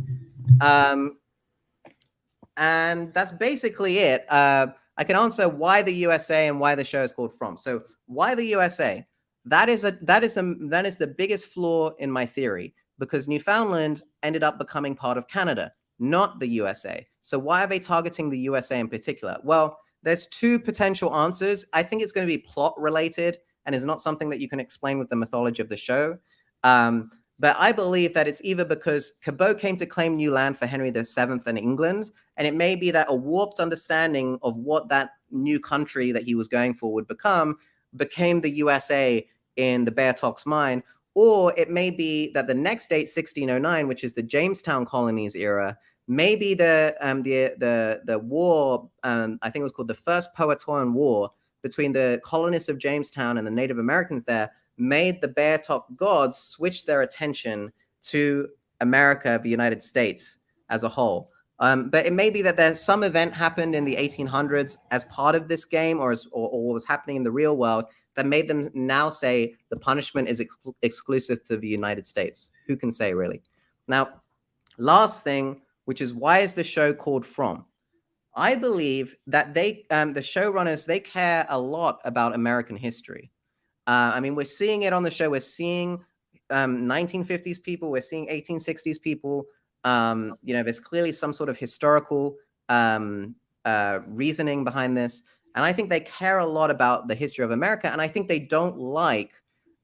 And that's basically it. I can answer why the USA and why the show is called From. So why the USA? That is the biggest flaw in my theory, because Newfoundland ended up becoming part of Canada, not the USA. So why are they targeting the USA in particular? Well, there's 2 potential answers. I think it's going to be plot related and is not something that you can explain with the mythology of the show. But I believe that it's either because Cabot came to claim new land for Henry VII in England, and it may be that a warped understanding of what that new country that he was going for would became the USA in the Beothuk's mind, or it may be that the next date, 1609, which is the Jamestown colonies era, maybe the war, I think it was called the First Powhatan War between the colonists of Jamestown and the Native Americans there, made the Beothuk gods switch their attention to America, the United States as a whole. But it may be that there's some event happened in the 1800s as part of this game, or was happening in the real world, that made them now say the punishment is exclusive to the United States. Who can say, really? Now, last thing, which is why is the show called From? I believe that the showrunners, they care a lot about American history. I mean, we're seeing it on the show. We're seeing 1950s people. We're seeing 1860s people. There's clearly some sort of historical reasoning behind this. And I think they care a lot about the history of America. And I think they don't like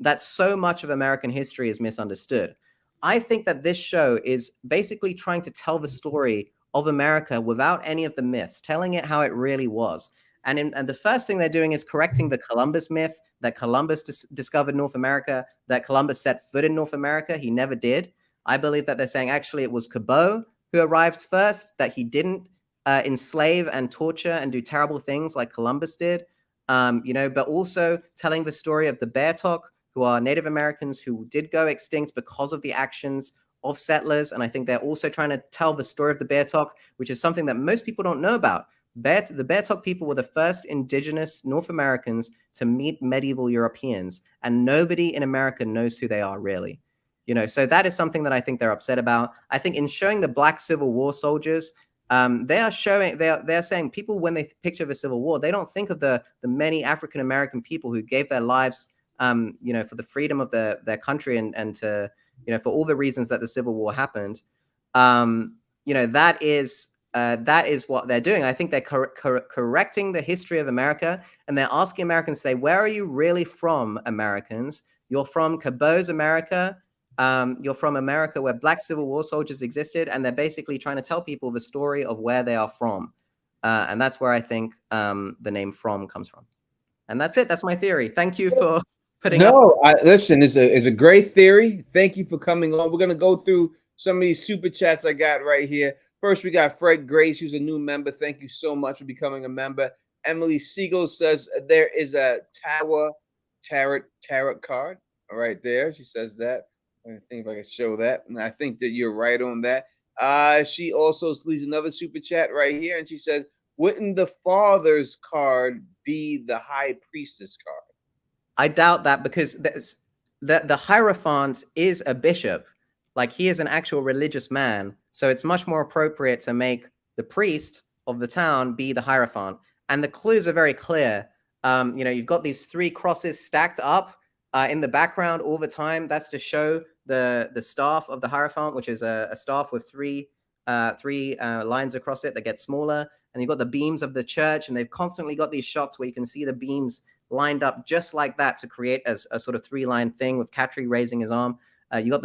that so much of American history is misunderstood. I think that this show is basically trying to tell the story of America without any of the myths, telling it how it really was. And the first thing they're doing is correcting the Columbus myth that Columbus discovered North America, that Columbus set foot in North America. He never did. I believe that they're saying actually it was Cabot who arrived first, that he didn't enslave and torture and do terrible things like Columbus did. But also telling the story of the Beothuk, who are Native Americans who did go extinct because of the actions of settlers. And I think they're also trying to tell the story of the Beothuk, which is something that most people don't know about. The Beothuk people were the first indigenous North Americans to meet medieval Europeans, and nobody in America knows who they are really. So that is something that I think they're upset about. I think in showing the Black Civil War soldiers, they're saying people, when they picture the Civil War, they don't think of the many African American people who gave their lives, for the freedom of their country and to, for all the reasons that the Civil War happened. That is what they're doing. I think they're correcting the history of America, and they're asking Americans to say, where are you really from, Americans? You're from Cabot's America. You're from America where Black Civil War soldiers existed, and they're basically trying to tell people the story of where they are from. And that's where I think the name From comes from. And that's it. That's my theory. Thank you for putting up. Listen, it's a great theory. Thank you for coming on. We're going to go through some of these super chats I got right here. First, we got Fred Grace, who's a new member. Thank you so much for becoming a member. Emily Siegel says there is a tarot card right there. She says that. I think if I can show that. And I think that you're right on that. She also leaves another super chat right here. And she says, wouldn't the Father's card be the High Priestess card? I doubt that, because the Hierophant is a bishop. Like, he is an actual religious man. So it's much more appropriate to make the priest of the town be the Hierophant. And the clues are very clear. You've got these 3 crosses stacked up in the background all the time. That's to show the staff of the Hierophant, which is a staff with three lines across it that get smaller. And you've got the beams of the church, and they've constantly got these shots where you can see the beams lined up just like that to create a sort of 3-line thing with Katri raising his arm. You got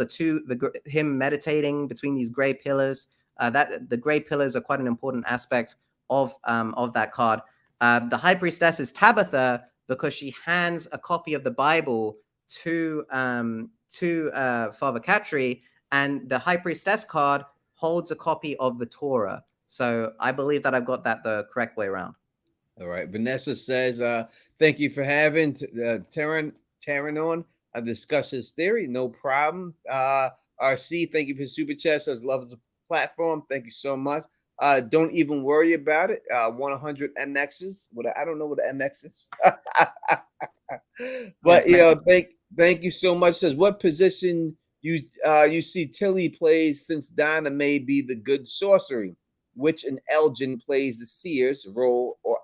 him meditating between these gray pillars. That the gray pillars are quite an important aspect of that card. The High Priestess is Tabitha because she hands a copy of the Bible to Father Katri, and the High Priestess card holds a copy of the Torah. So I believe that I've got that the correct way around. All right. Vanessa says, thank you for having Taran on. I discussed his theory. No problem. RC, thank you for super chat. Says, love the platform. Thank you so much. Don't even worry about it. 100 MXs. I don't know what an MX is. But, thank you so much. Says, what position you see Tilly plays, since Donna may be the good sorcery, which an Elgin plays the seer's role or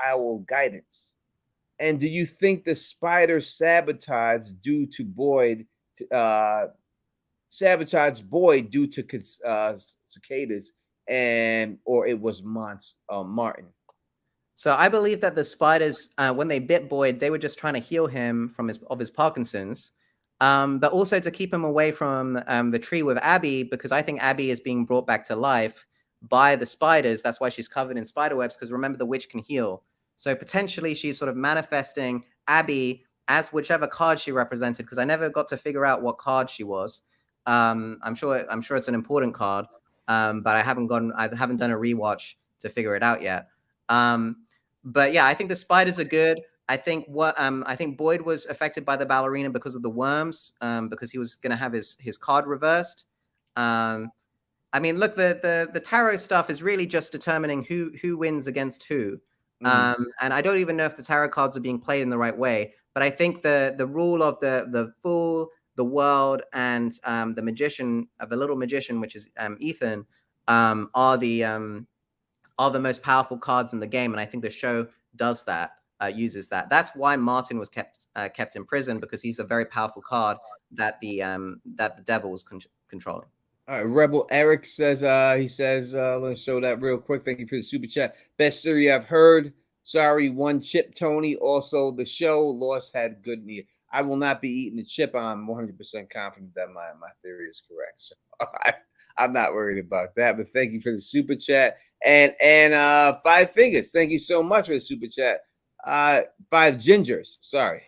owl guidance? And do you think the spider sabotage Boyd due to cicadas, or it was Martin? So I believe that the spiders, when they bit Boyd, they were just trying to heal him of his Parkinson's, but also to keep him away from the tree with Abby, because I think Abby is being brought back to life by the spiders. That's why she's covered in spider webs, because remember, the witch can heal. So potentially she's sort of manifesting Abby as whichever card she represented, because I never got to figure out what card she was. I'm sure it's an important card, but I haven't done a rewatch to figure it out yet. But yeah, I think the spiders are good. I think Boyd was affected by the ballerina because of the worms, because he was going to have his card reversed. I mean, look, the tarot stuff is really just determining who wins against who. And I don't even know if the tarot cards are being played in the right way. But I think the rule of the fool, the world, and the magician, the little magician, which is Ethan, are are the most powerful cards in the game, and I think the show does that, uses that. That's why Martin was kept in prison, because he's a very powerful card that the devil was controlling. All right, Rebel Eric says, he says, let's show that real quick. Thank you for the super chat. Best series I've heard. Sorry, one chip, Tony. Also, the show Lost had good news. I will not be eating the chip. I'm 100% confident that my theory is correct. So I'm not worried about that. But thank you for the super chat. And 5 figures. Thank you so much for the super chat. 5 gingers. Sorry.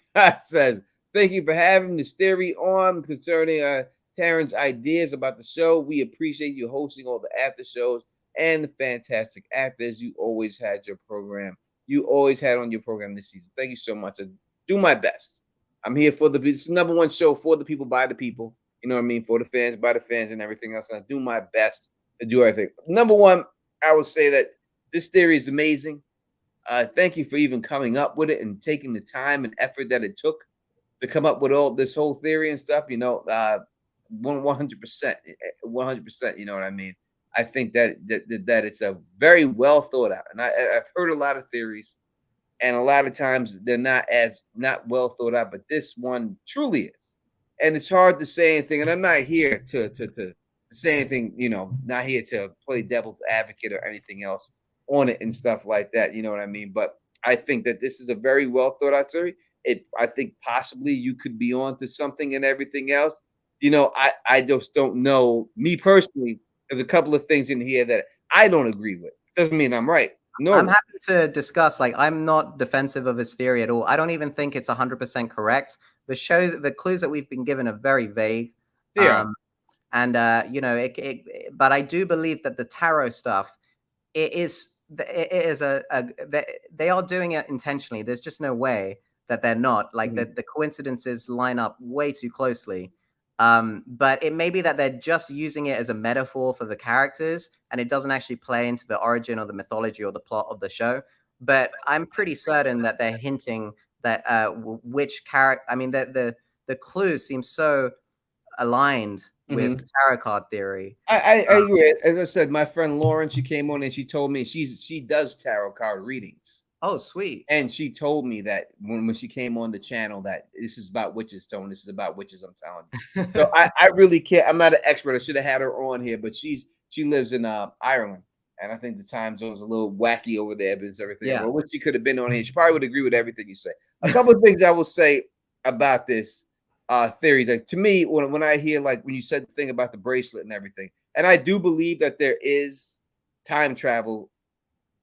Says, thank you for having this theory on concerning Taran's ideas about the show. We appreciate you hosting all the after shows and the fantastic actors you always had your program. You always had on your program this season. Thank you so much. I do my best. I'm here for it's the #1 show for the people, by the people. You know what I mean? For the fans, by the fans, and everything else. And I do my best to do everything. #1, I will say that this theory is amazing. Thank you for even coming up with it and taking the time and effort that it took to come up with all this whole theory and stuff. 100%, 100%. You know what I mean? I think that it's a very well thought out, and I've heard a lot of theories, and a lot of times they're not well thought out, but this one truly is. And it's hard to say anything, and I'm not here to say anything. Not here to play devil's advocate or anything else on it and stuff like that. You know what I mean? But I think that this is a very well thought out theory. I think possibly you could be on to something and everything else. I just don't know. Me personally, there's a couple of things in here that I don't agree with. Doesn't mean I'm right. No, I'm happy to discuss. Like, I'm not defensive of his theory at all. I don't even think it's 100% correct. The clues that we've been given are very vague. Yeah. But I do believe that the tarot stuff, they are doing it intentionally. There's just no way that they're not. Like, the coincidences line up way too closely. But it may be that they're just using it as a metaphor for the characters, and it doesn't actually play into the origin or the mythology or the plot of the show. But I'm pretty certain that they're hinting that which character. I mean, the clues seem so aligned with the tarot card theory. I agree. As I said, my friend Lauren, she came on and she told me she does tarot card readings. Oh, sweet. And she told me that when she came on the channel that this is about witches, Tone. This is about witches, I'm telling you. So I really can't. I'm not an expert. I should have had her on here, but she lives in Ireland. And I think the time zone is a little wacky over there, but it's everything. Yeah. But what she could have been on here, she probably would agree with everything you say. A couple of things I will say about this theory. That to me, when I hear, like, when you said the thing about the bracelet and everything, and I do believe that there is time travel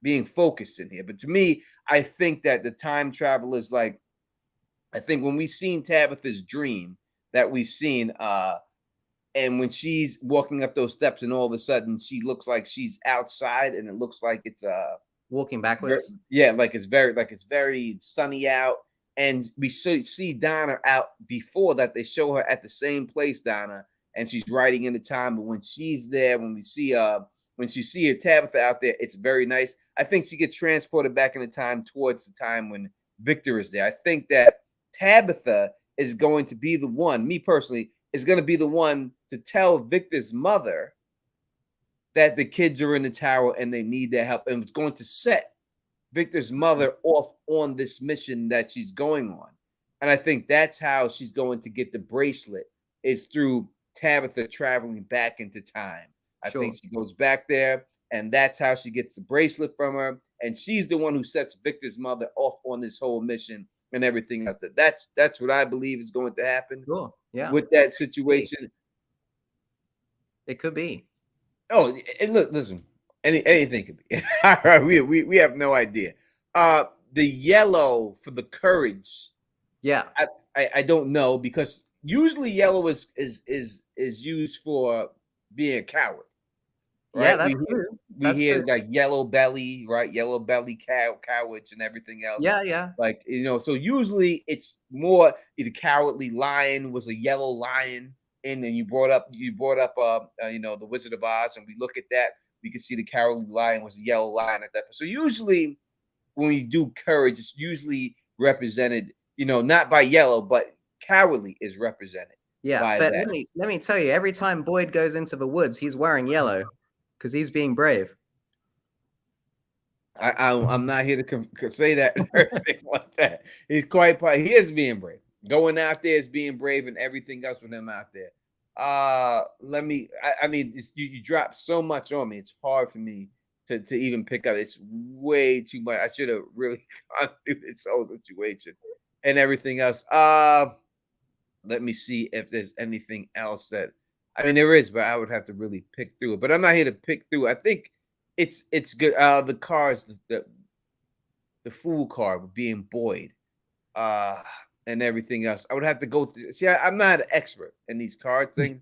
being focused in here. But to me, I think that the time travel is like, I think when we've seen Tabitha's dream that we've seen, and when she's walking up those steps and all of a sudden she looks like she's outside and it looks like it's walking backwards. Like it's very sunny out. And we see Donna out before that. They show her at the same place, Donna, and she's riding into time. But when she's there, when you see her Tabitha out there, it's very nice. I think she gets transported back in the time towards the time when Victor is there. I think that Tabitha is going to be the one, me personally, is going to be the one to tell Victor's mother that the kids are in the tower and they need their help. And it's going to set Victor's mother off on this mission that she's going on. And I think that's how she's going to get the bracelet, is through Tabitha traveling back into time. I think she goes back there, and that's how she gets the bracelet from her. And she's the one who sets Victor's mother off on this whole mission and everything else. That's what I believe is going to happen. Cool. Yeah. With that situation. It could be. Oh, and look, listen, anything could be. All right, we have no idea. The yellow for the courage. Yeah. I don't know, because usually yellow is used for being a coward. Right? Yeah, that's true. We hear like yellow belly, right? Yellow belly cowards and everything else. Yeah. Like, so usually it's more the cowardly lion was a yellow lion. And then you brought up the Wizard of Oz, and we look at that, we can see the cowardly lion was a yellow lion at that point. So usually when we do courage, it's usually represented, not by yellow, but cowardly is represented. Yeah, but let me tell you, every time Boyd goes into the woods, he's wearing yellow because he's being brave. I'm not here to say that or anything like that. He's quite. He is being brave. Going out there is being brave, and everything else with him out there. Let me. I mean, you drop so much on me. It's hard for me to even pick up. It's way too much. I should have really gone through this whole situation and everything else. Let me see if there's anything else that. I mean, there is, but I would have to really pick through it. But I'm not here to pick through. I think it's good. The cars, the fool car being Boyd, and everything else. I would have to go through. See, I'm not an expert in these card things,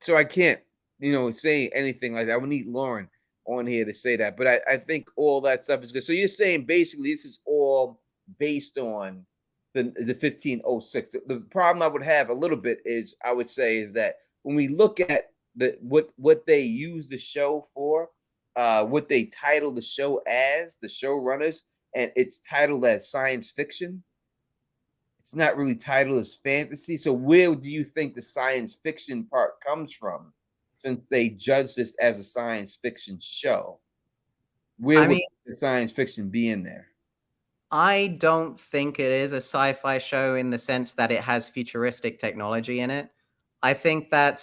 so I can't, say anything like that. I would need Lauren on here to say that. But I think all that stuff is good. So you're saying basically this is all based on the 1506. The problem I would have a little bit is I would say is that when we look at what they use the show for, what they title the show as, the showrunners, and it's titled as science fiction. It's not really titled as fantasy. So where do you think the science fiction part comes from, since they judge this as a science fiction show? Where would the science fiction be in there? I don't think it is a sci-fi show in the sense that it has futuristic technology in it. I think that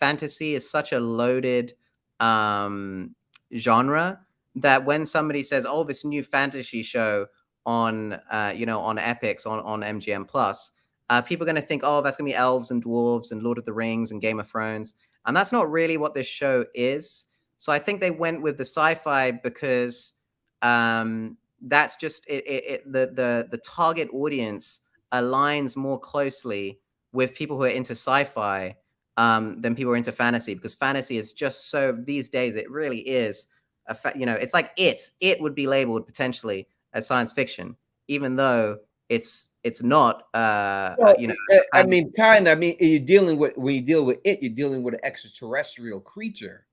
fantasy is such a loaded genre that when somebody says, "Oh, this new fantasy show on on Epix on MGM Plus," people are going to think, "Oh, that's going to be elves and dwarves and Lord of the Rings and Game of Thrones," and that's not really what this show is. So I think they went with the sci-fi because that's just the target audience aligns more closely with people who are into sci-fi than people who are into fantasy, because fantasy is just so these days it really is it's like it would be labeled potentially as science fiction, even though it's not Well, I mean, kind of. I mean, you're dealing with when you deal with it, you're dealing with an extraterrestrial creature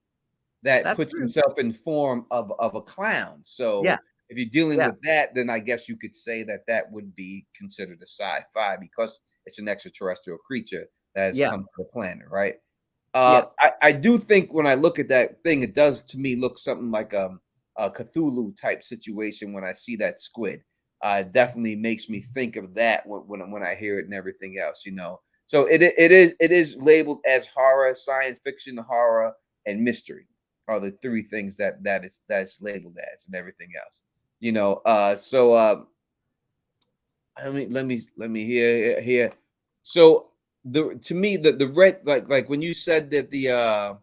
that puts himself in form of a clown. So yeah. If you're dealing with that, then I guess you could say that would be considered a sci-fi because it's an extraterrestrial creature that has come to the planet, right? I do think when I look at that thing, it does to me look something like a Cthulhu type situation when I see that squid. It definitely makes me think of that when I hear it and everything else, So it is labeled as horror, science fiction, horror, and mystery are the three things that's labeled as, and everything else. Let me hear here. So to me the red, like when you said that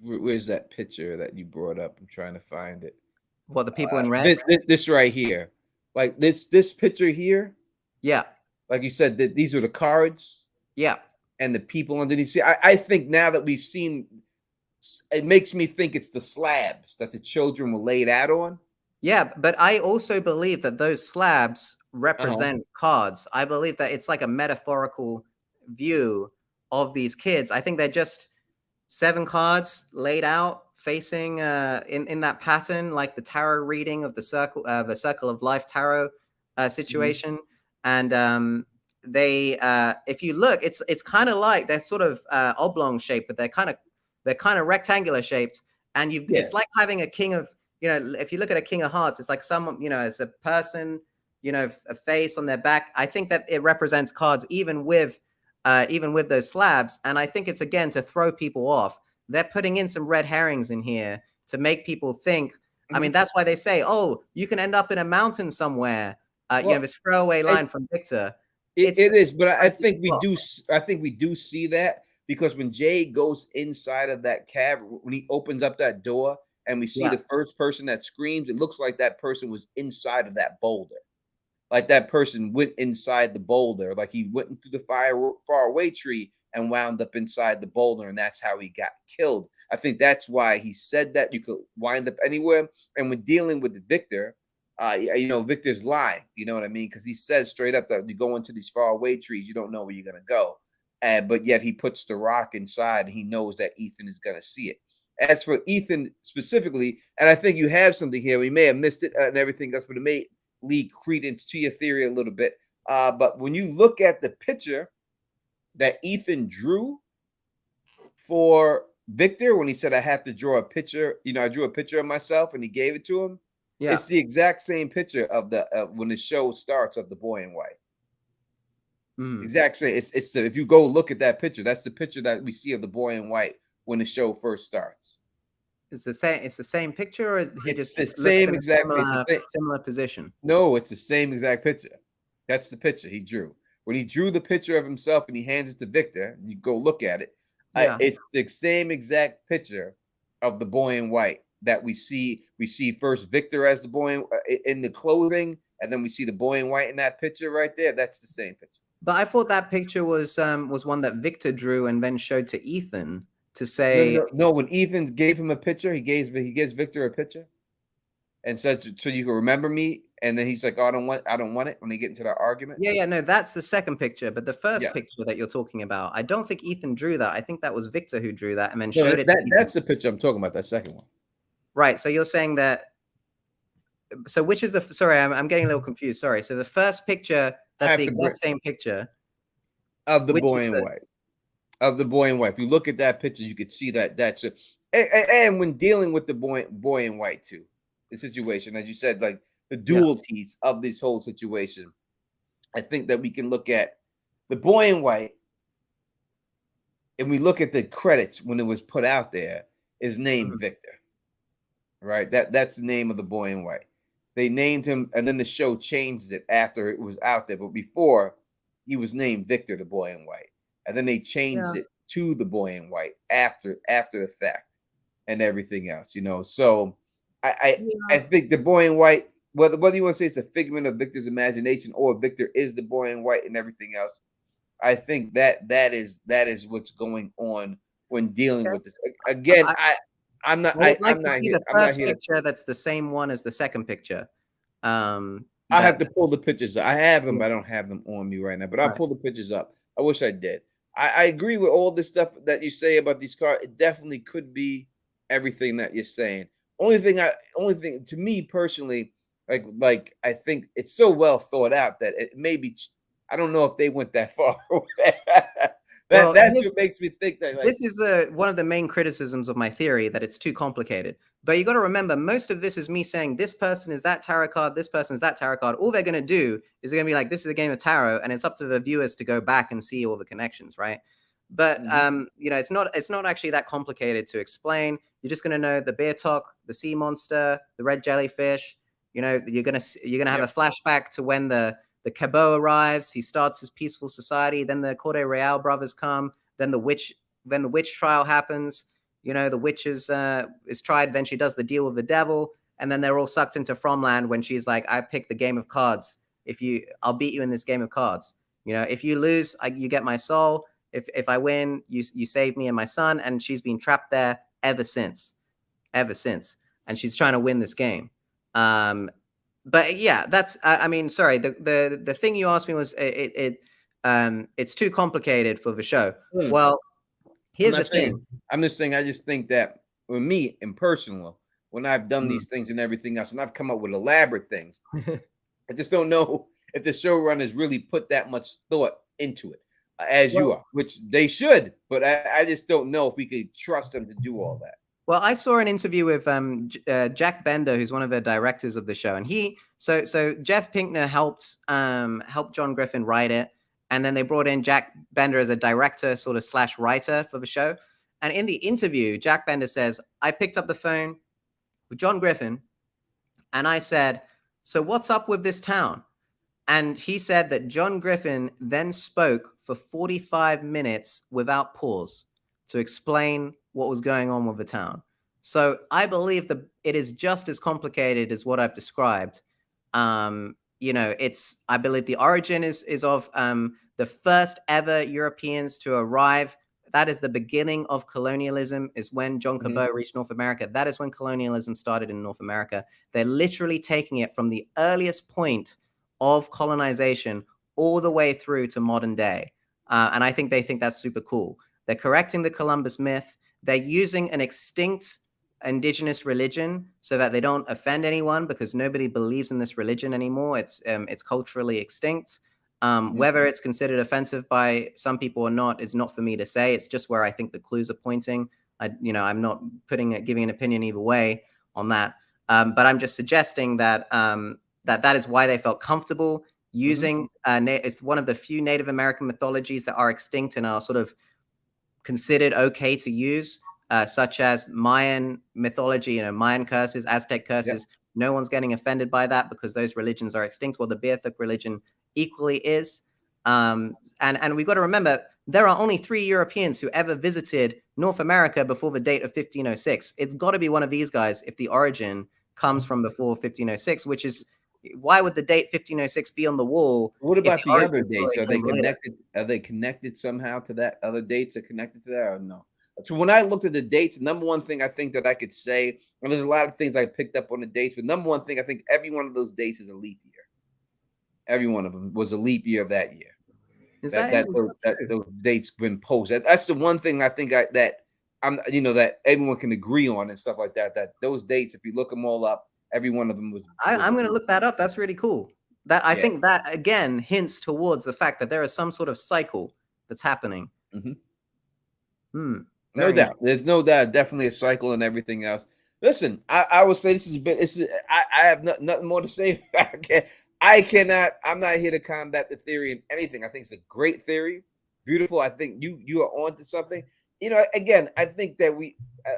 where's that picture that you brought up? I'm trying to find it. What, the people in red? This right here, like this picture here. Yeah. Like you said, that these are the cards. Yeah. And the people underneath. See, I think now that we've seen, it makes me think it's the slabs that the children were laid out on. Yeah, but I also believe that those slabs represent cards. I believe that it's like a metaphorical view of these kids. I think they're just 7 cards laid out facing in that pattern, like the tarot reading of the circle of life tarot situation. And they if you look, it's kind of like they're sort of oblong shaped, but they're kind of rectangular shaped. And it's like having a king of, if you look at a king of hearts, it's like someone, as a person, a face on their back. I think that it represents cards even with those slabs. And I think it's, again, to throw people off. They're putting in some red herrings in here to make people think. I mean, that's why they say, oh, you can end up in a mountain somewhere. This throwaway line from Victor. It is, but I think we do. I think we do see that, because when Jay goes inside of that cab, when he opens up that door and we see the first person that screams, it looks like that person was inside of that boulder. Like that person went inside the boulder, like he went through the far away tree and wound up inside the boulder, and that's how he got killed. I think that's why he said that you could wind up anywhere. And when dealing with Victor, Victor's lying. You know what I mean? Because he says straight up that you go into these far away trees, you don't know where you're gonna go. But yet he puts the rock inside, and he knows that Ethan is gonna see it. As for Ethan specifically, and I think you have something here, we may have missed it and everything else, but it may lead credence to your theory a little bit. But when you look at the picture that Ethan drew for Victor, when he said I have to draw a picture, I drew a picture of myself and he gave it to him. Yeah. It's the exact same picture of the when the show starts of the boy in white. Exact same. It's if you go look at that picture, that's the picture that we see of the boy in white when the show first starts. It's the same. It's the same picture, or he It's just the looks same in a exact similar position. No, it's the same exact picture. That's the picture he drew. When he drew the picture of himself and he hands it to Victor, you go look at it. Yeah. It's the same exact picture of the boy in white that we see. We see first Victor as the boy in the clothing, and then we see the boy in white in that picture right there. That's the same picture. But I thought that picture was one that Victor drew and then showed to Ethan to say. No. When Ethan gave him a picture, he gives Victor a picture, and says, "So you can remember me." And then he's like, "Oh, I don't want it." When they get into that argument. Yeah, no, that's the second picture. But the first picture that you're talking about, I don't think Ethan drew that. I think that was Victor who drew that and then showed it. That's the picture I'm talking about. That second one. Right. So you're saying that. So which is the? Sorry, I'm getting a little confused. Sorry. So the first picture, that's the exact same picture of the boy in white. Of the boy in white. If you look at that picture, you could see that's and when dealing with the boy in white too, the situation, as you said, like the dualities of this whole situation, I think that we can look at the boy in white, and we look at the credits when it was put out there, is named Victor. Right? That's the name of the boy in white. They named him, and then the show changed it after it was out there. But before, he was named Victor, the boy in white. And then they changed it to the boy in white after the fact and everything else, So I think the boy in white, whether you want to say it's a figment of Victor's imagination or Victor is the boy in white and everything else, I think that is what's going on when dealing with this. Again, I'm not. I'd like I'm to not see here. the first picture that's the same one as the second picture. I have to pull the pictures up. I have them, but I don't have them on me right now. But I'll pull the pictures up. I wish I did. I agree with all this stuff that you say about these cars. It definitely could be everything that you're saying. Only thing to me personally, like I think it's so well thought out that it may be. I don't know if they went that far. That's what makes me think that. This is one of the main criticisms of my theory, that it's too complicated. But you got to remember, most of this is me saying this person is that tarot card, this person is that tarot card. All they're going to do is they're going to be like, this is a game of tarot, and it's up to the viewers to go back and see all the connections, right? But it's not actually that complicated to explain. You're just going to know the Beothuk, the sea monster, the red jellyfish. You're going to have a flashback to when the Cabot arrives. He starts his peaceful society. Then the Corte Real brothers come. Then the witch trial happens. The witch is tried. Then she does the deal with the devil, and then they're all sucked into Fromland when she's like, "I picked the game of cards. I'll beat you in this game of cards. If you lose, you get my soul. If I win, you save me and my son." And she's been trapped there ever since, and she's trying to win this game. But yeah, that's. I mean, sorry. The thing you asked me was it's too complicated for the show. Well, here's the thing. I'm just saying. I just think that for me, in personal, when I've done these things and everything else, and I've come up with elaborate things, I just don't know if the showrunners really put that much thought into it as you are, which they should. But I just don't know if we could trust them to do all that. Well, I saw an interview with Jack Bender, who's one of the directors of the show, and so Jeff Pinkner helped John Griffin write it, and then they brought in Jack Bender as a director, sort of / writer for the show. And in the interview, Jack Bender says, "I picked up the phone with John Griffin, and I said, 'So what's up with this town?' And he said that John Griffin then spoke for 45 minutes without pause to explain what was going on with the town. So I believe that it is just as complicated as what I've described. I believe the origin is of the first ever Europeans to arrive. That is the beginning of colonialism, is when John Cabot reached North America. That is when colonialism started in North America. They're literally taking it from the earliest point of colonization all the way through to modern day. And I think they think that's super cool. They're correcting the Columbus myth. They're using an extinct indigenous religion so that they don't offend anyone, because nobody believes in this religion anymore. It's culturally extinct. Whether it's considered offensive by some people or not is not for me to say. It's just where I think the clues are pointing. I'm not giving an opinion either way on that. But I'm just suggesting that that is why they felt comfortable using. It's one of the few Native American mythologies that are extinct and are sort of considered okay to use, such as Mayan mythology, Mayan curses, Aztec curses. Yep. No one's getting offended by that because those religions are extinct. Well, the Beothuk religion equally is. And we've got to remember, there are only 3 Europeans who ever visited North America before the date of 1506. It's got to be one of these guys if the origin comes from before 1506, which is, why would the date 1506 be on the wall? What about the other dates? Are they connected? Are they connected somehow to that? Other dates are connected to that or no? So when I looked at the dates, number one thing I think that I could say, and there's a lot of things I picked up on the dates, but number one thing, I think every one of those dates is a leap year. Every one of them was a leap year of that year. Those dates been posted. That's the one thing I think that everyone can agree on and stuff like that. That those dates, if you look them all up, every one of them was. I'm going to look that up. That's really cool. I think that again hints towards the fact that there is some sort of cycle that's happening. No doubt. There's no doubt. Definitely a cycle and everything else. Listen, I would say this is a bit. I have nothing more to say. I'm not here to combat the theory in anything. I think it's a great theory, beautiful. I think you are onto something. Again, I think that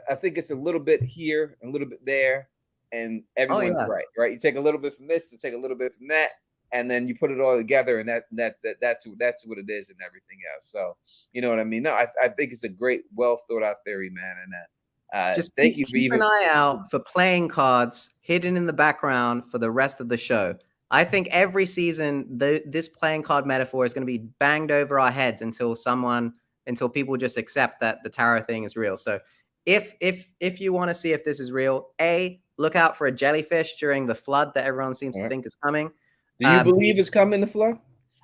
I think it's a little bit here, a little bit there, and everyone's right. You take a little bit from this, to take a little bit from that, and then you put it all together, and that's what it is, and everything else. So you know what I mean? No, I think it's a great, well thought out theory, man. And just keep an eye out for playing cards hidden in the background for the rest of the show. I think every season this playing card metaphor is going to be banged over our heads until people just accept that the tarot thing is real. So if you want to see if this is real, look out for a jellyfish during the flood that everyone seems to think is coming. Do you believe it's coming, the flood?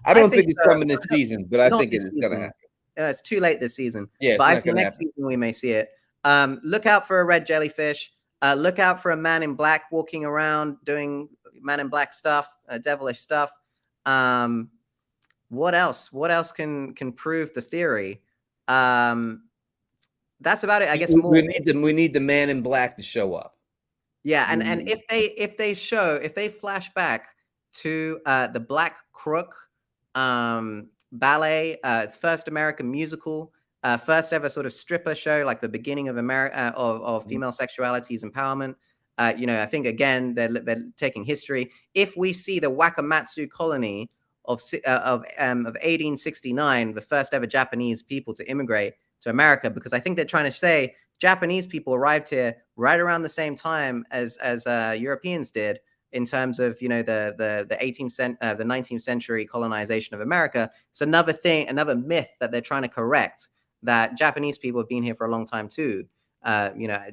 I don't think it's coming this season, but I think it's going to happen. It's too late this season. Yeah, but I think next season we may see it. Look out for a red jellyfish. Look out for a man in black walking around doing man in black stuff, devilish stuff. What else? What else can prove the theory? That's about it. I guess we need the man in black to show up. Yeah, and if they flash back to the Black Crook ballet, first American musical, first ever sort of stripper show, like the beginning of America of female sexuality's empowerment. I think again they're taking history. If we see the Wakamatsu colony of 1869, the first ever Japanese people to immigrate to America, because I think they're trying to say Japanese people arrived here right around the same time as Europeans did in terms of the 19th century colonization of America. It's another myth that they're trying to correct, that Japanese people have been here for a long time too.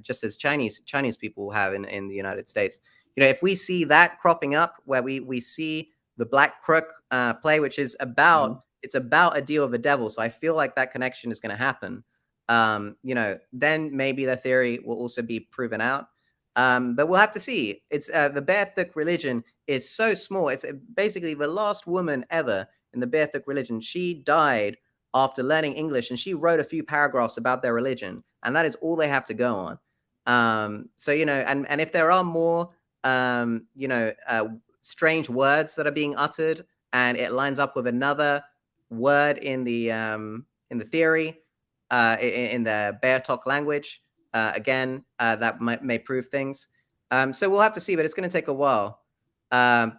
Just as Chinese people have in the United States. If we see that cropping up, where we see the Black Crook play, which is about it's about a deal of the devil. So I feel like that connection is going to happen. Then maybe the theory will also be proven out. But we'll have to see. It's the Beothuk religion is so small. It's basically the last woman ever in the Beothuk religion. She died after learning English, and she wrote a few paragraphs about their religion, and that is all they have to go on. So and if there are more strange words that are being uttered, and it lines up with another word in the theory, in the Beothuk language, again, that may prove things. So we'll have to see, but it's going to take a while. And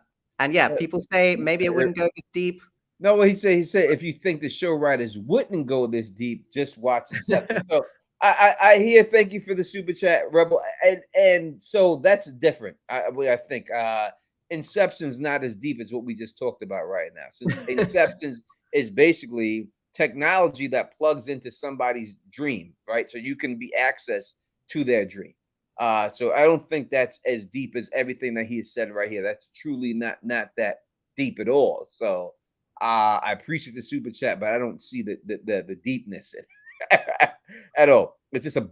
yeah, people say maybe it wouldn't go this deep. No, what he said if you think the show writers wouldn't go this deep, just watch Inception. So I hear, thank you for the super chat, Rebel, and so that's different. I think Inception's not as deep as what we just talked about right now. So Inception is basically technology that plugs into somebody's dream, right? So you can be access to their dream. So I don't think that's as deep as everything that he has said right here. That's truly not that deep at all. So I appreciate the super chat, but I don't see the deepness in it at all. It's just a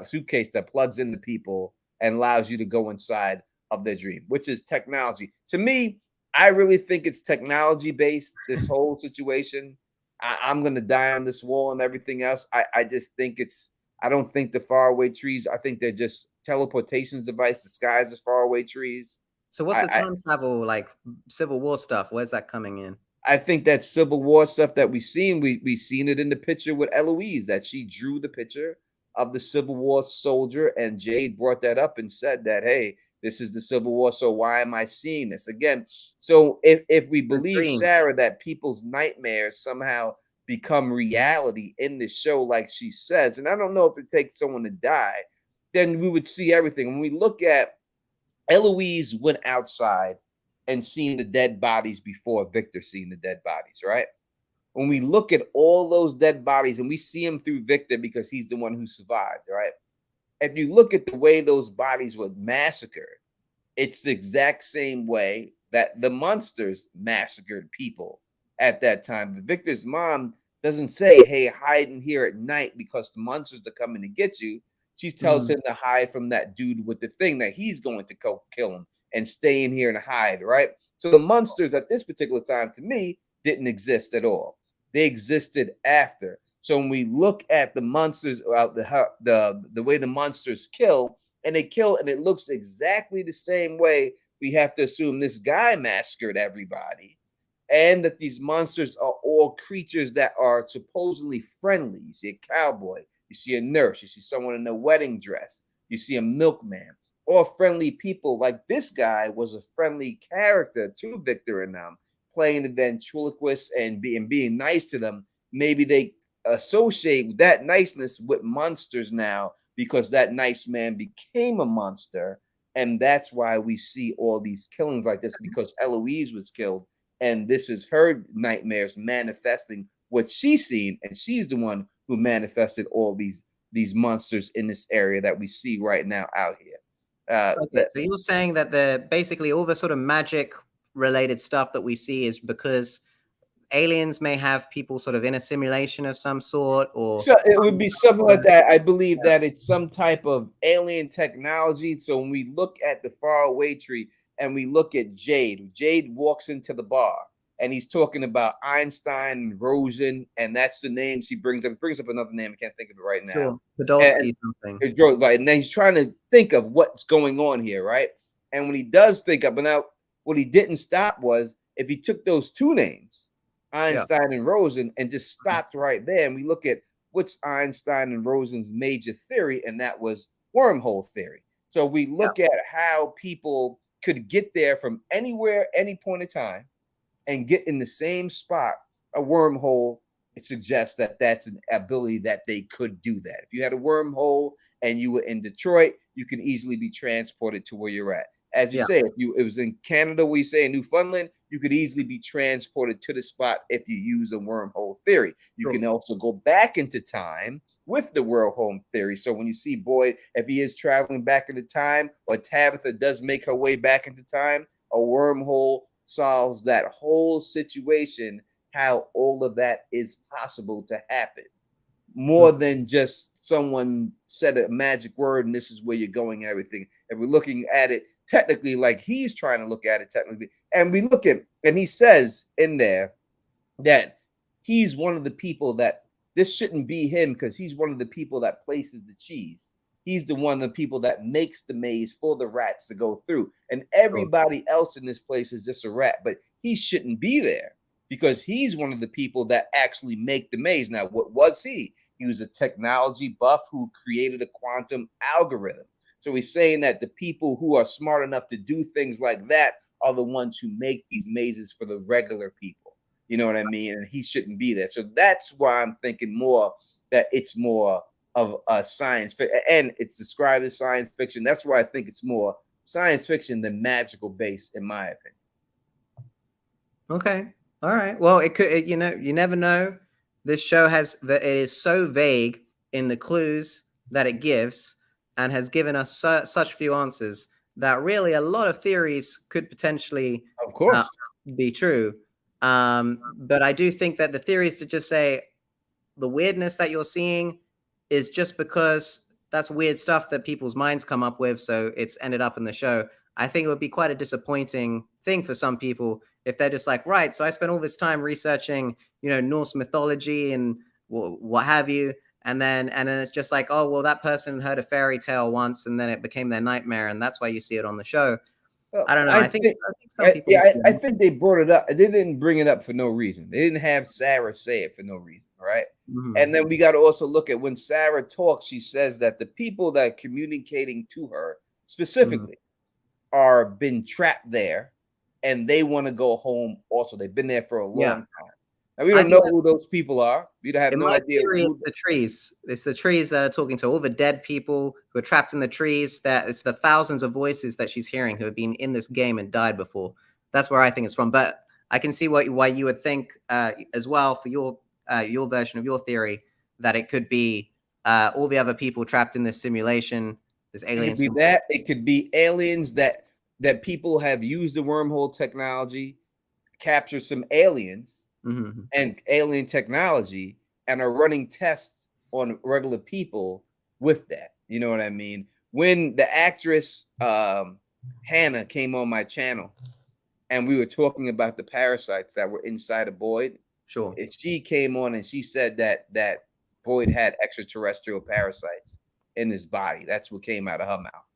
suitcase that plugs into people and allows you to go inside of their dream, which is technology. To me, I really think it's technology based, this whole situation. I'm going to die on this wall and everything else. I just think it's I don't think the faraway trees, I think they're just teleportation device disguised as faraway trees. So what's the I, time travel, like Civil War stuff? Where's that coming in? I think that Civil War stuff that we seen, we seen it in the picture with Eloise, that she drew the picture of the Civil War soldier, and Jade brought that up and said that, hey, this is the Civil War, so why am I seeing this again? So if we believe dreams. Sarah that people's nightmares somehow become reality in the show, like she says, and I don't know if it takes someone to die, then we would see everything. When we look at Eloise went outside and seen the dead bodies before Victor seen the dead bodies, right? When we look at all those dead bodies and we see them through Victor because he's the one who survived, right? If you look at the way those bodies were massacred, it's the exact same way that the monsters massacred people at that time. But Victor's mom doesn't say, hey, hide in here at night because the monsters are coming to get you. She tells him to hide from that dude with the thing that he's going to go kill him and stay in here and hide, right? So the monsters at this particular time, to me, didn't exist at all. They existed after. So when we look at the monsters, the way the monsters kill, and they kill, and it looks exactly the same way, we have to assume this guy massacred everybody, and that these monsters are all creatures that are supposedly friendly. You see a cowboy, you see a nurse, you see someone in a wedding dress, you see a milkman, all friendly people. Like this guy was a friendly character to Victor and them, playing the ventriloquist and being nice to them. Maybe they associate that niceness with monsters now because that nice man became a monster. And that's why we see all these killings like this, because Eloise was killed. And this is her nightmares manifesting what she's seen. And she's the one who manifested all these monsters in this area that we see right now out here. Okay, so you're saying that basically all the sort of magic related stuff that we see is because aliens may have people sort of in a simulation of some sort, or so it would be something like that. I believe that it's some type of alien technology. So when we look at the faraway tree and we look at Jade walks into the bar and he's talking about Einstein and Rosen, and that's the names he brings up. He brings up another name, I can't think of it right now. Sure. Podolsky something. And then he's trying to think of what's going on here, right? And when he does think up, but now what he didn't stop was if he took those two names, Einstein and Rosen, and just stopped right there, and we look at what's Einstein and Rosen's major theory, and that was wormhole theory. So we look at how people could get there from anywhere, any point in time, and get in the same spot, a wormhole. It suggests that that's an ability that they could do that. If you had a wormhole and you were in Detroit, you can easily be transported to where you're at. As you say, if it was in Canada, we say in Newfoundland, you could easily be transported to the spot if you use a wormhole theory. You can also go back into time with the wormhole theory. So when you see Boyd, if he is traveling back into time, or Tabitha does make her way back into time, a wormhole solves that whole situation, how all of that is possible to happen. More than just someone said a magic word and this is where you're going and everything. And we're looking at it technically like he's trying to look at it technically. And we look at, and he says in there that he's one of the people that this shouldn't be him because he's one of the people that places the cheese. He's the one of the people that makes the maze for the rats to go through. And everybody else in this place is just a rat, but he shouldn't be there because he's one of the people that actually make the maze. Now, what was he? He was a technology buff who created a quantum algorithm. So he's saying that the people who are smart enough to do things like that are the ones who make these mazes for the regular people. You know what I mean? And he shouldn't be there. So that's why I'm thinking more that it's more of a science fiction, and it's described as science fiction. That's why I think it's more science fiction than magical based, in my opinion. Okay. All right. Well, it could, you never know. This show it is so vague in the clues that it gives and has given us such few answers that really a lot of theories could potentially, of course, be true. But I do think that the theories to just say the weirdness that you're seeing is just because that's weird stuff that people's minds come up with. So it's ended up in the show. I think it would be quite a disappointing thing for some people if they're just like, right, so I spent all this time researching, Norse mythology and what have you, and then it's just like, oh well, that person heard a fairy tale once, and then it became their nightmare, and that's why you see it on the show. Well, I don't know. I think some I, people. yeah, I think they brought it up. They didn't bring it up for no reason. They didn't have Sarah say it for no reason, right? And then we got to also look at when Sarah talks. She says that the people that are communicating to her specifically are been trapped there, and they want to go home. Also, they've been there for a long time. Now we don't know who those people are. We don't have no idea. It's the trees. It's the trees that are talking to all the dead people who are trapped in the trees. That it's the thousands of voices that she's hearing who have been in this game and died before. That's where I think it's from. But I can see why you would think as well for your version of your theory that it could be all the other people trapped in this simulation. This alien. It could be that. It could be aliens that people have used the wormhole technology, capture some aliens. And alien technology, and are running tests on regular people with that. You know what I mean? When the actress Hannah came on my channel, and we were talking about the parasites that were inside of Boyd, she came on and she said that Boyd had extraterrestrial parasites in his body. That's what came out of her mouth.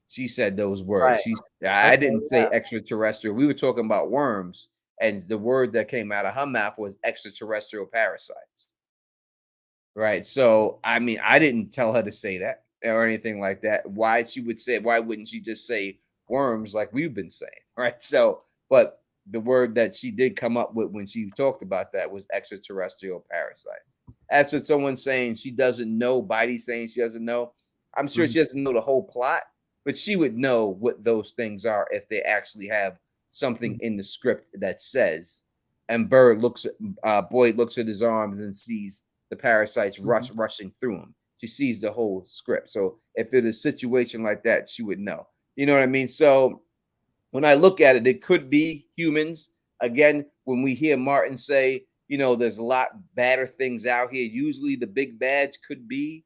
She said those words. I didn't say extraterrestrial. We were talking about worms. And the word that came out of her mouth was extraterrestrial parasites. Right. So, I mean, I didn't tell her to say that or anything like that. Why wouldn't she just say worms like we've been saying? Right. So, but the word that she did come up with when she talked about that was extraterrestrial parasites. As for someone saying she doesn't know, Bitey saying she doesn't know, I'm sure she doesn't know the whole plot, but she would know what those things are if they actually have something in the script that says, and Boyd looks at his arms and sees the parasites rushing through him. She sees the whole script. So if it is a situation like that, she would know. You know what I mean? So when I look at it, it could be humans. Again, when we hear Martin say, you know, there's a lot badder things out here, usually the big bads could be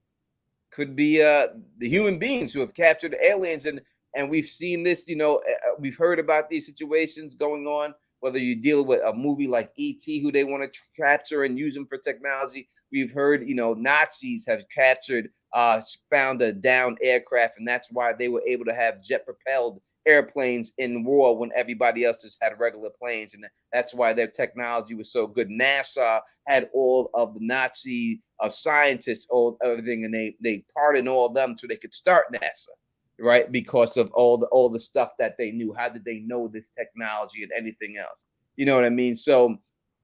the human beings who have captured the aliens. And we've seen this, you know, we've heard about these situations going on, whether you deal with a movie like E.T., who they want to capture and use them for technology. We've heard, you know, Nazis have captured, found a downed aircraft, and that's why they were able to have jet-propelled airplanes in war when everybody else just had regular planes. And that's why their technology was so good. NASA had all of the Nazi scientists, everything, and they pardoned all of them so they could start NASA. Right, because of all the stuff that they knew. How did they know this technology and anything else? You know what I mean? So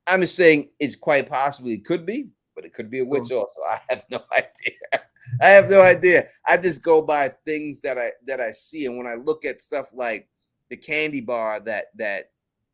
I'm just saying it's quite possibly it could be, but it could be a witch also. I have no idea. I have no idea. I just go by things that I see, and when I look at stuff like the candy bar that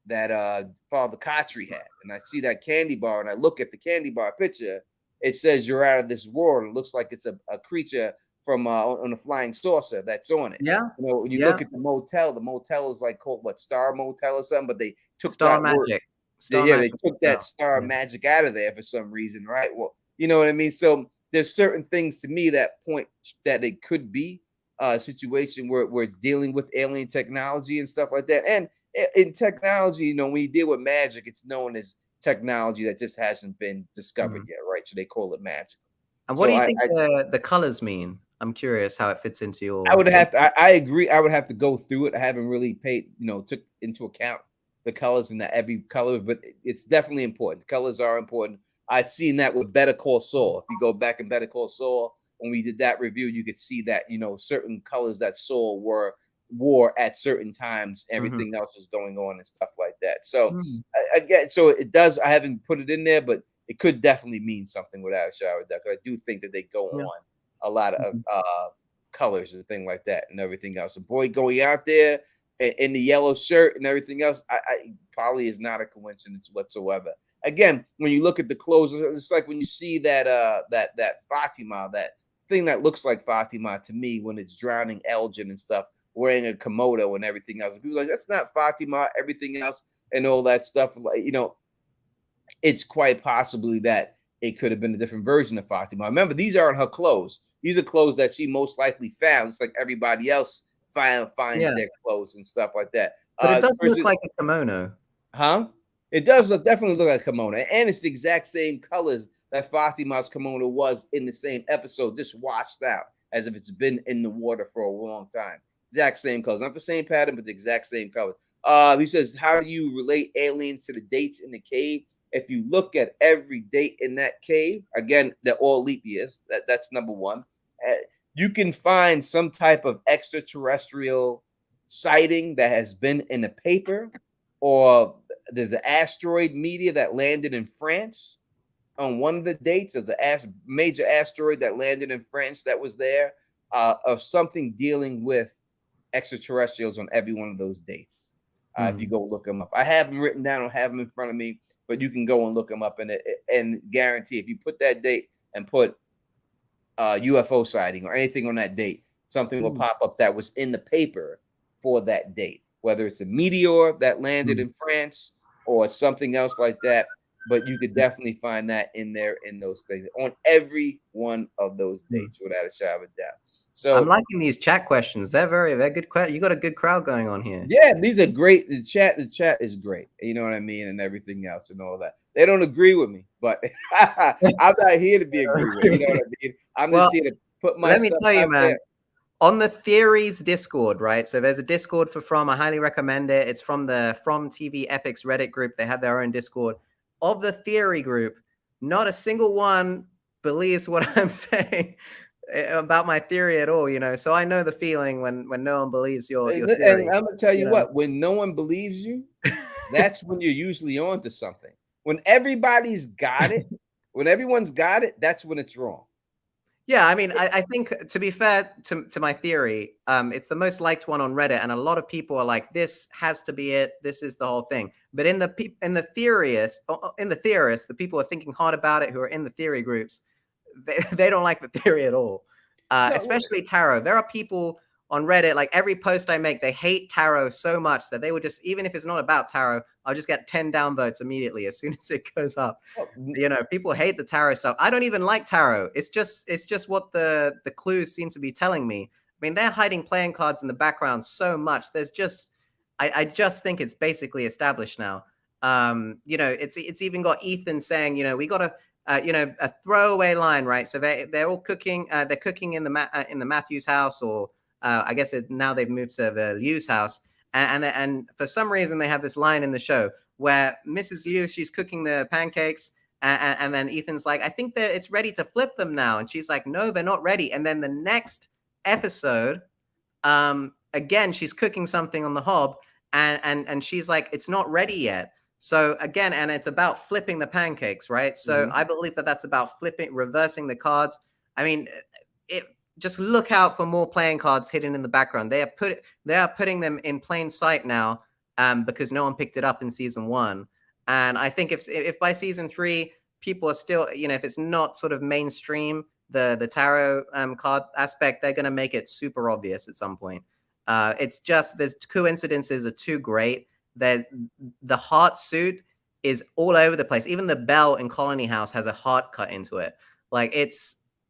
Father Kotri had, and I see that candy bar, and I look at the candy bar picture, it says you're out of this world. It looks like it's a creature from on a flying saucer that's on it. Yeah. You know, when you look at the motel is like called what, Star Motel or something, but they took Star that Magic. They took that Star Magic out of there for some reason, right? Well, you know what I mean? So there's certain things to me that point that it could be a situation where we're dealing with alien technology and stuff like that. And in technology, you know, when you deal with magic, it's known as technology that just hasn't been discovered yet, right? So they call it magic. And what do you think the colors mean? I'm curious how it fits into your. I would have to. I agree. I would have to go through it. I haven't really took into account the colors and every color, but it's definitely important. The colors are important. I've seen that with Better Call Saul. If you go back in Better Call Saul, when we did that review, you could see that, you know, certain colors that Saul wore at certain times, everything else was going on and stuff like that. So again, so it does. I haven't put it in there, but it could definitely mean something without a shadow of doubt. I do think that they go on a lot of colors and things like that and everything else. A boy going out there in the yellow shirt and everything else, I probably is not a coincidence whatsoever. Again, when you look at the clothes, it's like when you see that that Fatima, that thing that looks like Fatima to me when it's drowning Elgin and stuff, wearing a kimono and everything else. And people are like, that's not Fatima, everything else and all that stuff. Like, you know, it's quite possibly that it could have been a different version of Fatima. Remember, these aren't her clothes. These are clothes that she most likely found. It's like everybody else finds their clothes and stuff like that. But it does look like a kimono. Huh? It does definitely look like a kimono, and it's the exact same colors that Fatima's kimono was in the same episode, just washed out as if it's been in the water for a long time. Exact same colors, not the same pattern, but the exact same colors. He says, how do you relate aliens to the dates in the cave? If you look at every date in that cave, again, they're all leap years. That's number one. You can find some type of extraterrestrial sighting that has been in the paper, or there's an asteroid meteor that landed in France on one of the dates of the major asteroid that landed in France that was there, of something dealing with extraterrestrials on every one of those dates. If you go look them up, I have them written down, I don't have them in front of me, but you can go and look them up, and guarantee if you put that date and put UFO sighting or anything on that date, something will pop up that was in the paper for that date, whether it's a meteor that landed in France or something else like that. But you could definitely find that in there, in those things, on every one of those dates, without a shadow of a doubt. So I'm liking these chat questions. They're good. You got a good crowd going on here. yeah, these are great. The chat is great. You know what I mean, and everything else and all that. They don't agree with me, but I'm not here to be agreed with. You know what I mean? I'm just here to put my. Let me tell you, man. There. On the Theories Discord, right? So there's a Discord for From. I highly recommend it. It's from the From TV Epics Reddit group. They have their own Discord. Of the theory group, not a single one believes what I'm saying about my theory at all, you know. So I know the feeling when no one believes your theory. And I'm gonna tell you what, when no one believes you, that's when you're usually on to something. When everybody's got it, when everyone's got it, that's when it's wrong. Yeah, I mean, I think, to be fair to my theory, it's the most liked one on Reddit, and a lot of people are like, "This has to be it. This is the whole thing." But in the theorists, the people who are thinking hard about it, who are in the theory groups, they don't like the theory at all. Especially tarot. There are people on Reddit, like every post I make, they hate tarot so much that they would just, even if it's not about tarot, I'll just get 10 downvotes immediately as soon as it goes up. You know, people hate the tarot stuff. I don't even like tarot. It's just what the clues seem to be telling me. I mean, they're hiding playing cards in the background so much. There's just, I just think it's basically established now. You know, it's even got Ethan saying, you know, we got to, you know, a throwaway line, right? So they're all cooking. They're cooking in the Matthews house, or I guess now they've moved to the Liu's house, and for some reason they have this line in the show where Mrs. Liu, she's cooking the pancakes, and then Ethan's like, I think that it's ready to flip them now, and she's like, no, they're not ready. And then the next episode, again, she's cooking something on the hob, and she's like, it's not ready yet. So again, and it's about flipping the pancakes, right? So I believe that that's about reversing the cards. I mean, just look out for more playing cards hidden in the background. They are putting them in plain sight now, because no one picked it up in season 1. And I think if by season 3 people are still, you know, if it's not sort of mainstream, the tarot card aspect, they're going to make it super obvious at some point. It's just, there's coincidences are too great. That the heart suit is all over the place. Even the bell in Colony House has a heart cut into it. Like,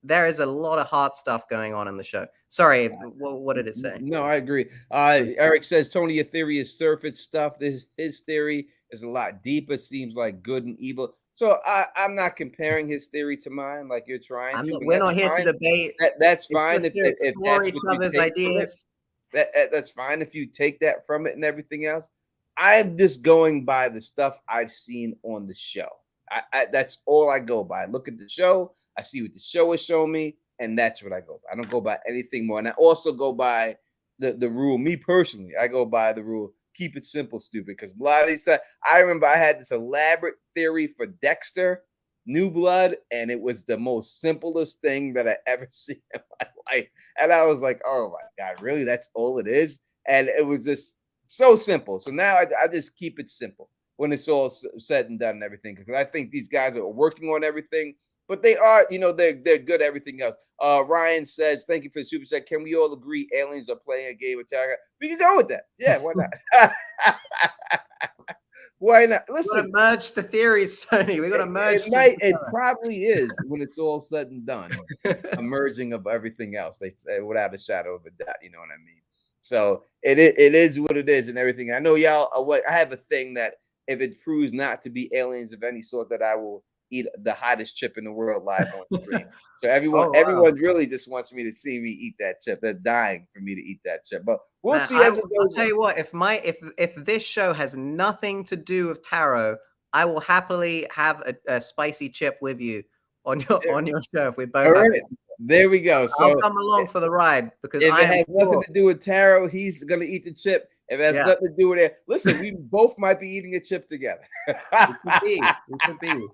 there is a lot of heart stuff going on in the show. Sorry, what did it say? No, I agree. Eric says, Tony, your theory is surface stuff. His theory is a lot deeper. Seems like good and evil. So I'm not comparing his theory to mine like you're trying to. We're not here to debate. That's fine. If that's explore each other's ideas. That's fine if you take that from it and everything else. I'm just going by the stuff I've seen on the show. That's all I go by. I look at the show, I see what the show is showing me, and that's what I go by. I don't go by anything more. And I also go by the rule, me personally, I go by the rule, keep it simple, stupid. Because a lot of these times, I remember I had this elaborate theory for Dexter, New Blood, and it was the most simplest thing that I ever seen in my life. And I was like, oh my God, really? That's all it is? And it was just so simple. So now I just keep it simple when it's all said and done and everything, because I think these guys are working on everything, but they are, you know, they're good at everything else. Ryan says, thank you for the super chat. Can we all agree aliens are playing a game of Tarot? We can go with that. Yeah, why not? Why not? Listen, we gotta merge the theories, Tony. We gotta merge. It probably is when it's all said and done, a merging of everything else. They say, without a shadow of a doubt. You know what I mean? So it is what it is and everything. I know y'all. I have a thing that if it proves not to be aliens of any sort, that I will eat the hottest chip in the world live on stream. So Oh, wow. everyone really just wants me to see me eat that chip. They're dying for me to eat that chip. But we'll Man, see as it I'll goes. tell you what, if this show has nothing to do with tarot, I will happily have a spicy chip with you on your show if we both All have right, there we go. So I'll come along for the ride because if I it am has nothing sure. to do with tarot, he's gonna eat the chip. If it has Yeah. nothing to do with it, listen, we both might be eating a chip together. It could be. It could be.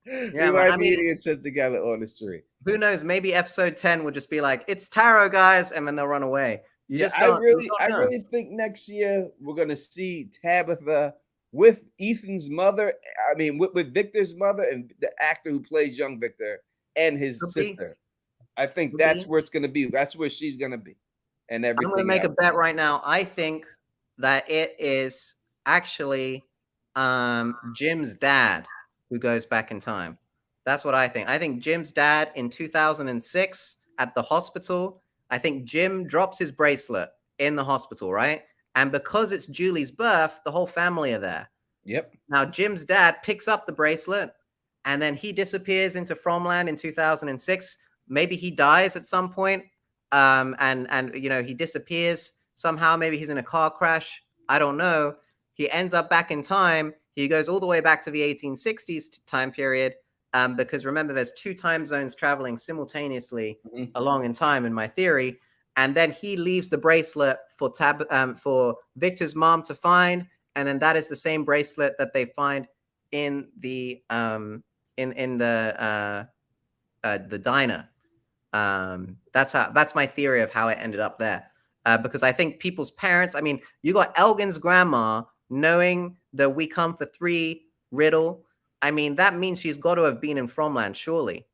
We might be eating a chip together on the street. Who knows? Maybe episode 10 would just be like, "It's tarot, guys," and then they'll run away. I really think next year we're gonna see Tabitha with Ethan's mother. I mean, with Victor's mother and the actor who plays young Victor and his sister. I think that's where it's gonna be. That's where she's gonna be, and everything. I'm gonna make a bet right now. I think that it is actually Jim's dad who goes back in time. That's what I think. I think Jim's dad in 2006 at the hospital. I think Jim drops his bracelet in the hospital, right? And because it's Julie's birth, the whole family are there. Yep. Now Jim's dad picks up the bracelet, and then he disappears into Fromland in 2006. Maybe he dies at some point, and you know, he disappears somehow. Maybe he's in a car crash. I don't know. He ends up back in time. He goes all the way back to the 1860s time period, because remember, there's 2 time zones traveling simultaneously along in time in my theory. And then he leaves the bracelet for Victor's mom to find, and then that is the same bracelet that they find in the diner. That's my theory of how it ended up there. Because I think people's parents, I mean, you got Elgin's grandma knowing the "we come for 3" riddle. I mean, that means she's got to have been in Fromland, surely.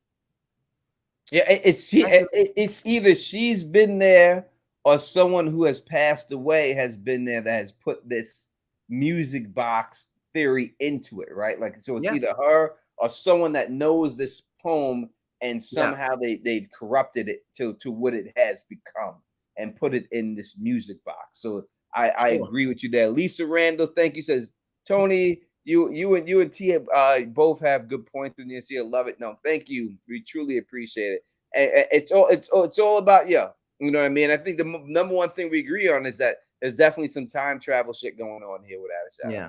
Yeah, it's either she's been there or someone who has passed away has been there that has put this music box theory into it, right? Like, so it's either her or someone that knows this poem and somehow they've corrupted it to what it has become and put it in this music box. So I agree with you there. Lisa Randall, thank you, says, Tony, you and Tia both have good points in this. You love it. No, thank you. We truly appreciate it. And it's all about you. You know what I mean? I think the number one thing we agree on is that there's definitely some time travel shit going on here without a shadow. Yeah.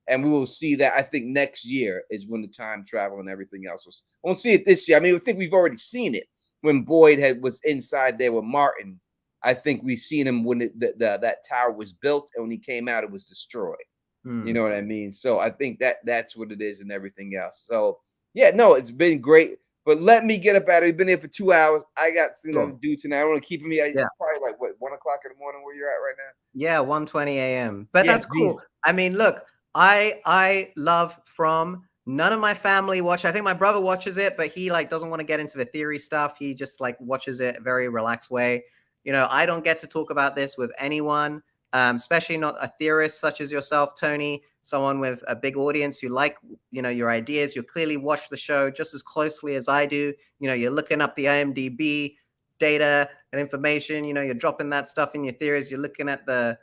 And we will see that. I think next year is when the time travel and everything else was. I won't see it this year. I mean, I think we've already seen it when Boyd was inside there with Martin. I think we've seen him when that tower was built, and when he came out, it was destroyed. You know what I mean? So I think that's what it is and everything else. So yeah, no, it's been great. But let me get up out of here. We've been here for 2 hours. I got things to do tonight. I don't want to keep him here. It's probably like what, 1 o'clock in the morning where you're at right now? Yeah, 1:20 a.m. But that's cool. I mean, look, I love From. None of my family watch. I think my brother watches it, but he like doesn't want to get into the theory stuff. He just like watches it a very relaxed way. You know, I don't get to talk about this with anyone. Especially not a theorist such as yourself, Tony, someone with a big audience who like, you know, your ideas. You clearly watch the show just as closely as I do. You know, you're looking up the IMDb data and information. You know, you're dropping that stuff in your theories. You're looking at the,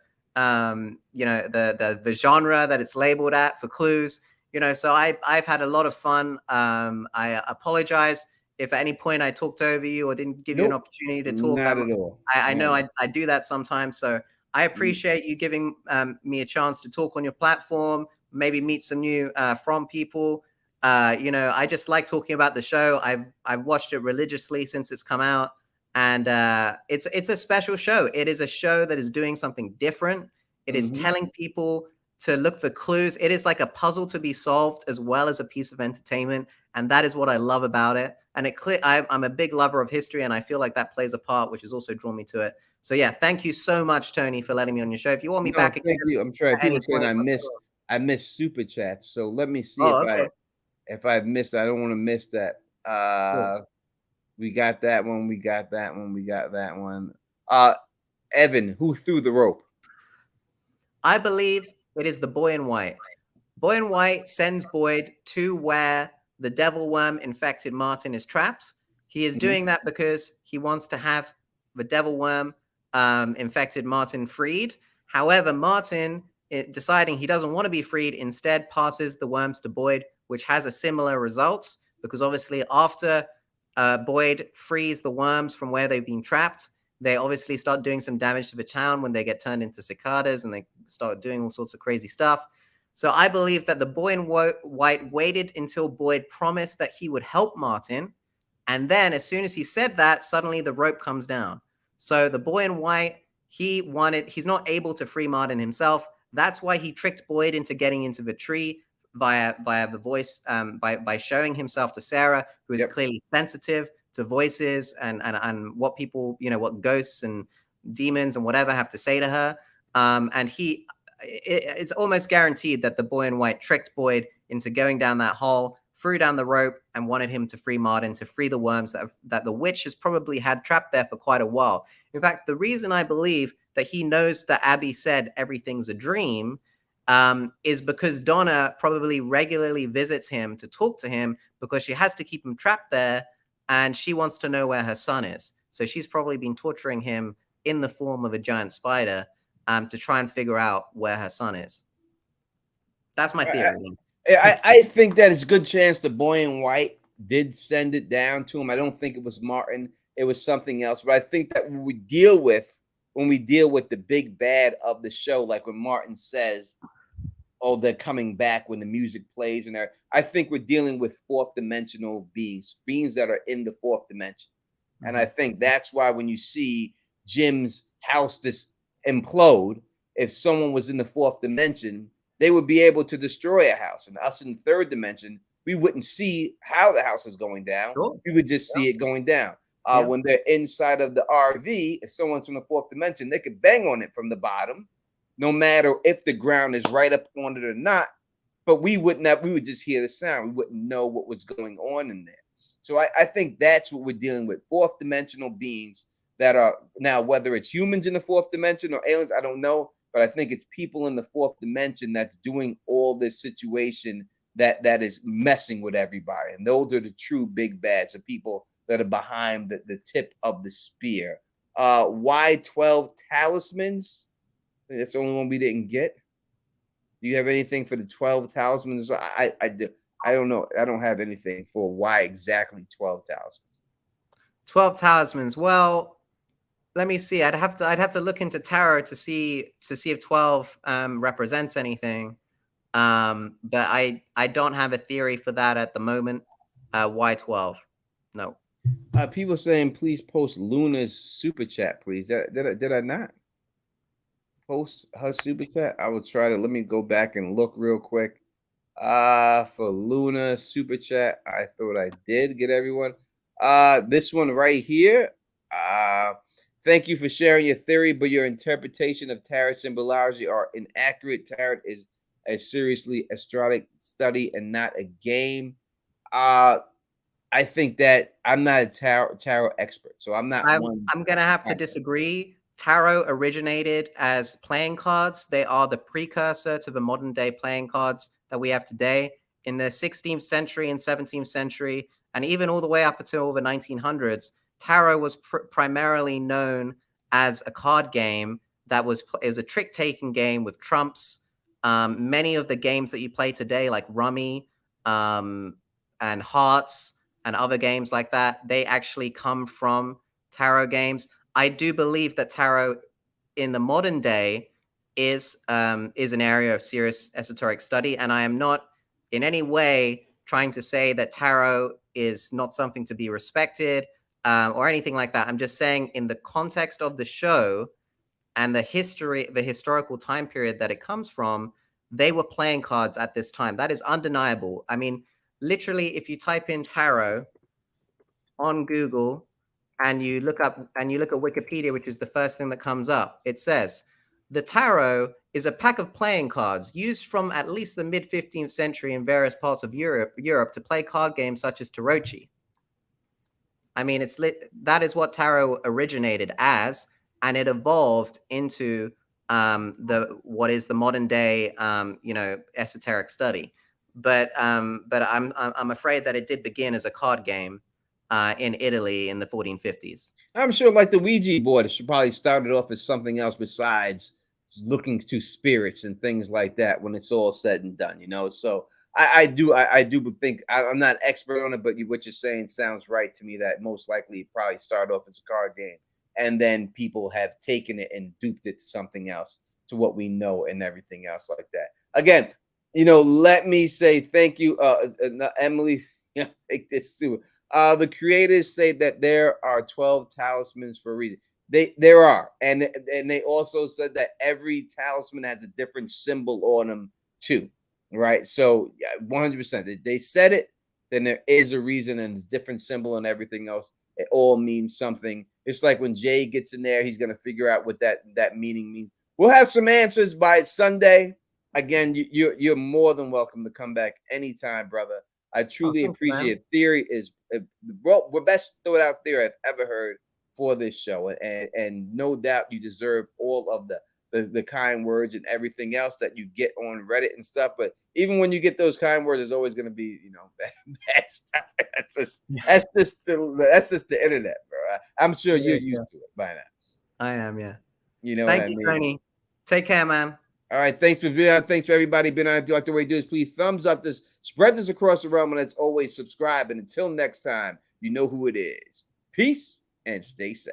you know, the genre that it's labeled at for clues. You know, so I've had a lot of fun. I apologize if at any point I talked over you or didn't give you an opportunity to talk. Not at all. I know I do that sometimes. So I appreciate you giving me a chance to talk on your platform, maybe meet some new From people. You know, I just like talking about the show. I've watched it religiously since it's come out, and it's a special show. It is a show that is doing something different. It is telling people to look for clues. It is like a puzzle to be solved as well as a piece of entertainment, and that is what I love about it. And I'm a big lover of history, and I feel like that plays a part, which has also drawn me to it. So yeah, thank you so much, Tony, for letting me on your show. If you want me back again, thank you. I'm trying. People saying I missed super chats. So let me see if I've missed. I don't want to miss that. Cool. We got that one. We got that one. We got that one. Evan, who threw the rope? I believe it is the boy in white. Boy in white sends Boyd to where the devil worm infected Martin is trapped. He is doing that because he wants to have the devil worm infected Martin freed. However, Martin deciding he doesn't want to be freed, instead passes the worms to Boyd, which has a similar result, because obviously after Boyd frees the worms from where they've been trapped, they obviously start doing some damage to the town when they get turned into cicadas and they start doing all sorts of crazy stuff. So I believe that the boy in white waited until Boyd promised that he would help Martin. And then as soon as he said that, suddenly the rope comes down. So the boy in white, he's not able to free Martin himself. That's why he tricked Boyd into getting into the tree via the voice, by showing himself to Sarah, who is clearly sensitive to voices and what people, what ghosts and demons and whatever have to say to her. And it's almost guaranteed that the boy in white tricked Boyd into going down that hole, threw down the rope, and wanted him to free Martin, to free the worms that the witch has probably had trapped there for quite a while. In fact, the reason I believe that he knows that Abby said everything's a dream is because Donna probably regularly visits him to talk to him, because she has to keep him trapped there and she wants to know where her son is. So she's probably been torturing him in the form of a giant spider to try and figure out where her son is. That's my theory. I think that it's a good chance the boy in white did send it down to him. I don't think it was Martin. It was something else. But I think that when we deal with the big bad of the show, like when Martin says, oh, they're coming back when the music plays, and I think we're dealing with fourth dimensional beings that are in the fourth dimension. Mm-hmm. And I think that's why when you see Jim's house just implode, if someone was in the fourth dimension, they would be able to destroy a house. And us in the third dimension, we wouldn't see how the house is going down. Sure. We would just see it going down. When they're inside of the RV, if someone's from the fourth dimension, they could bang on it from the bottom, no matter if the ground is right up on it or not. But we would just hear the sound. We wouldn't know what was going on in there. So I think that's what we're dealing with. Fourth dimensional beings that are now, whether it's humans in the fourth dimension or aliens, I don't know. But I think it's people in the fourth dimension that's doing all this situation that is messing with everybody. And those are the true big bads, the people that are behind the tip of the spear. Why 12 talismans? That's the only one we didn't get. Do you have anything for the 12 talismans? I don't know. I don't have anything for why exactly 12 talismans. 12 talismans. Well, let me see. I'd have to look into tarot to see if 12 represents anything. But I don't have a theory for that at the moment. Why 12? No. People saying please post Luna's super chat, please. Did I not post her super chat? I will try to. Let me go back and look real quick. For Luna super chat, I thought I did get everyone. This one right here. Thank you for sharing your theory, but your interpretation of tarot symbology are inaccurate. Tarot is a seriously astrologic study and not a game. I think that I'm not a tarot expert, so I'm not. I'm gonna have to disagree. Tarot originated as playing cards. They are the precursor to the modern day playing cards that we have today. In the 16th century and 17th century, and even all the way up until the 1900s, tarot was primarily known as a card game it was a trick-taking game with trumps. Many of the games that you play today, like Rummy and Hearts and other games like that, they actually come from tarot games. I do believe that tarot in the modern day is an area of serious esoteric study, and I am not in any way trying to say that tarot is not something to be respected or anything like that. I'm just saying, in the context of the show and the historical time period that it comes from, they were playing cards at this time. That is undeniable. I mean, literally, if you type in tarot on Google and you look at Wikipedia, which is the first thing that comes up, it says the tarot is a pack of playing cards used from at least the mid 15th century in various parts of Europe to play card games such as Tarocchi. I mean, that is what tarot originated as, and it evolved into what is the modern day esoteric study. But I'm afraid that it did begin as a card game in Italy in the 1450s. I'm sure, like the Ouija board, it should probably started off as something else besides looking to spirits and things like that when it's all said and done, you know. So I do think I'm not expert on it, but what you're saying sounds right to me. That most likely it probably started off as a card game, and then people have taken it and duped it to something else, to what we know and everything else like that. Again, you know, let me say thank you, Emily. Yeah, take this too. The creators say that there are 12 talismans for a reason. There are, and they also said that every talisman has a different symbol on them too, right? So yeah, 100%. They said it, then there is a reason and a different symbol and everything else. It all means something. It's like when Jay gets in there, he's gonna figure out what that meaning means. We'll have some answers by Sunday. Again, you're more than welcome to come back anytime, brother. I truly appreciate it. Theory is the best thought out theory I've ever heard for this show, and no doubt you deserve all of the kind words and everything else that you get on Reddit and stuff. But even when you get those kind words, there's always going to be, you know, bad stuff. That's just the internet, bro. I'm sure you're used to it by now. I am, yeah. You know, thank you, Tony. Take care, man. All right, thanks for being on. Thanks for everybody being on. If you like the way you do this, please thumbs up this, spread this across the realm, and as always, subscribe. And until next time, you know who it is. Peace and stay safe.